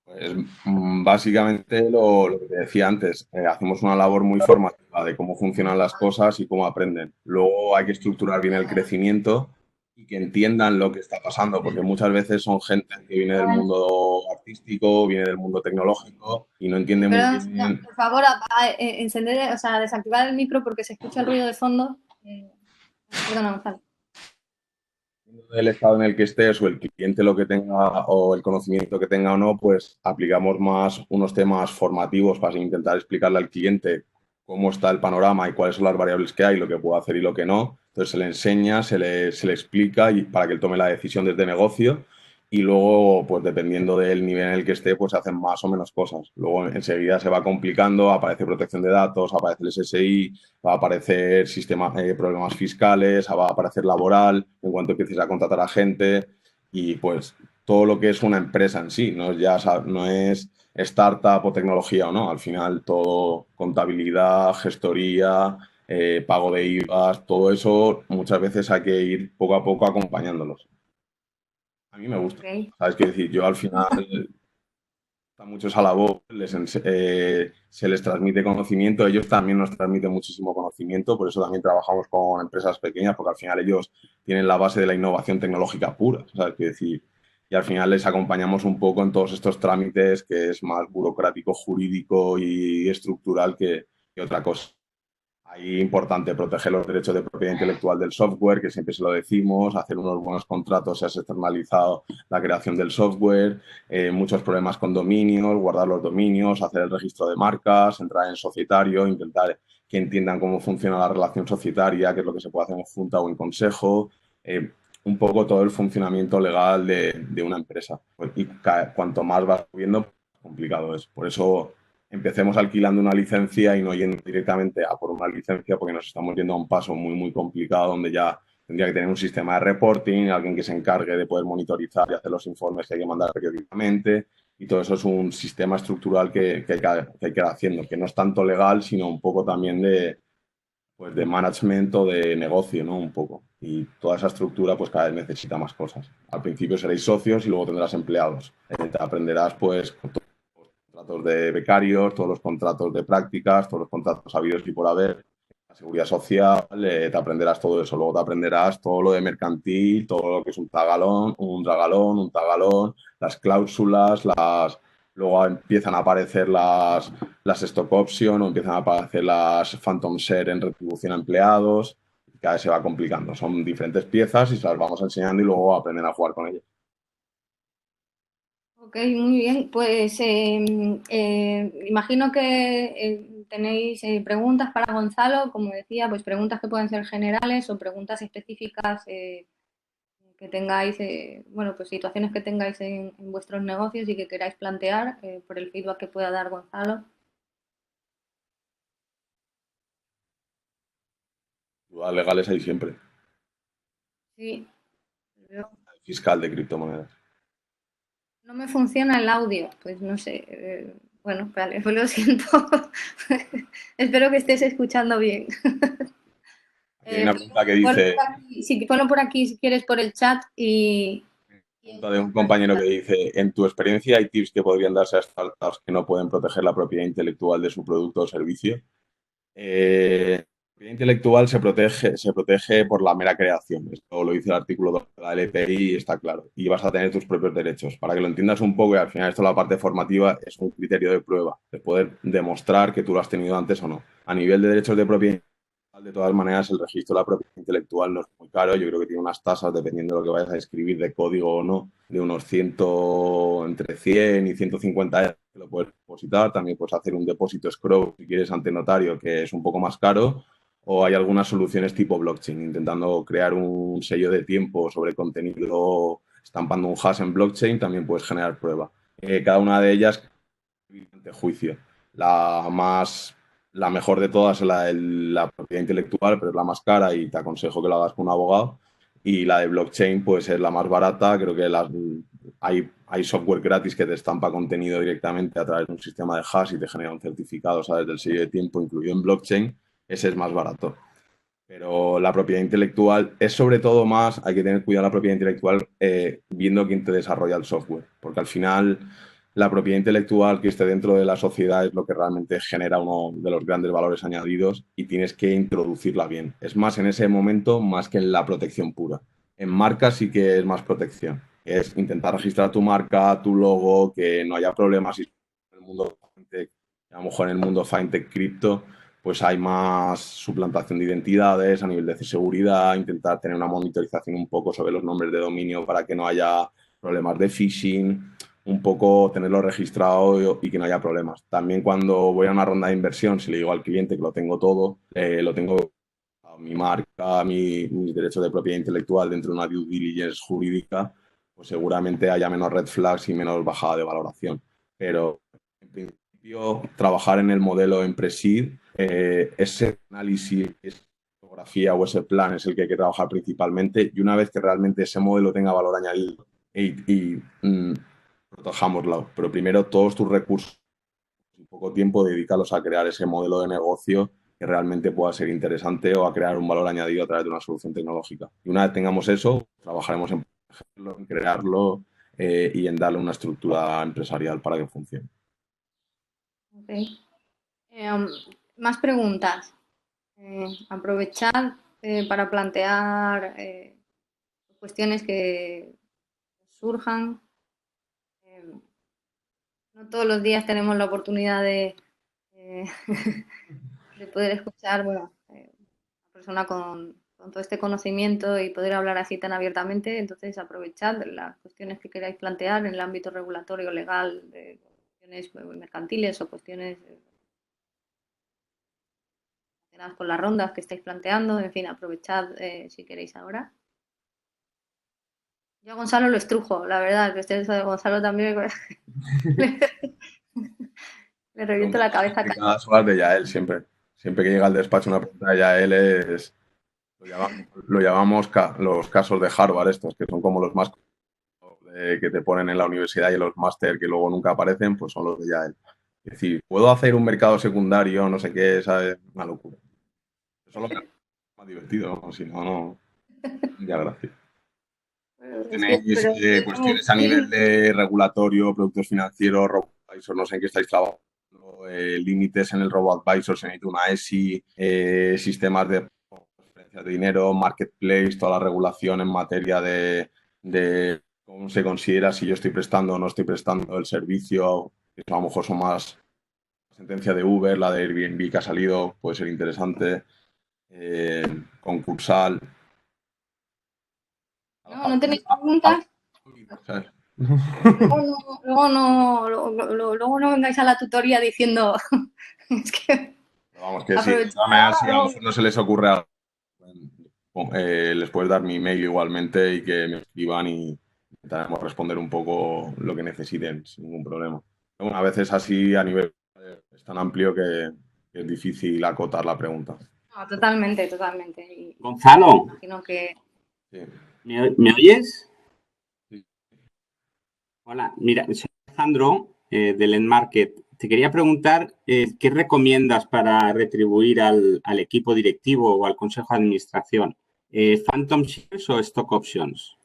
Pues básicamente lo que te decía antes, hacemos una labor muy formativa de cómo funcionan las cosas y cómo aprenden. Luego hay que estructurar bien el crecimiento y que entiendan lo que está pasando, porque muchas veces son gente que viene del mundo artístico, viene del mundo tecnológico y no entiende muy Perdón, bien. por favor, encender, o sea, desactivar el micro porque se escucha el ruido de fondo. Perdona, Gonzalo. Del estado en el que estés o el cliente lo que tenga o el conocimiento que tenga o no, pues aplicamos más unos temas formativos para intentar explicarle al cliente cómo está el panorama y cuáles son las variables que hay, lo que puede hacer y lo que no. Entonces se le enseña, se le explica y para que él tome la decisión desde negocio y luego, pues dependiendo del nivel en el que esté, pues se hacen más o menos cosas. Luego enseguida se va complicando, aparece protección de datos, aparece el SSI, va a aparecer problemas fiscales, va a aparecer laboral, en cuanto empieces a contratar a gente y pues todo lo que es una empresa en sí, no es startup o tecnología o no, al final todo contabilidad, gestoría, pago de IVA, todo eso muchas veces hay que ir poco a poco acompañándolos. A mí me gusta, Ok. ¿sabes qué decir? Yo al final a muchos a la voz, se les transmite conocimiento, ellos también nos transmiten muchísimo conocimiento, por eso también trabajamos con empresas pequeñas, porque al final ellos tienen la base de la innovación tecnológica pura, ¿sabes qué decir? Y al final les acompañamos un poco en todos estos trámites que es más burocrático, jurídico y estructural que otra cosa. Ahí importante proteger los derechos de propiedad intelectual del software, que siempre se lo decimos, hacer unos buenos contratos, se ha externalizado la creación del software, muchos problemas con dominios, guardar los dominios, hacer el registro de marcas, entrar en societario, intentar que entiendan cómo funciona la relación societaria, qué es lo que se puede hacer en junta o en consejo, un poco todo el funcionamiento legal de una empresa. Y cuanto más va subiendo, más complicado es. Por eso empecemos alquilando una licencia y no yendo directamente a por una licencia porque nos estamos yendo a un paso muy, muy complicado donde ya tendría que tener un sistema de reporting, alguien que se encargue de poder monitorizar y hacer los informes que hay que mandar periódicamente y todo eso es un sistema estructural que hay que ir haciendo, que no es tanto legal, sino un poco también pues de management o de negocio, ¿no? Un poco. Y toda esa estructura pues cada vez necesita más cosas. Al principio seréis socios y luego tendrás empleados. Te aprenderás pues contratos de becarios, todos los contratos de prácticas, todos los contratos habidos y por haber, la seguridad social, te aprenderás todo eso. Luego te aprenderás todo lo de mercantil, todo lo que es un tagalón, las cláusulas, luego empiezan a aparecer las stock option o empiezan a aparecer las phantom share en retribución a empleados. Cada vez se va complicando. Son diferentes piezas y se las vamos enseñando y luego aprenden a jugar con ellas. Ok, muy bien. Pues imagino que tenéis preguntas para Gonzalo, como decía, pues preguntas que pueden ser generales o preguntas específicas que tengáis, bueno, pues situaciones que tengáis en vuestros negocios y que queráis plantear por el feedback que pueda dar Gonzalo. Dudas legales hay siempre. Sí, Fiscal de criptomonedas. no me funciona el audio, pues no sé. Bueno, vale, pues lo siento. Espero que estés escuchando bien. Aquí hay una pregunta que Ponlo dice, por aquí, sí, ponlo por aquí si quieres por el chat y De un compañero que dice, en tu experiencia, ¿hay tips que podrían darse a startups que no pueden proteger la propiedad intelectual de su producto o servicio? La propiedad intelectual se protege por la mera creación. Esto lo dice el artículo 2 de la LPI y está claro. Y vas a tener tus propios derechos. Para que lo entiendas un poco, y al final esto la parte formativa es un criterio de prueba, de poder demostrar que tú lo has tenido antes o no. A nivel de derechos de propiedad intelectual, de todas maneras, el registro de la propiedad intelectual no es muy caro. Yo creo que tiene unas tasas, dependiendo de lo que vayas a escribir de código o no, de unos entre 100 y 150 euros que lo puedes depositar. También puedes hacer un depósito escrow si quieres ante notario, que es un poco más caro. O hay algunas soluciones tipo blockchain, intentando crear un sello de tiempo sobre contenido, estampando un hash en blockchain, también puedes generar prueba. Cada una de ellas ante juicio. La mejor de todas es la propiedad intelectual, pero es la más cara y te aconsejo que la hagas con un abogado. Y la de blockchain, pues es la más barata. Creo que hay software gratis que te estampa contenido directamente a través de un sistema de hash y te genera un certificado, ¿sabes? Del sello de tiempo incluido en blockchain. Ese es más barato. Pero la propiedad intelectual es sobre todo más, hay que tener cuidado la propiedad intelectual viendo quién te desarrolla el software. Porque al final la propiedad intelectual que esté dentro de la sociedad es lo que realmente genera uno de los grandes valores añadidos y tienes que introducirla bien. Es más en ese momento más que en la protección pura. En marca sí que es más protección. Es intentar registrar tu marca, tu logo, que no haya problemas. Y en el mundo fintech, a lo mejor en el mundo fintech cripto, pues hay más suplantación de identidades a nivel de seguridad, intentar tener una monitorización un poco sobre los nombres de dominio para que no haya problemas de phishing, un poco tenerlo registrado y que no haya problemas. También cuando voy a una ronda de inversión, si le digo al cliente que lo tengo todo, lo tengo mi marca, mis derechos de propiedad intelectual dentro de una due diligence jurídica, pues seguramente haya menos red flags y menos bajada de valoración. Pero en principio, trabajar en el modelo en pre-seed, ese análisis, esa fotografía o ese plan es el que hay que trabajar principalmente y una vez que realmente ese modelo tenga valor añadido protejámoslo, pero primero todos tus recursos en poco tiempo dedicarlos a crear ese modelo de negocio que realmente pueda ser interesante o a crear un valor añadido a través de una solución tecnológica. Y una vez tengamos eso, trabajaremos en crearlo y en darle una estructura empresarial para que funcione. Okay. Más preguntas. Aprovechad para plantear cuestiones que surjan. No todos los días tenemos la oportunidad de poder escuchar, bueno, una persona con todo este conocimiento y poder hablar así tan abiertamente. Entonces, aprovechad las cuestiones que queráis plantear en el ámbito regulatorio, legal, de cuestiones mercantiles o cuestiones relacionadas con las rondas que estáis planteando. En fin, aprovechad si queréis ahora. Yo a Gonzalo lo estrujo, la verdad, que ustedes a Gonzalo también le reviento la cabeza. Cada horas de Yael siempre. Siempre que llega al despacho una pregunta de Yael es... Lo llamamos los casos de Harvard estos, que son como los más que te ponen en la universidad y los máster que luego nunca aparecen, pues son los de Yael. Es decir, puedo hacer un mercado secundario, no sé qué, ¿sabes? Una locura. Eso es lo que es más divertido, ¿no? Si no, no. Ya, gracias. Tenéis cuestiones a nivel de regulatorio, productos financieros, RoboAdvisor, no sé en qué estáis trabajando, límites en el RoboAdvisor, se necesita una ESI, sistemas de transferencia de dinero, marketplace, toda la regulación en materia de cómo se considera si yo estoy prestando o no estoy prestando el servicio, que a lo mejor son más sentencia de Uber, la de Airbnb que ha salido, puede ser interesante, concursal. No tenéis preguntas. Luego no vengáis a la tutoría diciendo es que vamos, que sí, si a lo mejor no se les ocurre algo, les puedes dar mi email igualmente y que me escriban y intentaremos responder un poco lo que necesiten sin ningún problema. Bueno, a veces así a nivel es tan amplio que es difícil acotar la pregunta. No, totalmente. Y Gonzalo, imagino que... Sí. ¿Me oyes? Sí. Hola, mira, soy Alejandro del Endmarket. Te quería preguntar qué recomiendas para retribuir al equipo directivo o al consejo de administración. ¿Phantom shares o stock options?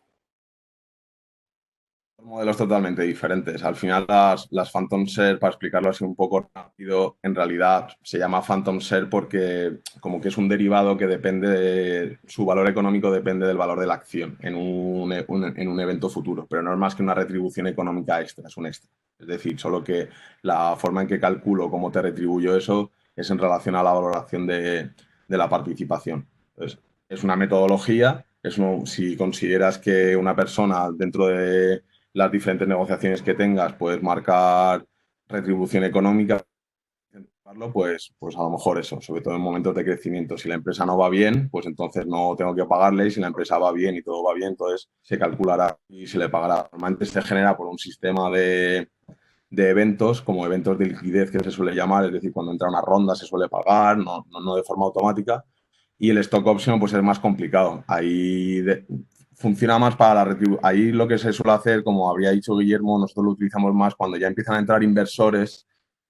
modelos totalmente diferentes. Al final las Phantom Share, para explicarlo así un poco rápido, en realidad se llama Phantom Share porque como que es un derivado que su valor económico depende del valor de la acción en un evento futuro, pero no es más que una retribución económica extra, es un extra. Es decir, solo que la forma en que calculo cómo te retribuyo eso es en relación a la valoración de la participación. Entonces, es una metodología, si consideras que una persona dentro de las diferentes negociaciones que tengas, puedes marcar retribución económica, pues a lo mejor eso, sobre todo en momentos de crecimiento. Si la empresa no va bien, pues entonces no tengo que pagarle, y si la empresa va bien y todo va bien, entonces se calculará y se le pagará. Normalmente se genera por un sistema de eventos, como eventos de liquidez que se suele llamar, es decir, cuando entra una ronda se suele pagar, no de forma automática. Y el stock option pues es más complicado. Funciona más para la retribución. Ahí lo que se suele hacer, como habría dicho Guillermo, nosotros lo utilizamos más cuando ya empiezan a entrar inversores,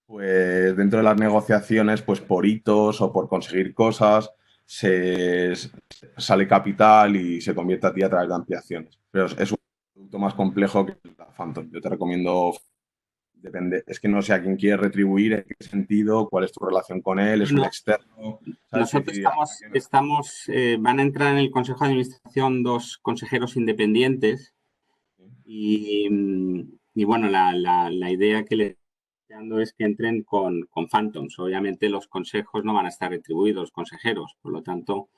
pues dentro de las negociaciones, pues por hitos o por conseguir cosas, sale capital y se convierte a ti a través de ampliaciones. Pero es un producto más complejo que la Phantom. Yo te recomiendo. Depende, es que no sé a quién quieres retribuir, en qué sentido, cuál es tu relación con él, es un externo. ¿Sabes? Nosotros van a entrar en el Consejo de Administración 2 consejeros independientes y bueno, la idea que les estoy dando es que entren con Phantoms. Obviamente los consejos no van a estar retribuidos, consejeros, por lo tanto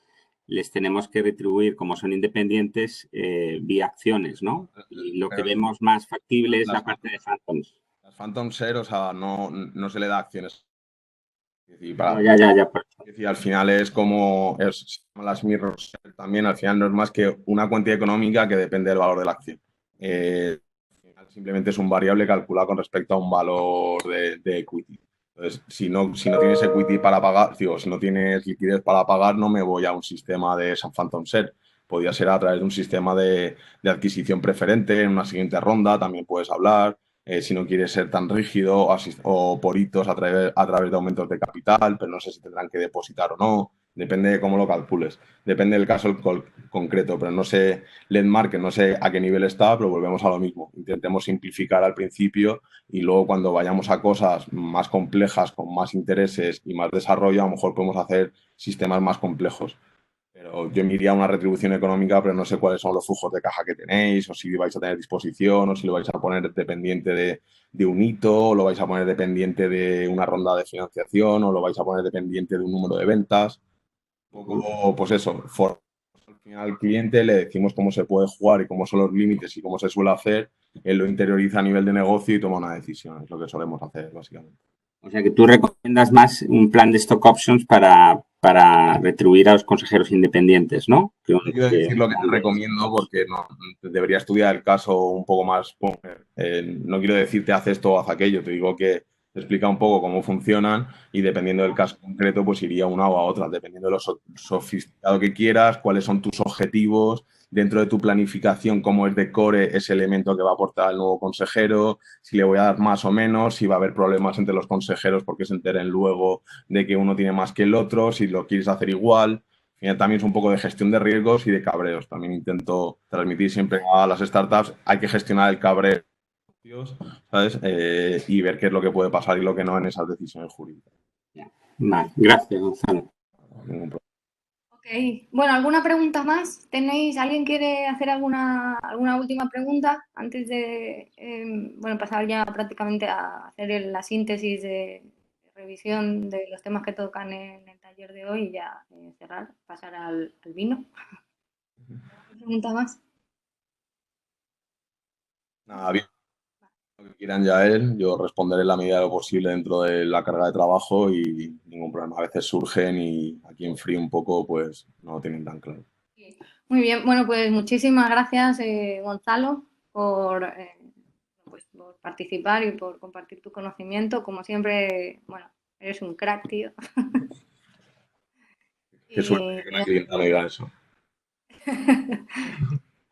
les tenemos que retribuir, como son independientes, vía acciones, ¿no? Y lo que vemos más factible es la parte de Phantoms. Las Phantom Share, o sea, no se le da acciones. Es decir, al final es como las Mirror Share también, al final no es más que una cuantía económica que depende del valor de la acción. Al final simplemente es un variable calculado con respecto a un valor de equity. Entonces, si no tienes equity para pagar, si no tienes liquidez para pagar, no me voy a un sistema de Phantom Share. Podría ser a través de un sistema de adquisición preferente en una siguiente ronda, también puedes hablar. Si no quieres ser tan rígido o por hitos a través de aumentos de capital, pero no sé si tendrán que depositar o no. Depende de cómo lo calcules. Depende del caso concreto, pero no sé, Landmark, no sé a qué nivel está, pero volvemos a lo mismo. Intentemos simplificar al principio y luego cuando vayamos a cosas más complejas, con más intereses y más desarrollo, a lo mejor podemos hacer sistemas más complejos. Pero yo me iría a una retribución económica, pero no sé cuáles son los flujos de caja que tenéis, o si vais a tener disposición, o si lo vais a poner dependiente de un hito, o lo vais a poner dependiente de una ronda de financiación, o lo vais a poner dependiente de un número de ventas. Un poco, pues eso, al final al cliente le decimos cómo se puede jugar y cómo son los límites y cómo se suele hacer, él lo interioriza a nivel de negocio y toma una decisión, es lo que solemos hacer, básicamente. O sea que tú recomiendas más un plan de stock options para retribuir a los consejeros independientes, ¿no? No quiero decir lo que te recomiendo porque no, debería estudiar el caso un poco más. No quiero decirte haz esto o haz aquello, te digo que te explica un poco cómo funcionan y dependiendo del caso concreto, pues iría una o a otra, dependiendo de lo sofisticado que quieras, cuáles son tus objetivos, dentro de tu planificación, cómo es de core ese elemento que va a aportar el nuevo consejero, si le voy a dar más o menos, si va a haber problemas entre los consejeros porque se enteren luego de que uno tiene más que el otro, si lo quieres hacer igual. También es un poco de gestión de riesgos y de cabreos. También intento transmitir siempre a las startups, hay que gestionar el cabreo, ¿sabes? Y ver qué es lo que puede pasar y lo que no en esas decisiones jurídicas. Vale, gracias, Gonzalo. Ningún problema. Ok, bueno, ¿alguna pregunta más? ¿Alguien quiere hacer alguna última pregunta antes de pasar ya prácticamente a hacer la síntesis de revisión de los temas que tocan en el taller de hoy y ya cerrar, pasar al vino? ¿Alguna pregunta más? Nada, bien. Lo que quieran ya él, yo responderé en la medida de lo posible dentro de la carga de trabajo y ningún problema. A veces surgen y aquí en Free un poco pues no lo tienen tan claro. Muy bien, bueno, pues muchísimas gracias, Gonzalo, por participar y por compartir tu conocimiento. Como siempre, bueno, eres un crack, tío. Qué suerte que una clienta me diga eso.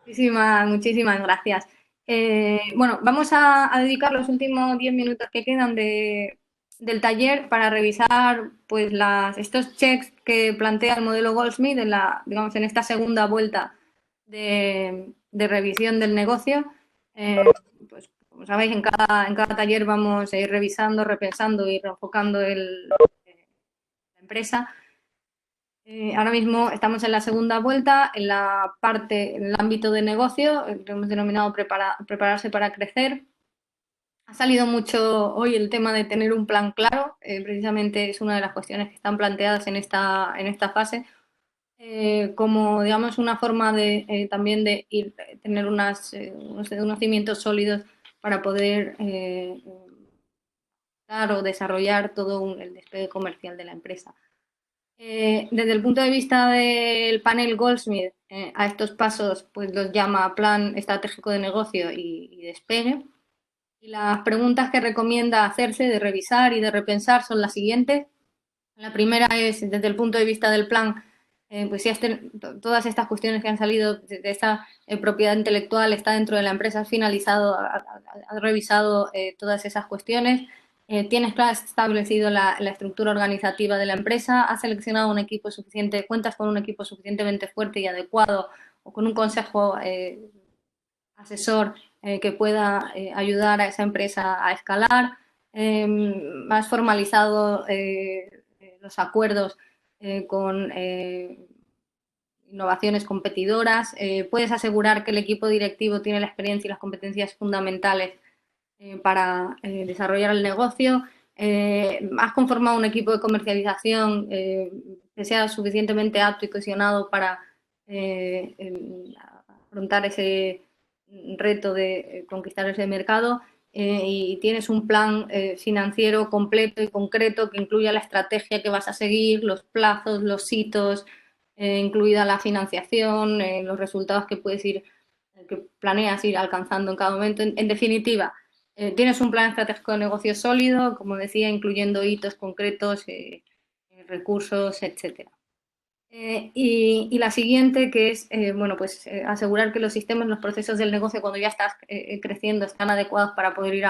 Muchísimas gracias. Bueno, vamos a dedicar los últimos 10 minutos que quedan del taller para revisar pues estos checks que plantea el modelo Goldsmith digamos, en esta segunda vuelta de revisión del negocio. como sabéis, en cada taller vamos a ir revisando, repensando y reenfocando la empresa. Ahora mismo estamos en la segunda vuelta, en en el ámbito de negocio, que hemos denominado prepararse para crecer. Ha salido mucho hoy el tema de tener un plan claro, precisamente es una de las cuestiones que están planteadas en esta fase, como, digamos, una forma de también de tener unos cimientos sólidos para poder dar o desarrollar todo el despegue comercial de la empresa. Desde el punto de vista del panel Goldsmith, a estos pasos pues los llama plan estratégico de negocio y despegue. Y las preguntas que recomienda hacerse, de revisar y de repensar, son las siguientes. La primera es, desde el punto de vista del plan, pues si todas estas cuestiones que han salido de esta propiedad intelectual está dentro de la empresa, has finalizado, has revisado todas esas cuestiones, tienes establecido la estructura organizativa de la empresa, has seleccionado un equipo suficiente, cuentas con un equipo suficientemente fuerte y adecuado, o con un consejo asesor que pueda ayudar a esa empresa a escalar, has formalizado los acuerdos con innovaciones competidoras, puedes asegurar que el equipo directivo tiene la experiencia y las competencias fundamentales para desarrollar el negocio, has conformado un equipo de comercialización que sea suficientemente apto y cohesionado para afrontar ese reto de conquistar ese mercado, y tienes un plan financiero completo y concreto que incluya la estrategia que vas a seguir, los plazos, los hitos, incluida la financiación, los resultados que planeas ir alcanzando en cada momento. En definitiva, tienes un plan estratégico de negocio sólido, como decía, incluyendo hitos concretos, recursos, etcétera. Y la siguiente, que es asegurar que los sistemas, los procesos del negocio, cuando ya estás creciendo, están adecuados para poder ir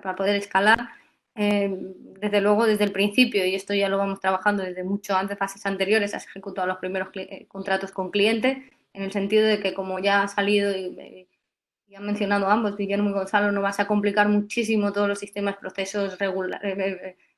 para poder escalar. Desde luego, desde el principio, y esto ya lo vamos trabajando desde mucho antes, fases anteriores, has ejecutado los primeros contratos con clientes, en el sentido de que, como ya ha salido y han mencionado ambos, Guillermo y Gonzalo, no vas a complicar muchísimo todos los sistemas, procesos,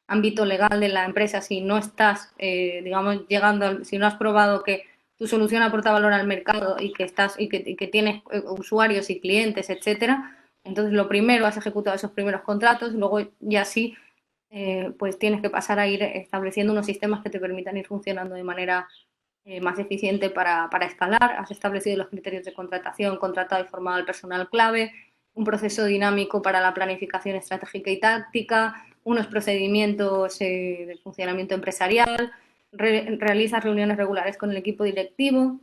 ámbito legal de la empresa si no estás, si no has probado que tu solución aporta valor al mercado y que tienes usuarios y clientes, etcétera. Entonces, lo primero, has ejecutado esos primeros contratos, luego ya sí, pues tienes que pasar a ir estableciendo unos sistemas que te permitan ir funcionando de manera más eficiente para escalar. Has establecido los criterios de contratación, contratado y formado al personal clave, un proceso dinámico para la planificación estratégica y táctica, unos procedimientos de funcionamiento empresarial, realizas reuniones regulares con el equipo directivo,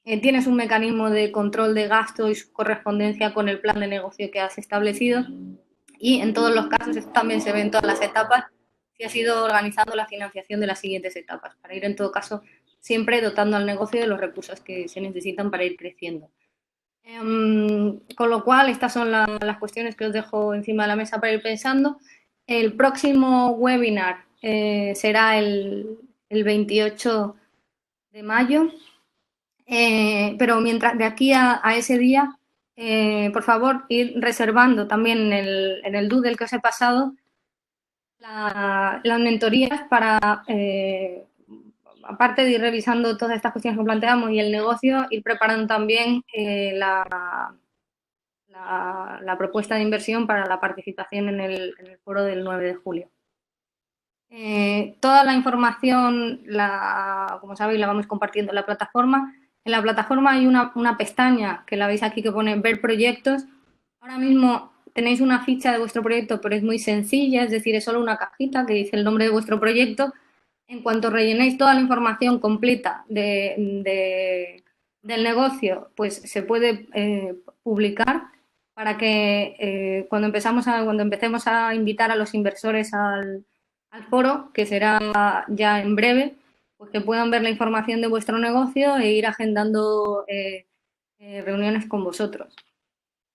tienes un mecanismo de control de gasto y su correspondencia con el plan de negocio que has establecido, y en todos los casos, esto también se ve en todas las etapas, si has ido organizando la financiación de las siguientes etapas, para ir en todo caso siempre dotando al negocio de los recursos que se necesitan para ir creciendo. Con lo cual, estas son las cuestiones que os dejo encima de la mesa para ir pensando. El próximo webinar será el 28 de mayo, pero mientras, de aquí a ese día, por favor, ir reservando también en el doodle que os he pasado las mentorías para, aparte de ir revisando todas estas cuestiones que planteamos y el negocio, ir preparando también la propuesta de inversión para la participación en el foro del 9 de julio. Toda la información, como sabéis, la vamos compartiendo en la plataforma. En la plataforma hay una pestaña que la veis aquí que pone ver proyectos. Ahora mismo tenéis una ficha de vuestro proyecto, pero es muy sencilla, es decir, es solo una cajita que dice el nombre de vuestro proyecto. En cuanto rellenéis toda la información completa del negocio, pues se puede publicar para que cuando empecemos a invitar a los inversores al foro, que será ya en breve, pues que puedan ver la información de vuestro negocio e ir agendando reuniones con vosotros.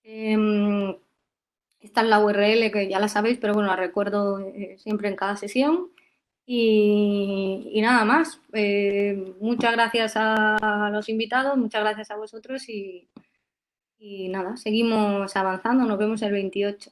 Esta es la URL, que ya la sabéis, pero bueno, la recuerdo siempre en cada sesión. Y nada más. Muchas gracias a los invitados, muchas gracias a vosotros y Y nada, seguimos avanzando, nos vemos el 28.